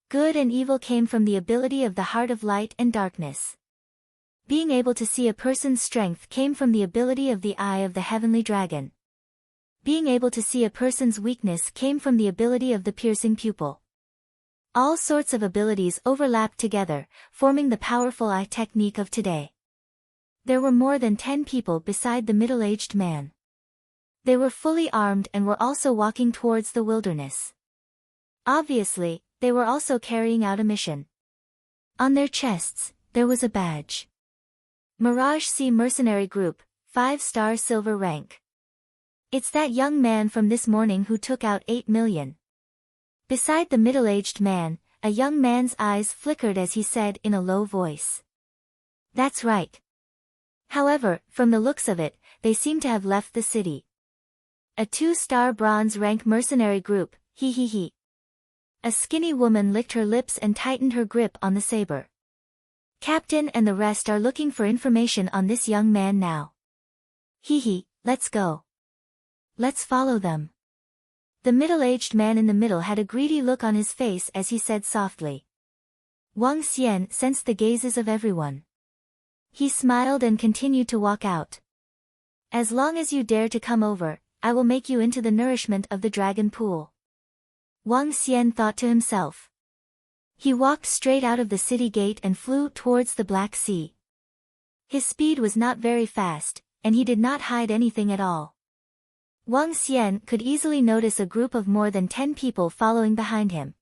Good and evil came from the ability of the Heart of Light and Darkness. Being able to see a person's strength came from the ability of the Eye of the Heavenly Dragon. Being able to see a person's weakness came from the ability of the Piercing Pupil. All sorts of abilities overlapped together, forming the powerful eye technique of today. There were more than 10 people beside the middle-aged man. They were fully armed and were also walking towards the wilderness. Obviously, they were also carrying out a mission. On their chests, there was a badge. Mirage Sea Mercenary Group, 5-star silver rank. It's that young man from this morning who took out 8 million. Beside the middle-aged man, a young man's eyes flickered as he said in a low voice. That's right. However, from the looks of it, they seem to have left the city. A 2-star bronze rank mercenary group, he. A skinny woman licked her lips and tightened her grip on the saber. Captain and the rest are looking for information on this young man now. Let's go. Let's follow them. The middle-aged man in the middle had a greedy look on his face as he said softly. Wang Xian sensed the gazes of everyone. He smiled and continued to walk out. As long as you dare to come over, I will make you into the nourishment of the dragon pool. Wang Xian thought to himself. He walked straight out of the city gate and flew towards the Black Sea. His speed was not very fast, and he did not hide anything at all. Wang Xian could easily notice a group of more than 10 people following behind him.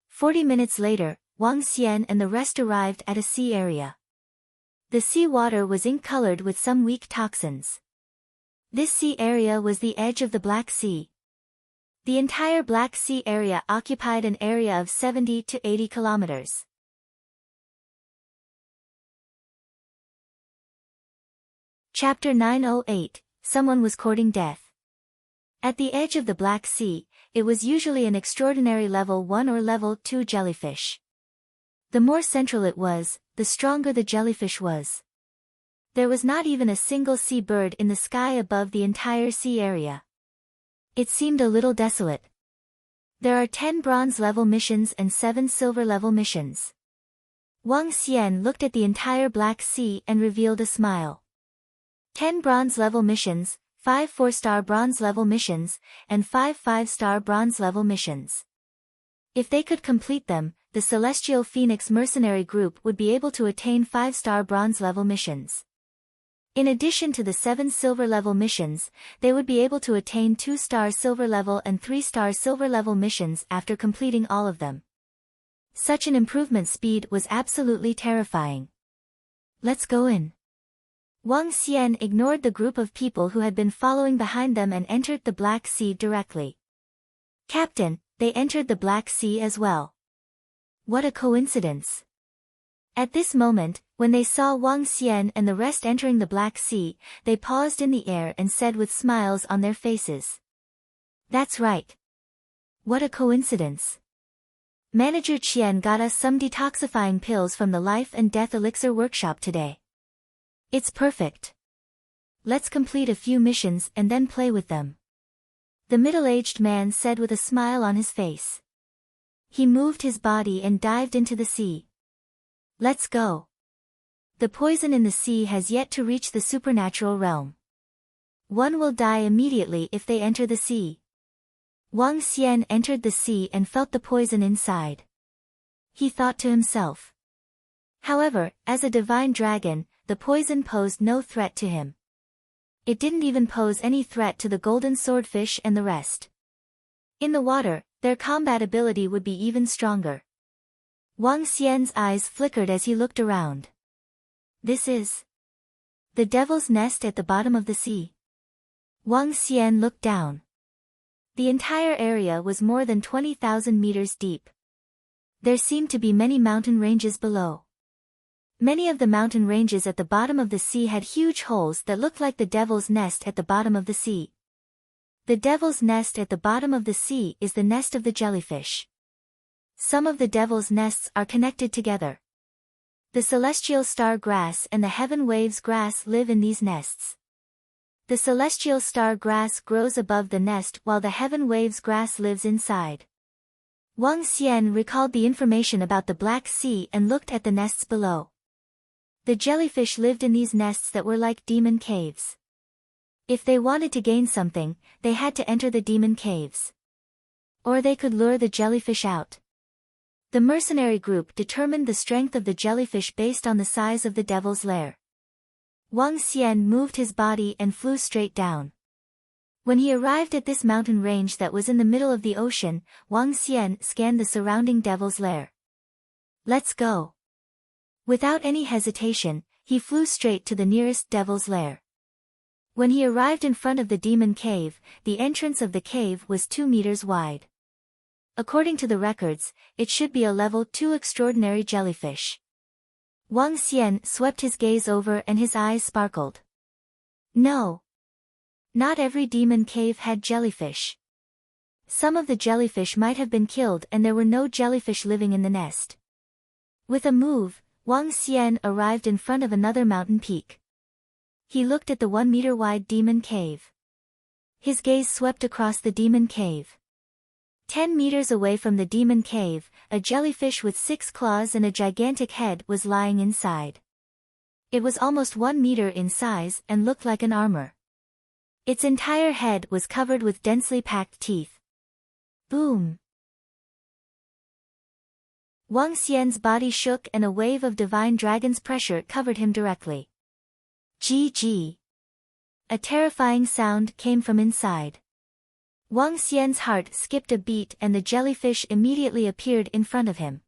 40 minutes later, Wang Xian and the rest arrived at a sea area. The sea water was ink-colored with some weak toxins. This sea area was the edge of the Black Sea. The entire Black Sea area occupied an area of 70 to 80 kilometers. Chapter 908, Someone was courting death. At the edge of the Black Sea, it was usually an extraordinary level 1 or level 2 jellyfish. The more central it was, the stronger the jellyfish was. There was not even a single sea bird in the sky above the entire sea area. It seemed a little desolate. There are 10 bronze-level missions and 7 silver-level missions. Wang Xian looked at the entire Black Sea and revealed a smile. 10 bronze-level missions, 5 4-star bronze-level missions, and 5 5-star bronze-level missions. If they could complete them, the Celestial Phoenix Mercenary Group would be able to attain 5-star bronze-level missions. In addition to the 7 silver-level missions, they would be able to attain 2-star silver-level and 3-star silver-level missions after completing all of them. Such an improvement speed was absolutely terrifying. Let's go in. Wang Xian ignored the group of people who had been following behind them and entered the Black Sea directly. Captain, they entered the Black Sea as well. What a coincidence. At this moment, when they saw Wang Xian and the rest entering the Black Sea, they paused in the air and said with smiles on their faces. That's right. What a coincidence. Manager Qian got us some detoxifying pills from the Life and Death Elixir workshop today. It's perfect. Let's complete a few missions and then play with them. The middle-aged man said with a smile on his face. He moved his body and dived into the sea. Let's go. The poison in the sea has yet to reach the supernatural realm. One will die immediately if they enter the sea. Wang Xian entered the sea and felt the poison inside. He thought to himself. However, as a divine dragon, the poison posed no threat to him. It didn't even pose any threat to the golden swordfish and the rest. In the water, their combat ability would be even stronger. Wang Xian's eyes flickered as he looked around. This is the devil's nest at the bottom of the sea. Wang Xian looked down. The entire area was more than 20,000 meters deep. There seemed to be many mountain ranges below. Many of the mountain ranges at the bottom of the sea had huge holes that looked like the devil's nest at the bottom of the sea. The devil's nest at the bottom of the sea is the nest of the jellyfish. Some of the devil's nests are connected together. The celestial star grass and the heaven waves grass live in these nests. The celestial star grass grows above the nest while the heaven waves grass lives inside. Wang Xian recalled the information about the Black Sea and looked at the nests below. The jellyfish lived in these nests that were like demon caves. If they wanted to gain something, they had to enter the demon caves. Or they could lure the jellyfish out. The mercenary group determined the strength of the jellyfish based on the size of the devil's lair. Wang Xian moved his body and flew straight down. When he arrived at this mountain range that was in the middle of the ocean, Wang Xian scanned the surrounding devil's lair. Let's go. Without any hesitation, he flew straight to the nearest devil's lair. When he arrived in front of the demon cave, the entrance of the cave was 2 meters wide. According to the records, it should be a level 2 extraordinary jellyfish. Wang Xian swept his gaze over and his eyes sparkled. No. Not every demon cave had jellyfish. Some of the jellyfish might have been killed and there were no jellyfish living in the nest. With a move, Wang Xian arrived in front of another mountain peak. He looked at the 1-meter-wide demon cave. His gaze swept across the demon cave. 10 meters away from the demon cave, a jellyfish with 6 claws and a gigantic head was lying inside. It was almost 1 meter in size and looked like an armor. Its entire head was covered with densely packed teeth. Boom! Wang Xian's body shook and a wave of divine dragon's pressure covered him directly. GG. A terrifying sound came from inside. Wang Xian's heart skipped a beat and the jellyfish immediately appeared in front of him.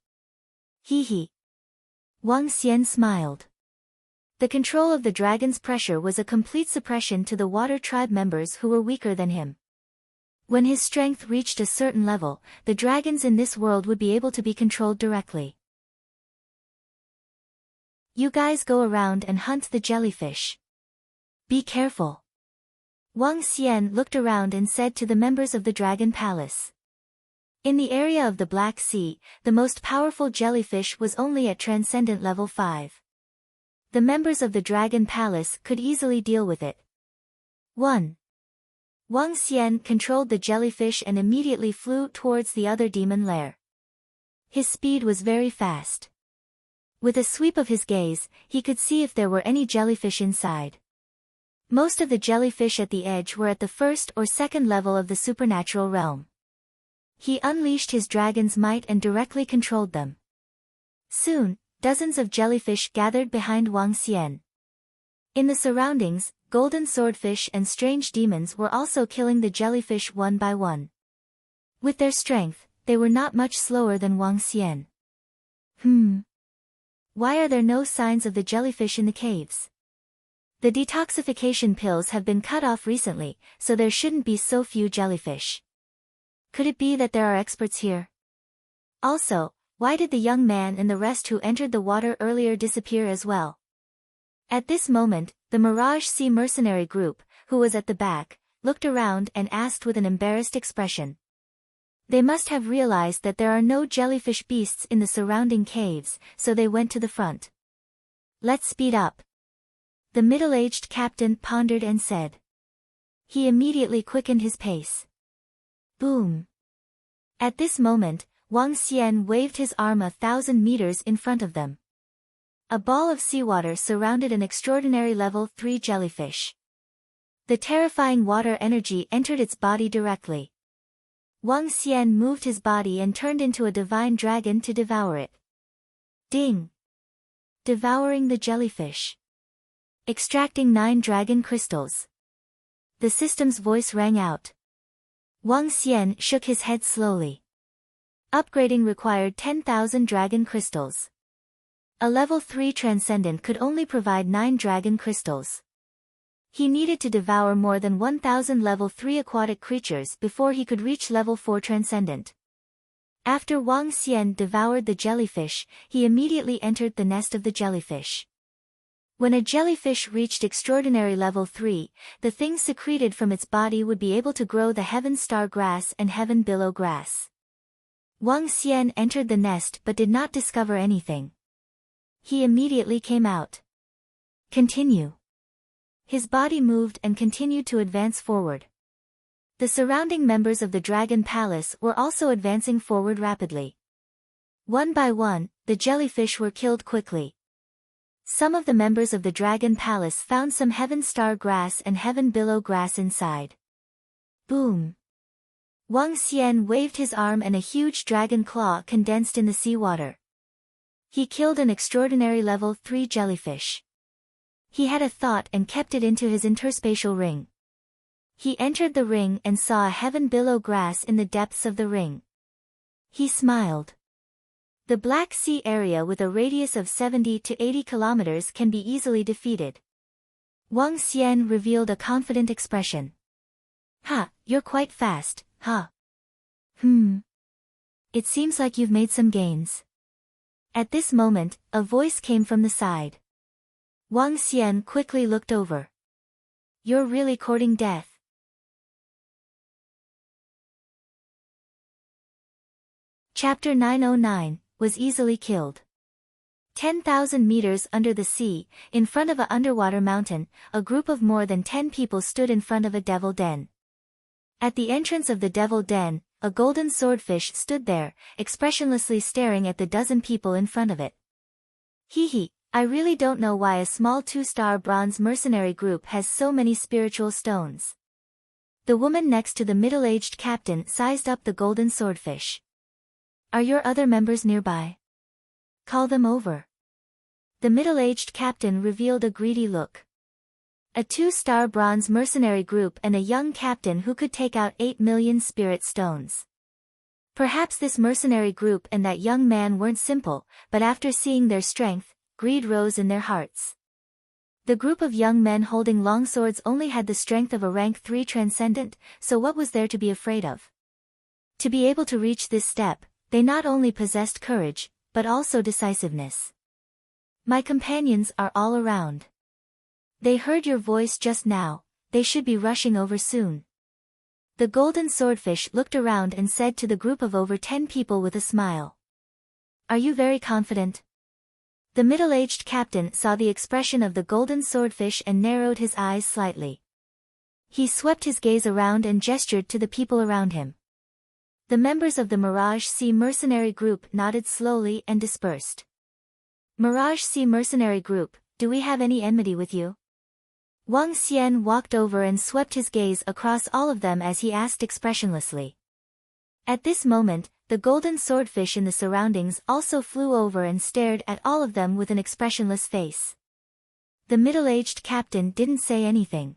Hee hee. Wang Xian smiled. The control of the dragon's pressure was a complete suppression to the water tribe members who were weaker than him. When his strength reached a certain level, the dragons in this world would be able to be controlled directly. You guys go around and hunt the jellyfish. Be careful. Wang Xian looked around and said to the members of the Dragon Palace. In the area of the Black Sea, the most powerful jellyfish was only at Transcendent Level 5. The members of the Dragon Palace could easily deal with it. 1. Wang Xian controlled the jellyfish and immediately flew towards the other demon lair. His speed was very fast. With a sweep of his gaze, he could see if there were any jellyfish inside. Most of the jellyfish at the edge were at the first or second level of the supernatural realm. He unleashed his dragon's might and directly controlled them. Soon, dozens of jellyfish gathered behind Wang Xian. In the surroundings, golden swordfish and strange demons were also killing the jellyfish one by one. With their strength, they were not much slower than Wang Xian. Why are there no signs of the jellyfish in the caves? The detoxification pills have been cut off recently, so there shouldn't be so few jellyfish. Could it be that there are experts here? Also, why did the young man and the rest who entered the water earlier disappear as well? At this moment, the Mirage Sea mercenary group, who was at the back, looked around and asked with an embarrassed expression. They must have realized that there are no jellyfish beasts in the surrounding caves, so they went to the front. Let's speed up. The middle-aged captain pondered and said. He immediately quickened his pace. Boom. At this moment, Wang Xian waved his arm 1,000 meters in front of them. A ball of seawater surrounded an extraordinary level 3 jellyfish. The terrifying water energy entered its body directly. Wang Xian moved his body and turned into a divine dragon to devour it. Ding! Devouring the jellyfish. Extracting 9 dragon crystals. The system's voice rang out. Wang Xian shook his head slowly. Upgrading required 10,000 dragon crystals. A level 3 transcendent could only provide 9 dragon crystals. He needed to devour more than 1,000 level 3 aquatic creatures before he could reach level 4 transcendent. After Wang Xian devoured the jellyfish, he immediately entered the nest of the jellyfish. When a jellyfish reached extraordinary level 3, the thing secreted from its body would be able to grow the heaven star grass and heaven billow grass. Wang Xian entered the nest but did not discover anything. He immediately came out. Continue. His body moved and continued to advance forward. The surrounding members of the Dragon Palace were also advancing forward rapidly. One by one, the jellyfish were killed quickly. Some of the members of the Dragon Palace found some heaven star grass and heaven billow grass inside. Boom! Wang Xian waved his arm and a huge dragon claw condensed in the seawater. He killed an extraordinary level 3 jellyfish. He had a thought and kept it into his interspatial ring. He entered the ring and saw a heaven billow grass in the depths of the ring. He smiled. The Black Sea area with a radius of 70 to 80 kilometers can be easily defeated. Wang Xian revealed a confident expression. Ha, you're quite fast, huh? It seems like you've made some gains. At this moment, a voice came from the side. Wang Xian quickly looked over. You're really courting death. Chapter 909, was easily killed. 10,000 meters under the sea, in front of an underwater mountain, a group of more than 10 people stood in front of a devil den. At the entrance of the devil den, a golden swordfish stood there, expressionlessly staring at the dozen people in front of it. Hee, I really don't know why a small 2-star bronze mercenary group has so many spiritual stones. The woman next to the middle-aged captain sized up the golden swordfish. Are your other members nearby? Call them over. The middle-aged captain revealed a greedy look. A 2-star bronze mercenary group and a young captain who could take out 8 million spirit stones. Perhaps this mercenary group and that young man weren't simple, but after seeing their strength, greed rose in their hearts. The group of young men holding long swords only had the strength of a rank 3 transcendent, so what was there to be afraid of? To be able to reach this step, they not only possessed courage, but also decisiveness. My companions are all around. They heard your voice just now, they should be rushing over soon. The golden swordfish looked around and said to the group of over 10 people with a smile. Are you very confident? The middle-aged captain saw the expression of the golden swordfish and narrowed his eyes slightly. He swept his gaze around and gestured to the people around him. The members of the Mirage Sea Mercenary Group nodded slowly and dispersed. Mirage Sea Mercenary Group, do we have any enmity with you? Wang Xian walked over and swept his gaze across all of them as he asked expressionlessly. At this moment, the golden swordfish in the surroundings also flew over and stared at all of them with an expressionless face. The middle-aged captain didn't say anything.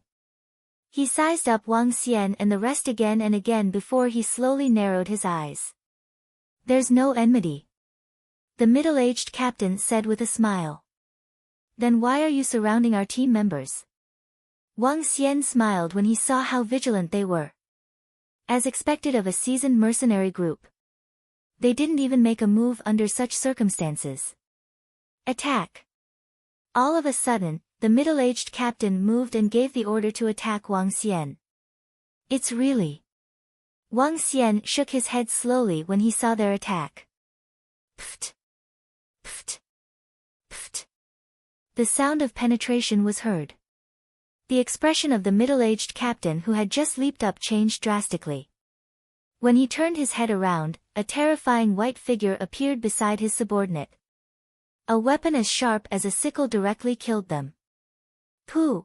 He sized up Wang Xian and the rest again and again before he slowly narrowed his eyes. There's no enmity. The middle-aged captain said with a smile. Then why are you surrounding our team members? Wang Xian smiled when he saw how vigilant they were. As expected of a seasoned mercenary group. They didn't even make a move under such circumstances. Attack! All of a sudden, the middle-aged captain moved and gave the order to attack Wang Xian. It's really... Wang Xian shook his head slowly when he saw their attack. Pft! Pft! Pft! The sound of penetration was heard. The expression of the middle-aged captain who had just leaped up changed drastically. When he turned his head around, a terrifying white figure appeared beside his subordinate. A weapon as sharp as a sickle directly killed them. Pooh!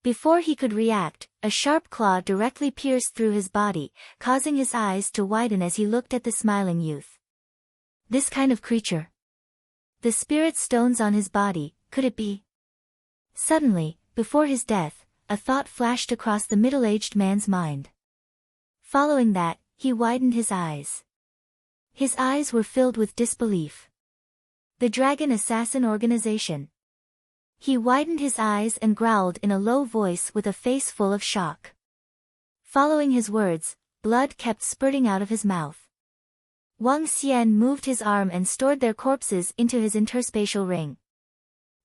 Before he could react, a sharp claw directly pierced through his body, causing his eyes to widen as he looked at the smiling youth. This kind of creature. The spirit stones on his body, could it be? Suddenly, before his death, a thought flashed across the middle-aged man's mind. Following that, he widened his eyes. His eyes were filled with disbelief. The Dragon Assassin Organization. He widened his eyes and growled in a low voice with a face full of shock. Following his words, blood kept spurting out of his mouth. Wang Xian moved his arm and stored their corpses into his interspatial ring.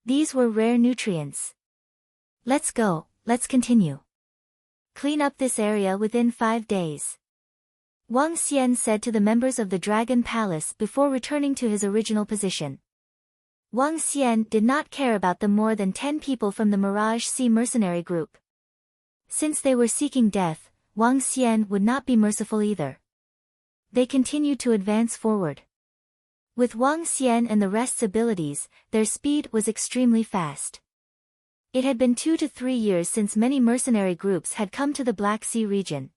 These were rare nutrients. Let's go, let's continue. Clean up this area within 5 days. Wang Xian said to the members of the Dragon Palace before returning to his original position. Wang Xian did not care about the more than 10 people from the Mirage Sea Mercenary Group. Since they were seeking death, Wang Xian would not be merciful either. They continued to advance forward. With Wang Xian and the rest's abilities, their speed was extremely fast. It had been 2 to 3 years since many mercenary groups had come to the Black Sea region.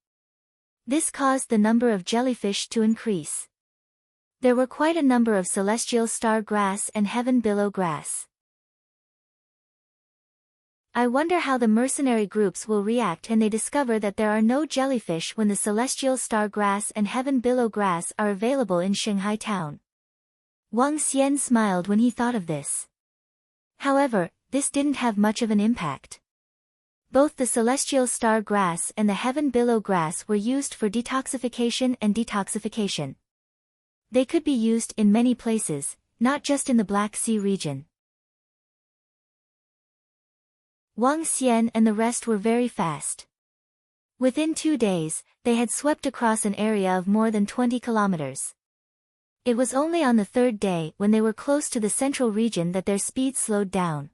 This caused the number of jellyfish to increase. There were quite a number of celestial star grass and heaven billow grass. I wonder how the mercenary groups will react when they discover that there are no jellyfish when the celestial star grass and heaven billow grass are available in Shanghai town. Wang Xian smiled when he thought of this. However, this didn't have much of an impact. Both the celestial star grass and the heaven billow grass were used for detoxification and detoxification. They could be used in many places, not just in the Black Sea region. Wang Xian and the rest were very fast. Within 2 days, they had swept across an area of more than 20 kilometers. It was only on the 3rd day when they were close to the central region that their speed slowed down.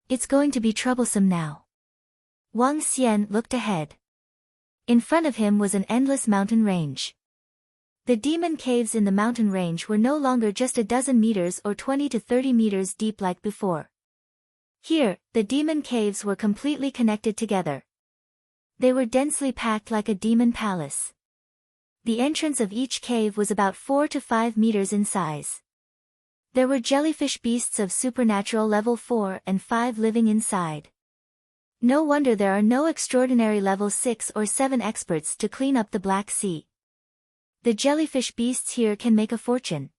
It's going to be troublesome now. Wang Xian looked ahead. In front of him was an endless mountain range. The demon caves in the mountain range were no longer just a dozen meters or 20 to 30 meters deep like before. Here, the demon caves were completely connected together. They were densely packed like a demon palace. The entrance of each cave was about 4 to 5 meters in size. There were jellyfish beasts of supernatural level 4 and 5 living inside. No wonder there are no extraordinary level 6 or 7 experts to clean up the Black Sea. The jellyfish beasts here can make a fortune.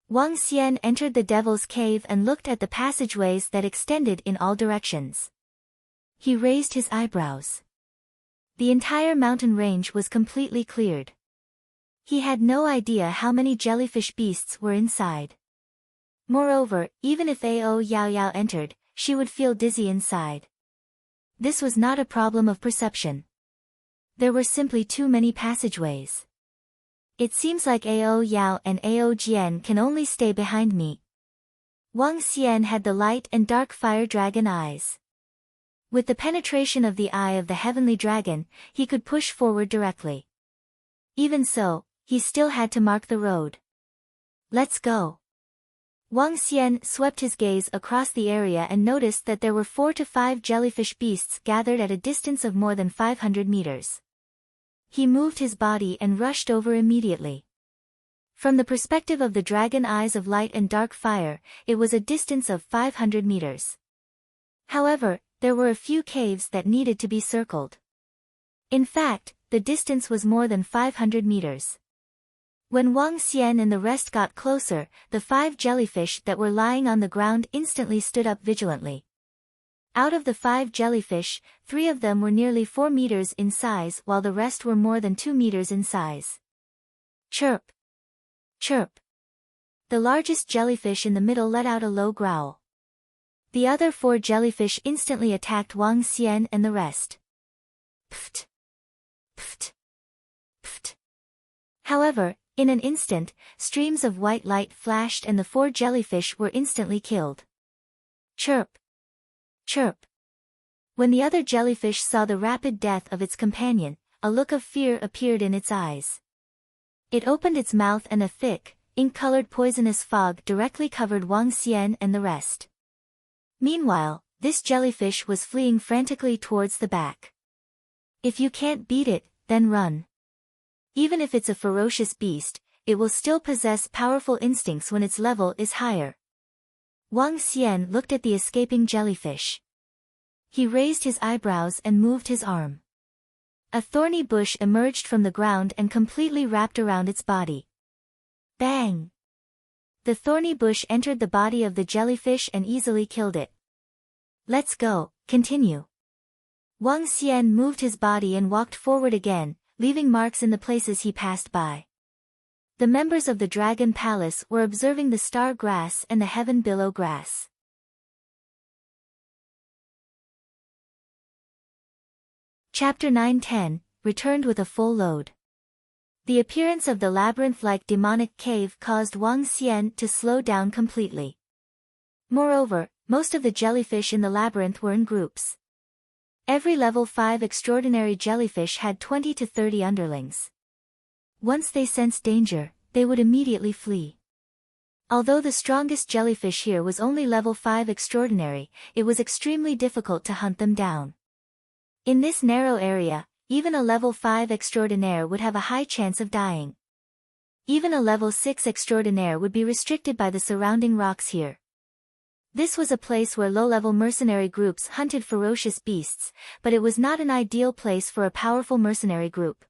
Wang Xian entered the Devil's Cave and looked at the passageways that extended in all directions. He raised his eyebrows. The entire mountain range was completely cleared. He had no idea how many jellyfish beasts were inside. Moreover, even if Ao Yao Yao entered, she would feel dizzy inside. This was not a problem of perception. There were simply too many passageways. It seems like Ao Yao and Ao Jian can only stay behind me. Wang Xian had the light and dark fire dragon eyes. With the penetration of the eye of the heavenly dragon, he could push forward directly. Even so, he still had to mark the road. Let's go. Wang Xian swept his gaze across the area and noticed that there were 4 to 5 jellyfish beasts gathered at a distance of more than 500 meters. He moved his body and rushed over immediately. From the perspective of the dragon eyes of light and dark fire, it was a distance of 500 meters. However, there were a few caves that needed to be circled. In fact, the distance was more than 500 meters. When Wang Xian and the rest got closer, the 5 jellyfish that were lying on the ground instantly stood up vigilantly. Out of the 5 jellyfish, 3 of them were nearly 4 meters in size while the rest were more than 2 meters in size. Chirp! Chirp! The largest jellyfish in the middle let out a low growl. The other 4 jellyfish instantly attacked Wang Xian and the rest. Pft! Pft! Pft! However, in an instant, streams of white light flashed and the 4 jellyfish were instantly killed. Chirp! Chirp! When the other jellyfish saw the rapid death of its companion, a look of fear appeared in its eyes. It opened its mouth and a thick, ink-colored poisonous fog directly covered Wang Xian and the rest. Meanwhile, this jellyfish was fleeing frantically towards the back. If you can't beat it, then run. Even if it's a ferocious beast, it will still possess powerful instincts when its level is higher. Wang Xian looked at the escaping jellyfish. He raised his eyebrows and moved his arm. A thorny bush emerged from the ground and completely wrapped around its body. Bang! The thorny bush entered the body of the jellyfish and easily killed it. Let's go, continue. Wang Xian moved his body and walked forward again, leaving marks in the places he passed by. The members of the Dragon Palace were observing the star grass and the heaven billow grass. Chapter 9-10, returned with a full load. The appearance of the labyrinth-like demonic cave caused Wang Xian to slow down completely. Moreover, most of the jellyfish in the labyrinth were in groups. Every level 5 extraordinary jellyfish had 20 to 30 underlings. Once they sensed danger, they would immediately flee. Although the strongest jellyfish here was only level 5 extraordinary, it was extremely difficult to hunt them down. In this narrow area, even a level 5 extraordinaire would have a high chance of dying. Even a level 6 extraordinaire would be restricted by the surrounding rocks here. This was a place where low-level mercenary groups hunted ferocious beasts, but it was not an ideal place for a powerful mercenary group.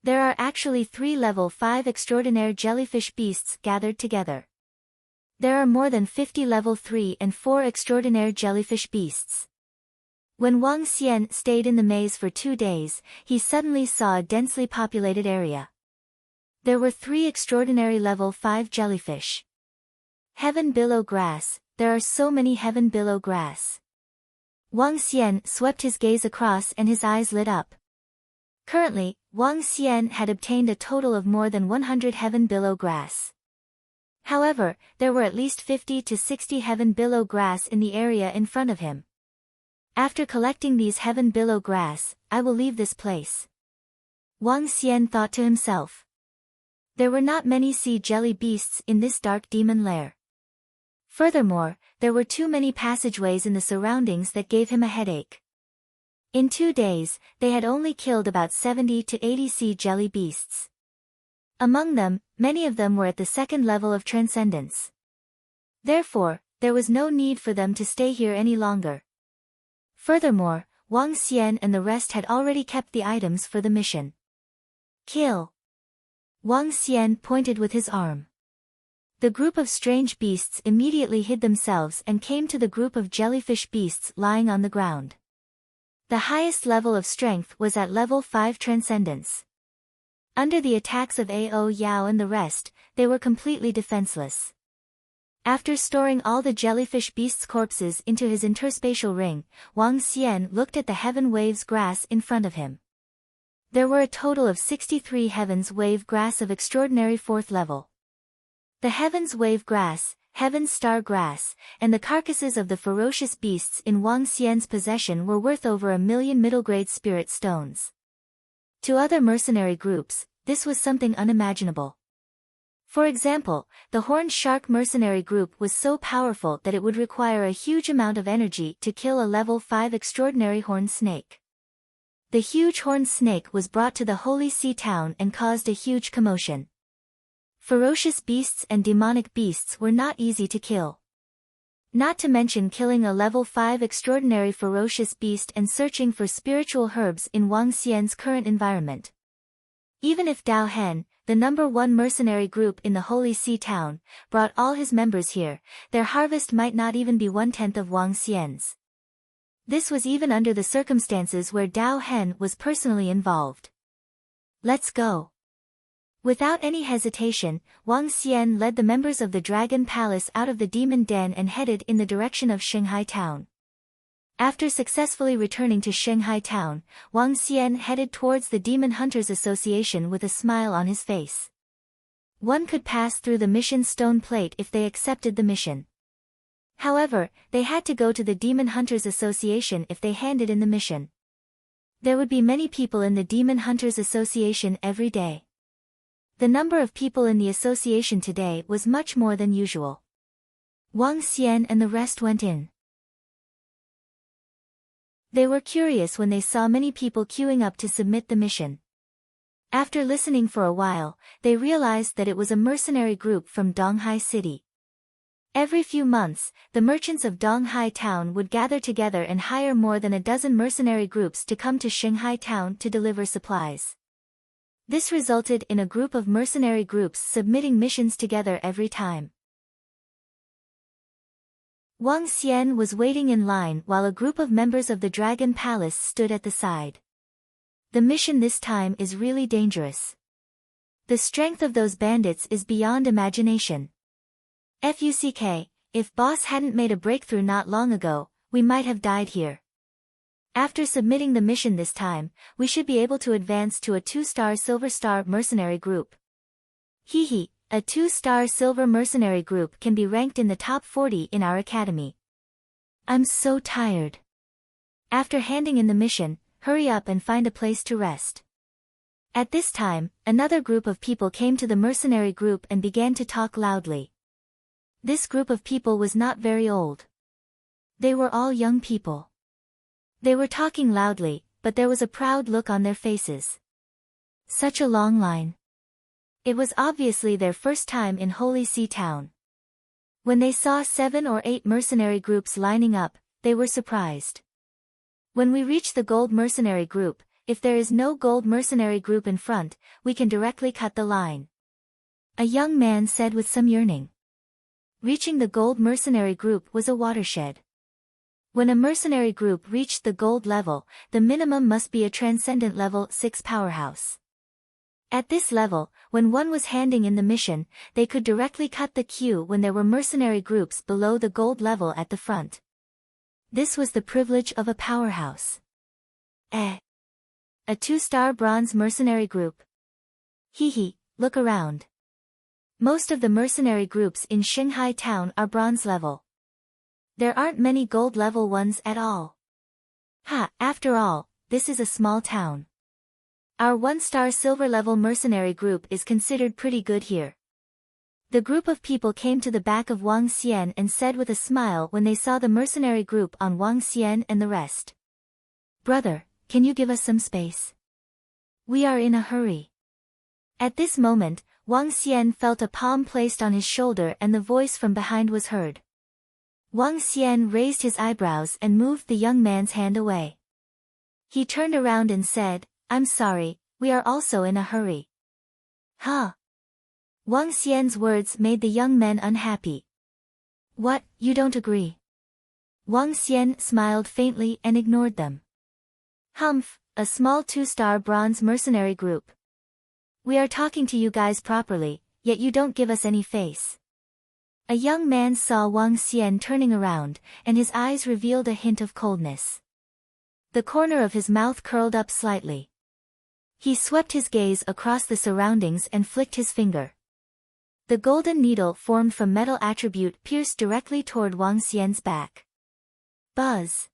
There are actually 3 level 5 extraordinaire jellyfish beasts gathered together. There are more than 50 level 3 and 4 extraordinaire jellyfish beasts. When Wang Xian stayed in the maze for 2 days, he suddenly saw a densely populated area. There were 3 extraordinary level 5 jellyfish. Heaven billow grass, there are so many heaven billow grass. Wang Xian swept his gaze across and his eyes lit up. Currently, Wang Xian had obtained a total of more than 100 heaven billow grass. However, there were at least 50 to 60 heaven billow grass in the area in front of him. After collecting these heaven billow grass, I will leave this place. Wang Xian thought to himself. There were not many sea jelly beasts in this dark demon lair. Furthermore, there were too many passageways in the surroundings that gave him a headache. In 2 days, they had only killed about 70 to 80 sea jelly beasts. Among them, many of them were at the 2nd level of transcendence. Therefore, there was no need for them to stay here any longer. Furthermore, Wang Xian and the rest had already kept the items for the mission. Kill! Wang Xian pointed with his arm. The group of strange beasts immediately hid themselves and came to the group of jellyfish beasts lying on the ground. The highest level of strength was at level 5 transcendence. Under the attacks of Ao Yao and the rest, they were completely defenseless. After storing all the jellyfish beasts' corpses into his interspatial ring, Wang Xian looked at the heaven waves grass in front of him. There were a total of 63 heavens wave grass of extraordinary 4th level. The heavens wave grass, heaven's star grass, and the carcasses of the ferocious beasts in Wang Xian's possession were worth over 1,000,000 middle-grade spirit stones. To other mercenary groups, this was something unimaginable. For example, the horned shark mercenary group was so powerful that it would require a huge amount of energy to kill a level 5 extraordinary horned snake. The huge horned snake was brought to the Holy Sea town and caused a huge commotion. Ferocious beasts and demonic beasts were not easy to kill. Not to mention killing a level 5 extraordinary ferocious beast and searching for spiritual herbs in Wang Xian's current environment. Even if Dao Hen, the number 1 mercenary group in the Holy Sea town, brought all his members here, their harvest might not even be 1/10 of Wang Xian's. This was even under the circumstances where Dao Hen was personally involved. Let's go. Without any hesitation, Wang Xian led the members of the Dragon Palace out of the Demon Den and headed in the direction of Shanghai town. After successfully returning to Shanghai town, Wang Xian headed towards the Demon Hunters Association with a smile on his face. One could pass through the mission stone plate if they accepted the mission. However, they had to go to the Demon Hunters Association if they handed in the mission. There would be many people in the Demon Hunters Association every day. The number of people in the association today was much more than usual. Wang Xian and the rest went in. They were curious when they saw many people queuing up to submit the mission. After listening for a while, they realized that it was a mercenary group from Donghai City. Every few months, the merchants of Donghai town would gather together and hire more than a dozen mercenary groups to come to Shanghai town to deliver supplies. This resulted in a group of mercenary groups submitting missions together every time. Wang Xian was waiting in line while a group of members of the Dragon Palace stood at the side. The mission this time is really dangerous. The strength of those bandits is beyond imagination. FUCK, if boss hadn't made a breakthrough not long ago, we might have died here. After submitting the mission this time, we should be able to advance to a 2-star Silver Star mercenary group. Hehe. A 2-star silver mercenary group can be ranked in the top 40 in our academy. I'm so tired. After handing in the mission, hurry up and find a place to rest. At this time, another group of people came to the mercenary group and began to talk loudly. This group of people was not very old. They were all young people. They were talking loudly, but there was a proud look on their faces. Such a long line. It was obviously their first time in Holy Sea town. When they saw 7 or 8 mercenary groups lining up, they were surprised. When we reach the gold mercenary group, if there is no gold mercenary group in front, we can directly cut the line. A young man said with some yearning. Reaching the gold mercenary group was a watershed. When a mercenary group reached the gold level, the minimum must be a transcendent level 6 powerhouse. At this level, when one was handing in the mission, they could directly cut the queue when there were mercenary groups below the gold level at the front. This was the privilege of a powerhouse. A 2-star bronze mercenary group. Hehe, look around. Most of the mercenary groups in Shanghai town are bronze level. There aren't many gold level ones at all. After all, this is a small town. Our 1-star silver level mercenary group is considered pretty good here. The group of people came to the back of Wang Xian and said with a smile when they saw the mercenary group on Wang Xian and the rest. Brother, can you give us some space? We are in a hurry. At this moment, Wang Xian felt a palm placed on his shoulder and the voice from behind was heard. Wang Xian raised his eyebrows and moved the young man's hand away. He turned around and said, I'm sorry, we are also in a hurry. Wang Xian's words made the young men unhappy. What, you don't agree? Wang Xian smiled faintly and ignored them. Humph, a small 2-star bronze mercenary group. We are talking to you guys properly, yet you don't give us any face. A young man saw Wang Xian turning around, and his eyes revealed a hint of coldness. The corner of his mouth curled up slightly. He swept his gaze across the surroundings and flicked his finger. The golden needle formed from metal attribute pierced directly toward Wang Xian's back. Buzz.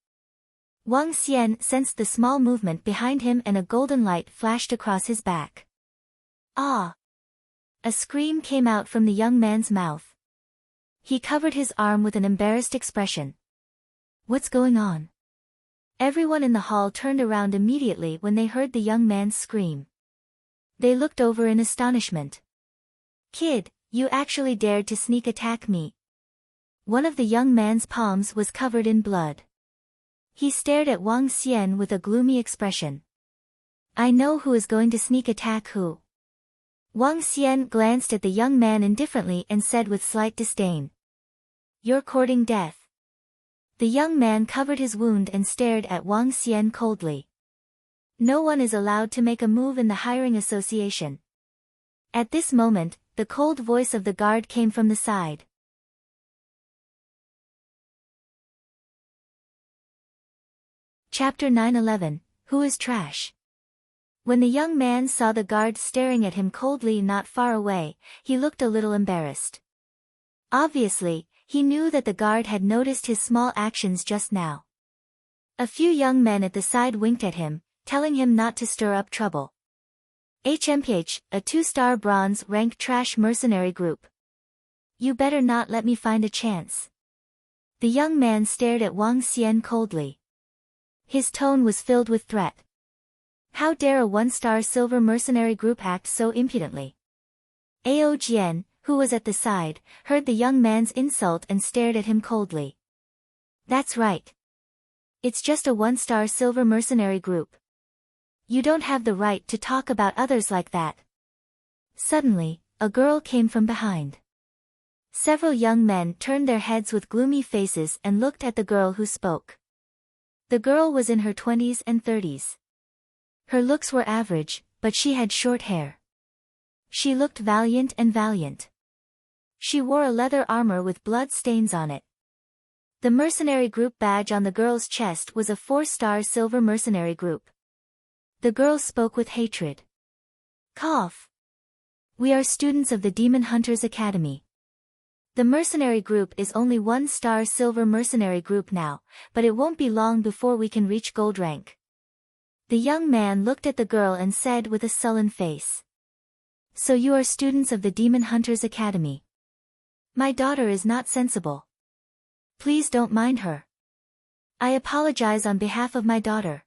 Wang Xian sensed the small movement behind him and a golden light flashed across his back. Ah! A scream came out from the young man's mouth. He covered his arm with an embarrassed expression. What's going on? Everyone in the hall turned around immediately when they heard the young man's scream. They looked over in astonishment. Kid, you actually dared to sneak attack me. One of the young man's palms was covered in blood. He stared at Wang Xian with a gloomy expression. I know who is going to sneak attack who. Wang Xian glanced at the young man indifferently and said with slight disdain. You're courting death. The young man covered his wound and stared at Wang Xian coldly. No one is allowed to make a move in the hiring association. At this moment, the cold voice of the guard came from the side. Chapter 9:11, Who is Trash? When the young man saw the guard staring at him coldly not far away, he looked a little embarrassed. Obviously, he knew that the guard had noticed his small actions just now. A few young men at the side winked at him, telling him not to stir up trouble. HMPH, a 2-star bronze rank trash mercenary group. You better not let me find a chance. The young man stared at Wang Xian coldly. His tone was filled with threat. How dare a 1-star silver mercenary group act so impudently? Ao Jian, who was at the side, heard the young man's insult and stared at him coldly. That's right. It's just a 1-star silver mercenary group. You don't have the right to talk about others like that. Suddenly, a girl came from behind. Several young men turned their heads with gloomy faces and looked at the girl who spoke. The girl was in her 20s and 30s. Her looks were average, but she had short hair. She looked valiant. She wore a leather armor with blood stains on it. The mercenary group badge on the girl's chest was a 4-star silver mercenary group. The girl spoke with hatred. Cough. We are students of the Demon Hunters Academy. The mercenary group is only 1-star silver mercenary group now, but it won't be long before we can reach gold rank. The young man looked at the girl and said with a sullen face. So you are students of the Demon Hunters Academy. My daughter is not sensible. Please don't mind her. I apologize on behalf of my daughter.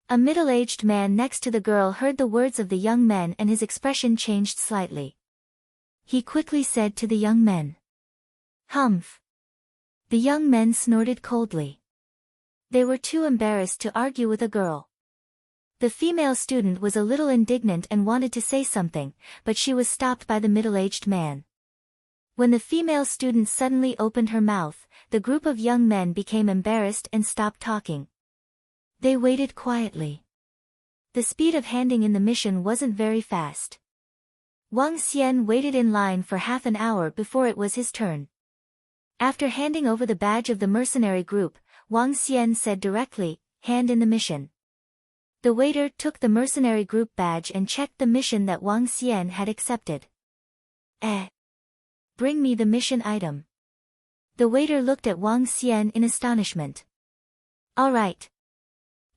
A middle-aged man next to the girl heard the words of the young men and his expression changed slightly. He quickly said to the young men. Humph. The young men snorted coldly. They were too embarrassed to argue with a girl. The female student was a little indignant and wanted to say something, but she was stopped by the middle-aged man. When the female student suddenly opened her mouth, the group of young men became embarrassed and stopped talking. They waited quietly. The speed of handing in the mission wasn't very fast. Wang Xian waited in line for half an hour before it was his turn. After handing over the badge of the mercenary group, Wang Xian said directly, "Hand in the mission." The waiter took the mercenary group badge and checked the mission that Wang Xian had accepted. Bring me the mission item. The waiter looked at Wang Xian in astonishment. All right.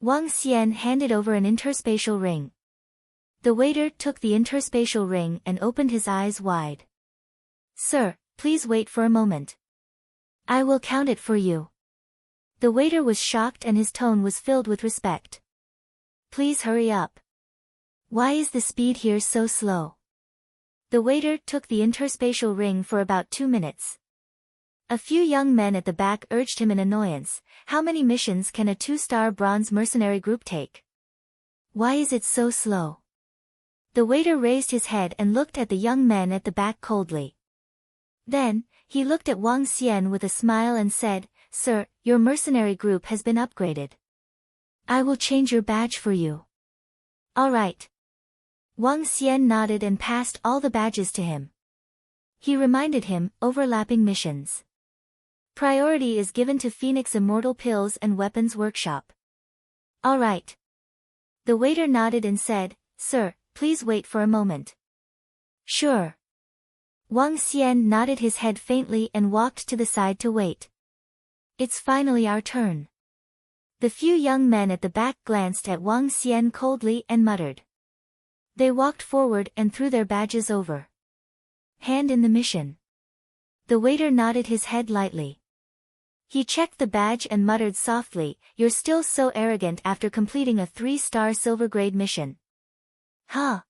Wang Xian handed over an interspatial ring. The waiter took the interspatial ring and opened his eyes wide. Sir, please wait for a moment. I will count it for you. The waiter was shocked and his tone was filled with respect. Please hurry up. Why is the speed here so slow? The waiter took the interspatial ring for about 2 minutes. A few young men at the back urged him in annoyance, how many missions can a 2-star bronze mercenary group take? Why is it so slow? The waiter raised his head and looked at the young men at the back coldly. Then, he looked at Wang Xian with a smile and said, Sir, your mercenary group has been upgraded. I will change your badge for you. All right. Wang Xian nodded and passed all the badges to him. He reminded him, overlapping missions. Priority is given to Phoenix Immortal Pills and Weapons Workshop. All right. The waiter nodded and said, Sir, please wait for a moment. Sure. Wang Xian nodded his head faintly and walked to the side to wait. It's finally our turn. The few young men at the back glanced at Wang Xian coldly and muttered. They walked forward and threw their badges over. Hand in the mission. The waiter nodded his head lightly. He checked the badge and muttered softly, "You're still so arrogant after completing a 3-star silver grade mission." Huh.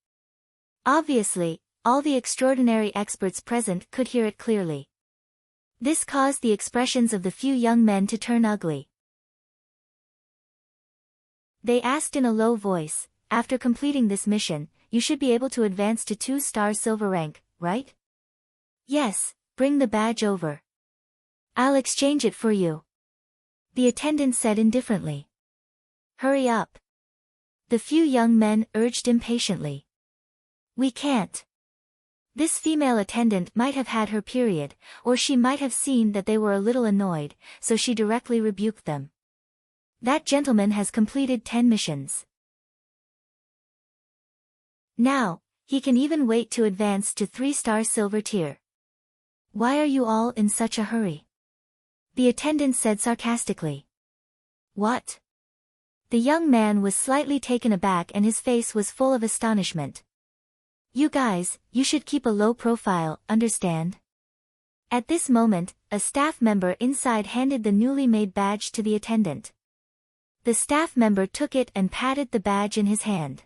Obviously, all the extraordinary experts present could hear it clearly. This caused the expressions of the few young men to turn ugly. They asked in a low voice, "After completing this mission, you should be able to advance to 2-star silver rank, right?" "Yes, bring the badge over. I'll exchange it for you," the attendant said indifferently. "Hurry up," the few young men urged impatiently. "We can't." This female attendant might have had her period, or she might have seen that they were a little annoyed, so she directly rebuked them. "That gentleman has completed 10 missions. Now, he can even wait to advance to 3-star silver tier. Why are you all in such a hurry?" the attendant said sarcastically. "What?" The young man was slightly taken aback and his face was full of astonishment. "You guys, you should keep a low profile, understand?" At this moment, a staff member inside handed the newly made badge to the attendant. The staff member took it and patted the badge in his hand.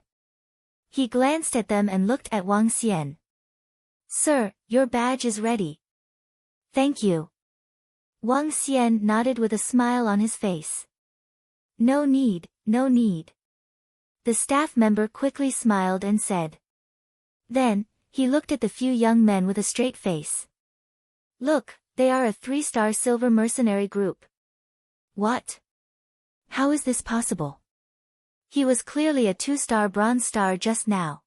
He glanced at them and looked at Wang Xian. "Sir, your badge is ready." "Thank you." Wang Xian nodded with a smile on his face. "No need, no need." The staff member quickly smiled and said. Then, he looked at the few young men with a straight face. "Look, they are a 3-star silver mercenary group." "What? How is this possible? He was clearly a 2-star bronze star just now."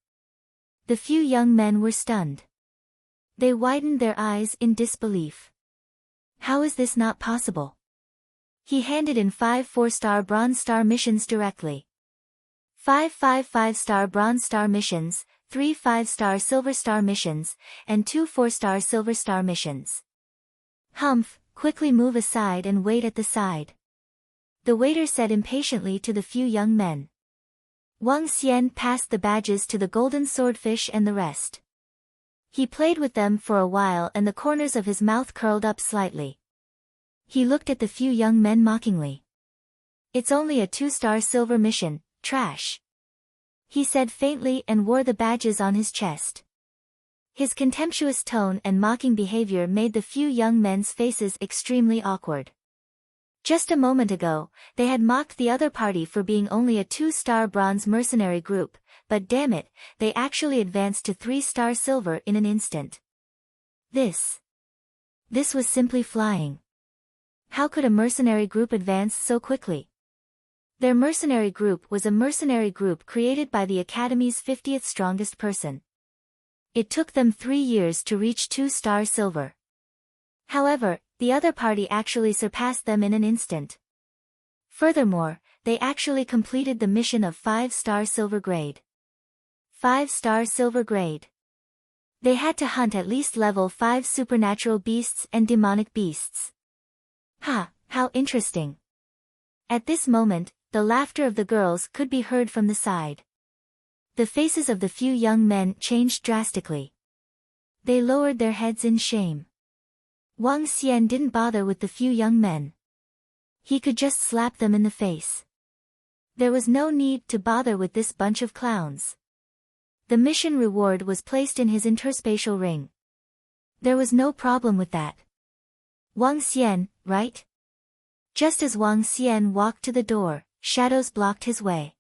The few young men were stunned. They widened their eyes in disbelief. How is this not possible? He handed in 5 4-star bronze star missions directly. 5 5-star bronze star missions, 3 5-star silver star missions, and 2 4-star silver star missions. "Humph, quickly move aside and wait at the side," the waiter said impatiently to the few young men. Wang Xian passed the badges to the golden swordfish and the rest. He played with them for a while and the corners of his mouth curled up slightly. He looked at the few young men mockingly. "It's only a 2-star silver mission, trash," he said faintly and wore the badges on his chest. His contemptuous tone and mocking behavior made the few young men's faces extremely awkward. Just a moment ago, they had mocked the other party for being only a 2-star bronze mercenary group, but damn it, they actually advanced to 3-star silver in an instant. This was simply flying. How could a mercenary group advance so quickly? Their mercenary group was a mercenary group created by the Academy's 50th strongest person. It took them 3 years to reach 2-star silver. However, the other party actually surpassed them in an instant. Furthermore, they actually completed the mission of 5-star silver grade. 5-star silver grade. They had to hunt at least level 5 supernatural beasts and demonic beasts. Ha, how interesting. At this moment, the laughter of the girls could be heard from the side. The faces of the few young men changed drastically. They lowered their heads in shame. Wang Xian didn't bother with the few young men. He could just slap them in the face. There was no need to bother with this bunch of clowns. The mission reward was placed in his interspatial ring. There was no problem with that. Wang Xian, right? Just as Wang Xian walked to the door, shadows blocked his way.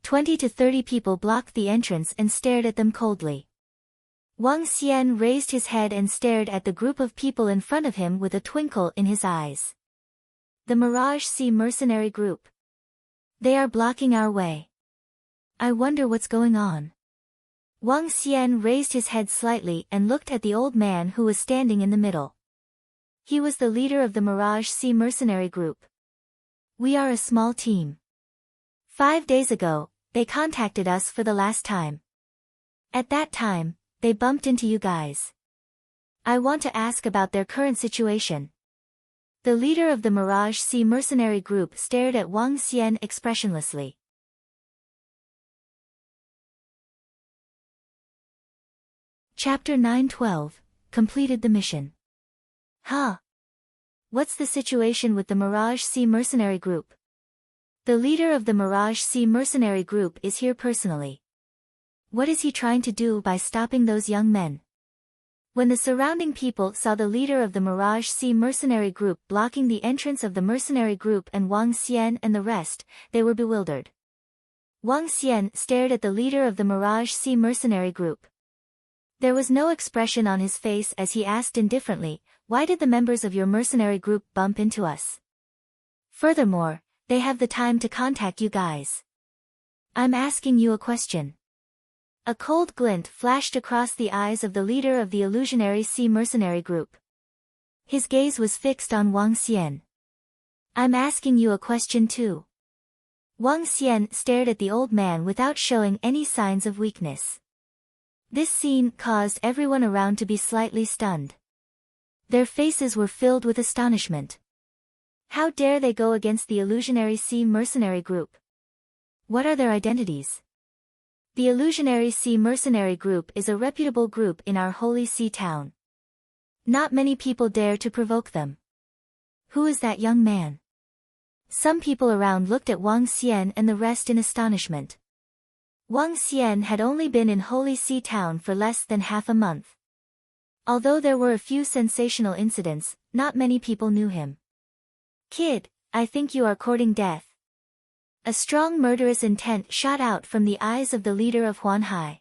20 to 30 people blocked the entrance and stared at them coldly. Wang Xian raised his head and stared at the group of people in front of him with a twinkle in his eyes. The Mirage Sea Mercenary Group. They are blocking our way. I wonder what's going on. Wang Xian raised his head slightly and looked at the old man who was standing in the middle. He was the leader of the Mirage Sea Mercenary Group. We are a small team. 5 days ago, they contacted us for the last time. At that time, they bumped into you guys. I want to ask about their current situation." The leader of the Mirage Sea mercenary group stared at Wang Xian expressionlessly. Chapter 9:12, Completed the mission. Huh? What's the situation with the Mirage Sea mercenary group? The leader of the Mirage Sea mercenary group is here personally. What is he trying to do by stopping those young men? When the surrounding people saw the leader of the Mirage Sea mercenary group blocking the entrance of the mercenary group and Wang Xian and the rest, they were bewildered. Wang Xian stared at the leader of the Mirage Sea mercenary group. There was no expression on his face as he asked indifferently, "Why did the members of your mercenary group bump into us? Furthermore, they have the time to contact you guys. I'm asking you a question." A cold glint flashed across the eyes of the leader of the illusionary sea mercenary group. His gaze was fixed on Wang Xian. "I'm asking you a question too." Wang Xian stared at the old man without showing any signs of weakness. This scene caused everyone around to be slightly stunned. Their faces were filled with astonishment. How dare they go against the illusionary sea mercenary group? What are their identities? The illusionary sea mercenary group is a reputable group in our holy sea town. Not many people dare to provoke them. Who is that young man? Some people around looked at Wang Xian and the rest in astonishment. Wang Xian had only been in Holy Sea Town for less than half a month. Although there were a few sensational incidents, not many people knew him. "Kid, I think you are courting death." A strong murderous intent shot out from the eyes of the leader of Huanhai.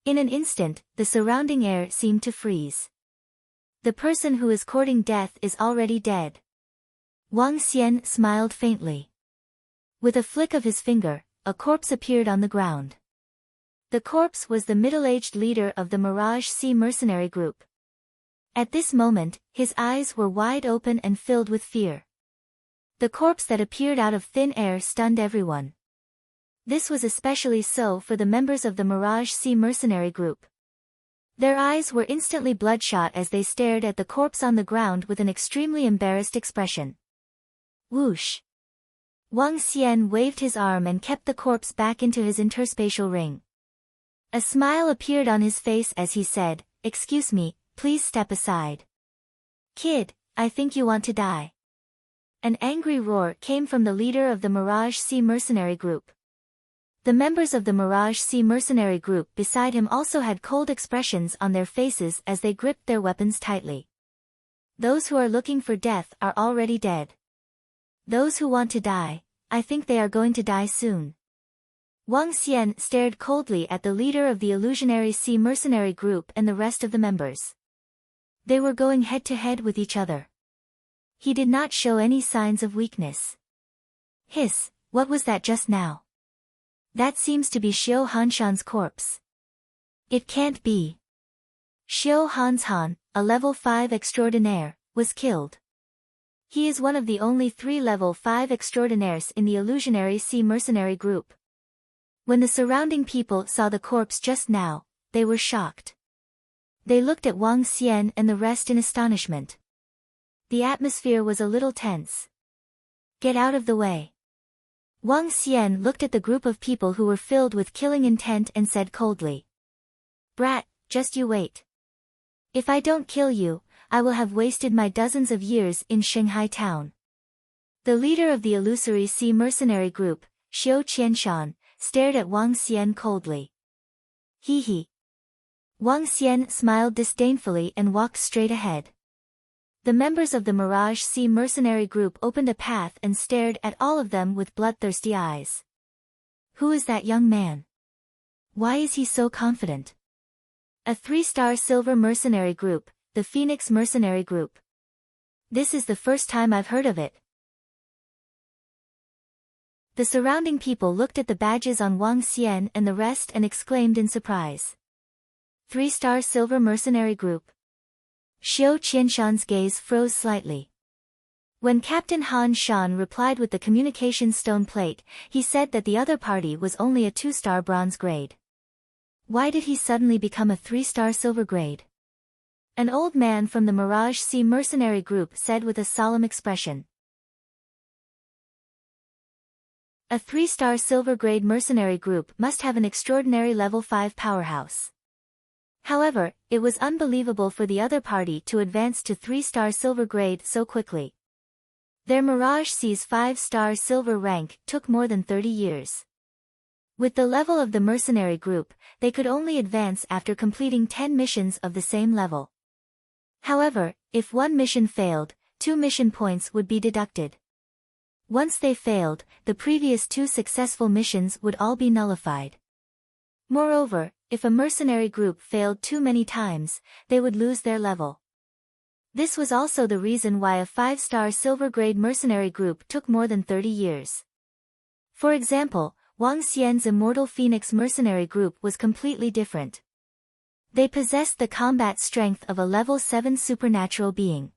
In an instant, the surrounding air seemed to freeze. The person who is courting death is already dead. Wang Xian smiled faintly. With a flick of his finger, a corpse appeared on the ground. The corpse was the middle-aged leader of the Mirage Sea mercenary group. At this moment, his eyes were wide open and filled with fear. The corpse that appeared out of thin air stunned everyone. This was especially so for the members of the Mirage Sea mercenary group. Their eyes were instantly bloodshot as they stared at the corpse on the ground with an extremely embarrassed expression. Whoosh! Wang Xian waved his arm and kept the corpse back into his interspatial ring. A smile appeared on his face as he said, "Excuse me, please step aside." "Kid, I think you want to die." An angry roar came from the leader of the Mirage Sea mercenary group. The members of the Mirage Sea mercenary group beside him also had cold expressions on their faces as they gripped their weapons tightly. Those who are looking for death are already dead. Those who want to die, I think they are going to die soon. Wang Xian stared coldly at the leader of the illusionary sea mercenary group and the rest of the members. They were going head-to-head with each other. He did not show any signs of weakness. Hiss, what was that just now? That seems to be Xiao Hanshan's corpse. It can't be. Xiao Hanshan, a level 5 extraordinaire, was killed. He is one of the only 3 level 5 extraordinaires in the illusionary sea mercenary group. When the surrounding people saw the corpse just now, they were shocked. They looked at Wang Xian and the rest in astonishment. The atmosphere was a little tense. "Get out of the way." Wang Xian looked at the group of people who were filled with killing intent and said coldly. "Brat, just you wait. If I don't kill you, I will have wasted my dozens of years in Shanghai town." The leader of the illusory sea mercenary group, Xiao Qianshan, stared at Wang Xian coldly. Hee hee. Wang Xian smiled disdainfully and walked straight ahead. The members of the Mirage Sea mercenary group opened a path and stared at all of them with bloodthirsty eyes. Who is that young man? Why is he so confident? A 3-star silver mercenary group, the Phoenix mercenary group. This is the first time I've heard of it. The surrounding people looked at the badges on Wang Xian and the rest and exclaimed in surprise. 3-star silver mercenary group. Xiao Qianshan's gaze froze slightly. When Captain Han Shan replied with the communication stone plate, he said that the other party was only a 2-star bronze grade. Why did he suddenly become a 3-star silver grade? An old man from the Mirage Sea mercenary group said with a solemn expression. A 3-star silver grade mercenary group must have an extraordinary level 5 powerhouse. However, it was unbelievable for the other party to advance to 3-star silver grade so quickly. Their Mirage Sea's 5-star silver rank took more than 30 years. With the level of the mercenary group, they could only advance after completing 10 missions of the same level. However, if one mission failed, 2 mission points would be deducted. Once they failed, the previous 2 successful missions would all be nullified. Moreover, if a mercenary group failed too many times, they would lose their level. This was also the reason why a 5-star silver grade mercenary group took more than 30 years. For example, Wang Xian's Immortal Phoenix mercenary group was completely different. They possessed the combat strength of a level 7 supernatural being.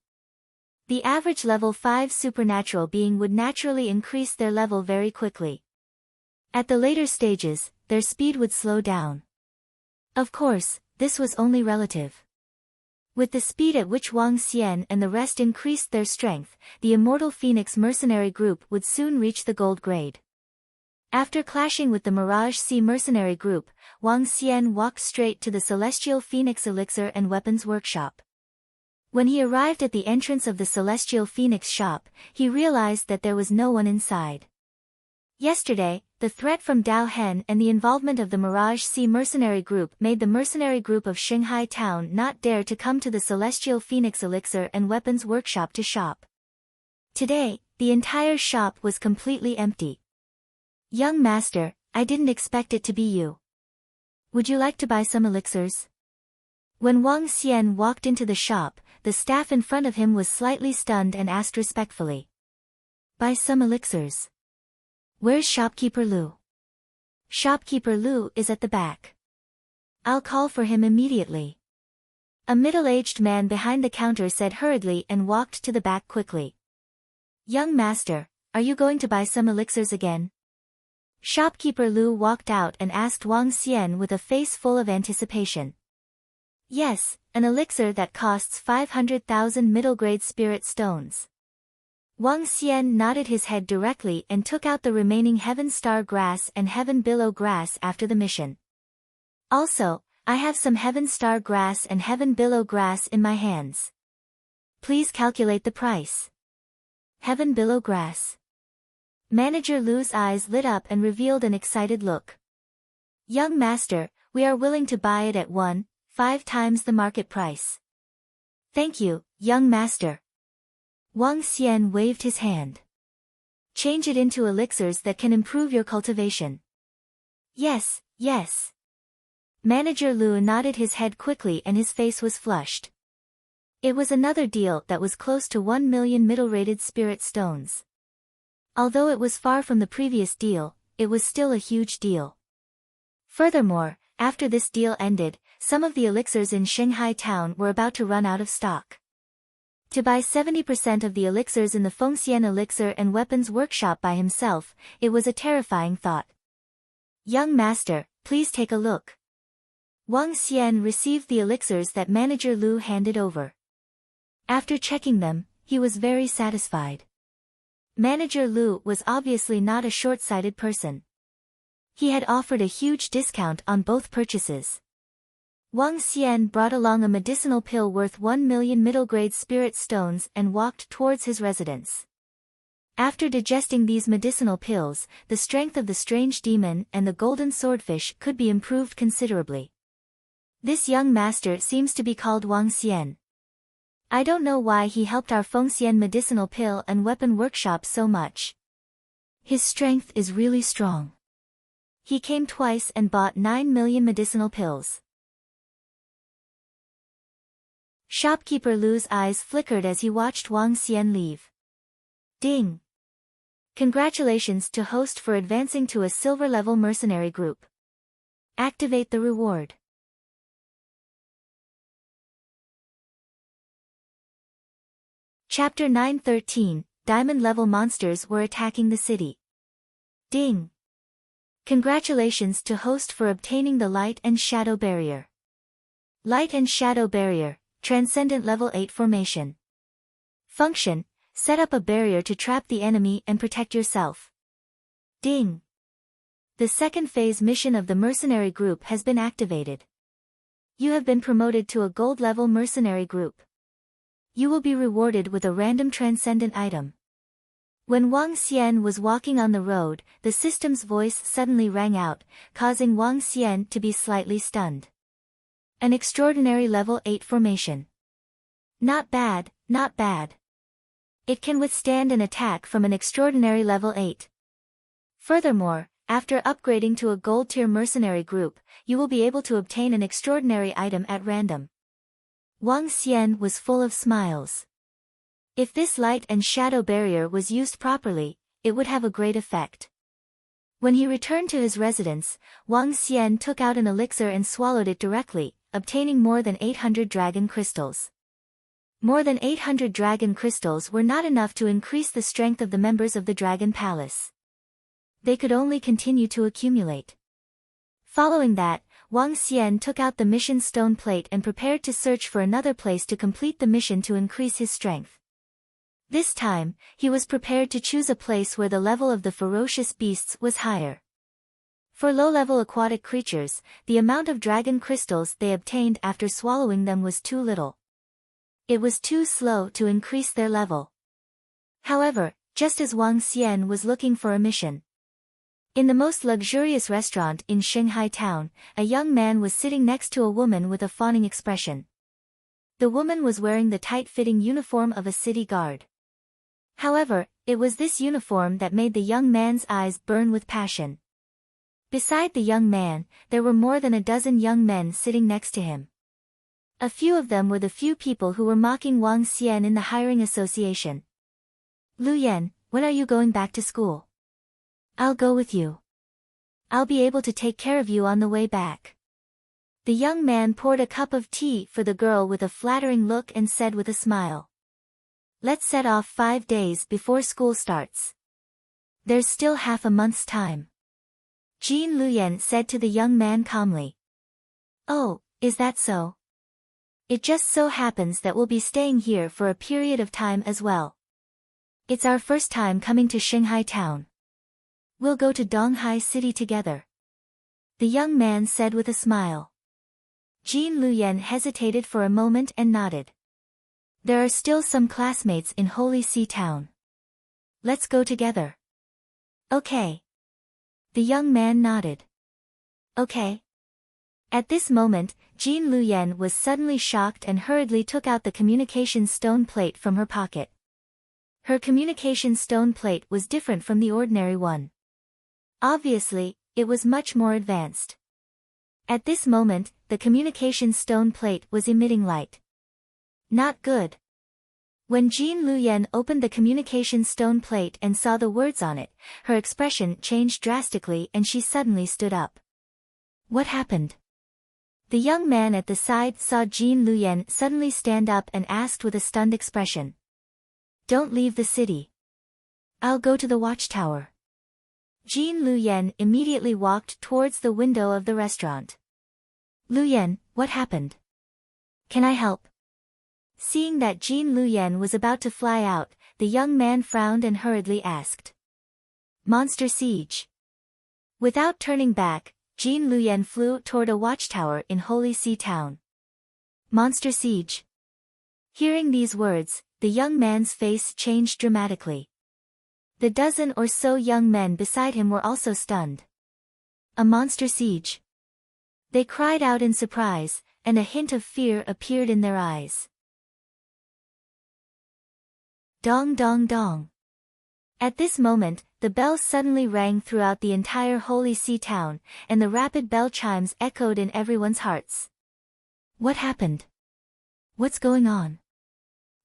The average level 5 supernatural being would naturally increase their level very quickly. At the later stages, their speed would slow down. Of course, this was only relative. With the speed at which Wang Xian and the rest increased their strength, the Immortal Phoenix mercenary group would soon reach the gold grade. After clashing with the Mirage Sea mercenary group, Wang Xian walked straight to the Celestial Phoenix Elixir and Weapons Workshop. When he arrived at the entrance of the Celestial Phoenix shop, he realized that there was no one inside. Yesterday, the threat from Dao Hen and the involvement of the Mirage Sea mercenary group made the mercenary group of Shanghai Town not dare to come to the Celestial Phoenix Elixir and Weapons Workshop to shop. Today, the entire shop was completely empty. Young master, I didn't expect it to be you. Would you like to buy some elixirs? When Wang Xian walked into the shop, the staff in front of him was slightly stunned and asked respectfully. Buy some elixirs. Where's Shopkeeper Lu? Shopkeeper Lu is at the back. I'll call for him immediately. A middle-aged man behind the counter said hurriedly and walked to the back quickly. Young master, are you going to buy some elixirs again? Shopkeeper Lu walked out and asked Wang Xian with a face full of anticipation. Yes, an elixir that costs 500,000 middle-grade spirit stones. Wang Xian nodded his head directly and took out the remaining Heaven Star Grass and Heaven Billow Grass after the mission. Also, I have some Heaven Star Grass and Heaven Billow Grass in my hands. Please calculate the price. Heaven Billow Grass. Manager Lu's eyes lit up and revealed an excited look. Young master, we are willing to buy it at 1.5 times the market price. Thank you, young master. Wang Xian waved his hand. Change it into elixirs that can improve your cultivation. Yes, yes. Manager Lu nodded his head quickly and his face was flushed. It was another deal that was close to 1 million middle-rated spirit stones. Although it was far from the previous deal, it was still a huge deal. Furthermore, after this deal ended, some of the elixirs in Shanghai Town were about to run out of stock. To buy 70% of the elixirs in the Fengxian Elixir and Weapons Workshop by himself, it was a terrifying thought. Young master, please take a look. Wang Xian received the elixirs that Manager Lu handed over. After checking them, he was very satisfied. Manager Lu was obviously not a short-sighted person. He had offered a huge discount on both purchases. Wang Xian brought along a medicinal pill worth 1 million middle-grade spirit stones and walked towards his residence. After digesting these medicinal pills, the strength of the strange demon and the golden swordfish could be improved considerably. This young master seems to be called Wang Xian. I don't know why he helped our Fengxian medicinal pill and weapon workshop so much. His strength is really strong. He came twice and bought 9 million medicinal pills. Shopkeeper Lu's eyes flickered as he watched Wang Xian leave. Ding! Congratulations to host for advancing to a silver-level mercenary group. Activate the reward. Chapter 913, diamond-level monsters were attacking the city. Ding! Congratulations to host for obtaining the Light and Shadow Barrier. Light and Shadow Barrier, Transcendent Level 8 Formation. Function: set up a barrier to trap the enemy and protect yourself. Ding! The second phase mission of the mercenary group has been activated. You have been promoted to a gold-level mercenary group. You will be rewarded with a random transcendent item. When Wang Xian was walking on the road, the system's voice suddenly rang out, causing Wang Xian to be slightly stunned. An extraordinary level 8 formation. Not bad, not bad. It can withstand an attack from an extraordinary level 8. Furthermore, after upgrading to a gold-tier mercenary group, you will be able to obtain an extraordinary item at random. Wang Xian was full of smiles. If this light and shadow barrier was used properly, it would have a great effect. When he returned to his residence, Wang Xian took out an elixir and swallowed it directly, obtaining more than 800 dragon crystals. More than 800 dragon crystals were not enough to increase the strength of the members of the Dragon Palace. They could only continue to accumulate. Following that, Wang Xian took out the mission stone plate and prepared to search for another place to complete the mission to increase his strength. This time, he was prepared to choose a place where the level of the ferocious beasts was higher. For low-level aquatic creatures, the amount of dragon crystals they obtained after swallowing them was too little. It was too slow to increase their level. However, just as Wang Xian was looking for a mission, in the most luxurious restaurant in Shanghai town, a young man was sitting next to a woman with a fawning expression. The woman was wearing the tight-fitting uniform of a city guard. However, it was this uniform that made the young man's eyes burn with passion. Beside the young man, there were more than a dozen young men sitting next to him. A few of them were the few people who were mocking Wang Xian in the hiring association. "Lu Yan, when are you going back to school? I'll go with you. I'll be able to take care of you on the way back." The young man poured a cup of tea for the girl with a flattering look and said with a smile, "Let's set off 5 days before school starts. There's still half a month's time." Jean Luyan said to the young man calmly. "Oh, is that so? It just so happens that we'll be staying here for a period of time as well. It's our first time coming to Shanghai town. We'll go to Donghai City together," the young man said with a smile. Jean Luyan hesitated for a moment and nodded. "There are still some classmates in Holy See town. Let's go together." "Okay." The young man nodded. "Okay." At this moment, Jean Luyan was suddenly shocked and hurriedly took out the communication stone plate from her pocket. Her communication stone plate was different from the ordinary one. Obviously, it was much more advanced. At this moment, the communication stone plate was emitting light. Not good. When Jean Luyan opened the communication stone plate and saw the words on it, her expression changed drastically and she suddenly stood up. What happened? The young man at the side saw Jean Luyan suddenly stand up and asked with a stunned expression. "Don't leave the city. I'll go to the watchtower." Jean Luyan immediately walked towards the window of the restaurant. "Luyan, what happened? Can I help?" Seeing that Jean Luyan was about to fly out, the young man frowned and hurriedly asked. "Monster siege." Without turning back, Jean Luyan flew toward a watchtower in Holy See town. Monster siege. Hearing these words, the young man's face changed dramatically. The dozen or so young men beside him were also stunned. A monster siege. They cried out in surprise, and a hint of fear appeared in their eyes. Dong dong dong. At this moment, the bell suddenly rang throughout the entire Holy See town, and the rapid bell chimes echoed in everyone's hearts. What happened? What's going on?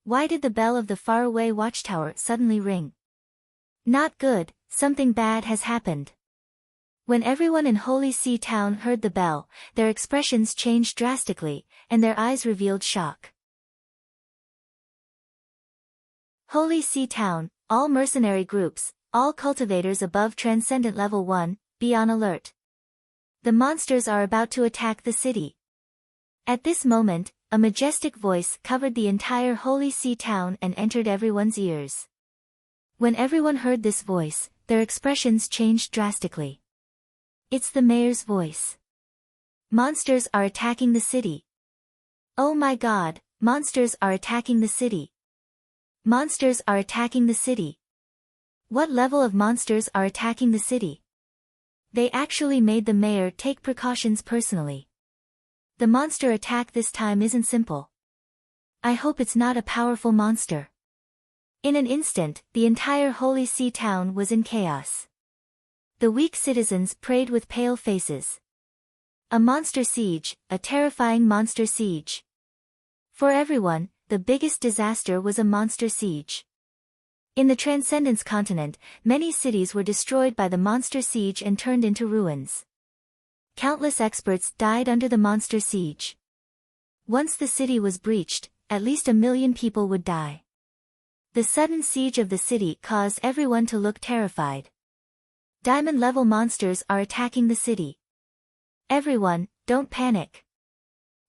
Why did the bell of the faraway watchtower suddenly ring? Not good, something bad has happened. When everyone in Holy See town heard the bell, their expressions changed drastically, and their eyes revealed shock. Holy See town, all mercenary groups, all cultivators above Transcendent Level 1, be on alert. The monsters are about to attack the city. At this moment, a majestic voice covered the entire Holy See town and entered everyone's ears. When everyone heard this voice, their expressions changed drastically. It's the mayor's voice. Monsters are attacking the city. Oh my God, monsters are attacking the city. Monsters are attacking the city. What level of monsters are attacking the city? They actually made the mayor take precautions personally. The monster attack this time isn't simple. I hope it's not a powerful monster. In an instant, the entire Holy See town was in chaos. The weak citizens prayed with pale faces. A monster siege, a terrifying monster siege. For everyone, the biggest disaster was a monster siege. In the Transcendence continent, many cities were destroyed by the monster siege and turned into ruins. Countless experts died under the monster siege. Once the city was breached, at least 1 million people would die. The sudden siege of the city caused everyone to look terrified. Diamond-level monsters are attacking the city. Everyone, don't panic.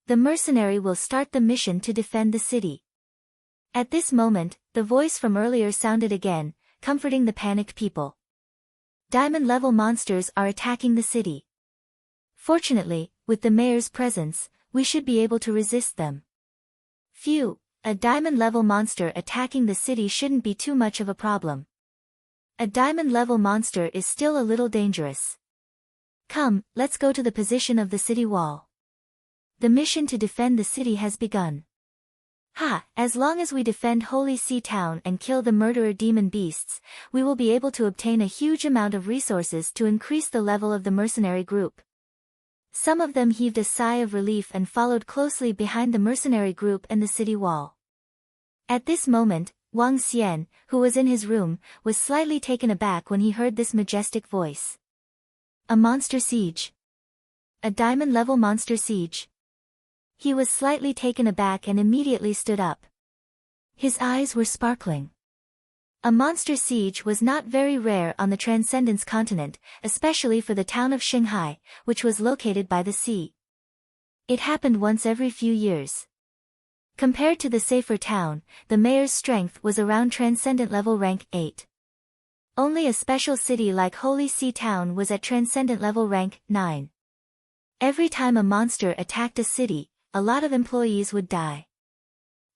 The mercenary will start the mission to defend the city. At this moment, the voice from earlier sounded again, comforting the panicked people. Diamond-level monsters are attacking the city. Fortunately, with the mayor's presence, we should be able to resist them. Phew, a diamond-level monster attacking the city shouldn't be too much of a problem. A diamond-level monster is still a little dangerous. Come, let's go to the position of the city wall. The mission to defend the city has begun. As long as we defend Holy See Town and kill the murderer demon beasts, we will be able to obtain a huge amount of resources to increase the level of the mercenary group. Some of them heaved a sigh of relief and followed closely behind the mercenary group and the city wall. At this moment, Wang Xian, who was in his room, was slightly taken aback when he heard this majestic voice. A monster siege. A diamond-level monster siege. He was slightly taken aback and immediately stood up. His eyes were sparkling. A monster siege was not very rare on the Transcendence continent, especially for the town of Shanghai, which was located by the sea. It happened once every few years. Compared to the safer town, the mayor's strength was around Transcendent level rank 8. Only a special city like Holy See Town was at Transcendent level rank 9. Every time a monster attacked a city, a lot of employees would die.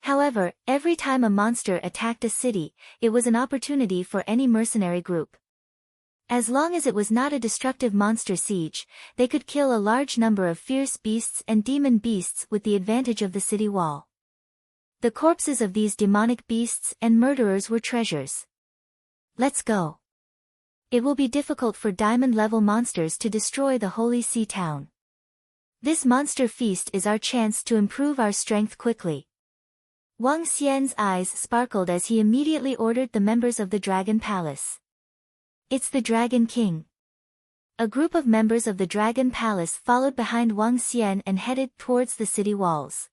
However, every time a monster attacked a city, it was an opportunity for any mercenary group. As long as it was not a destructive monster siege, they could kill a large number of fierce beasts and demon beasts with the advantage of the city wall. The corpses of these demonic beasts and murderers were treasures. Let's go. It will be difficult for diamond-level monsters to destroy the Holy See Town. This monster feast is our chance to improve our strength quickly. Wang Xian's eyes sparkled as he immediately ordered the members of the Dragon Palace. It's the Dragon King. A group of members of the Dragon Palace followed behind Wang Xian and headed towards the city walls.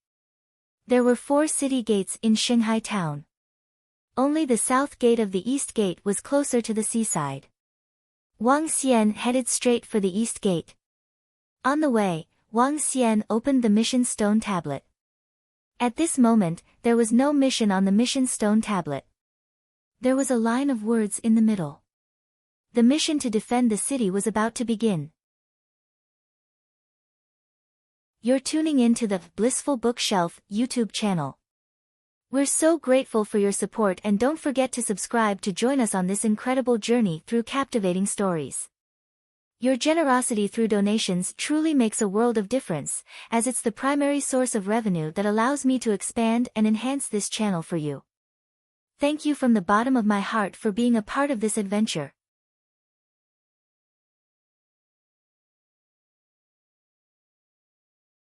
There were 4 city gates in Shanghai town. Only the south gate of the east gate was closer to the seaside. Wang Xian headed straight for the east gate. On the way, Wang Xian opened the mission stone tablet. At this moment, there was no mission on the mission stone tablet. There was a line of words in the middle. The mission to defend the city was about to begin. You're tuning in to the Blissful Bookshelf YouTube channel. We're so grateful for your support and don't forget to subscribe to join us on this incredible journey through captivating stories. Your generosity through donations truly makes a world of difference, as it's the primary source of revenue that allows me to expand and enhance this channel for you. Thank you from the bottom of my heart for being a part of this adventure.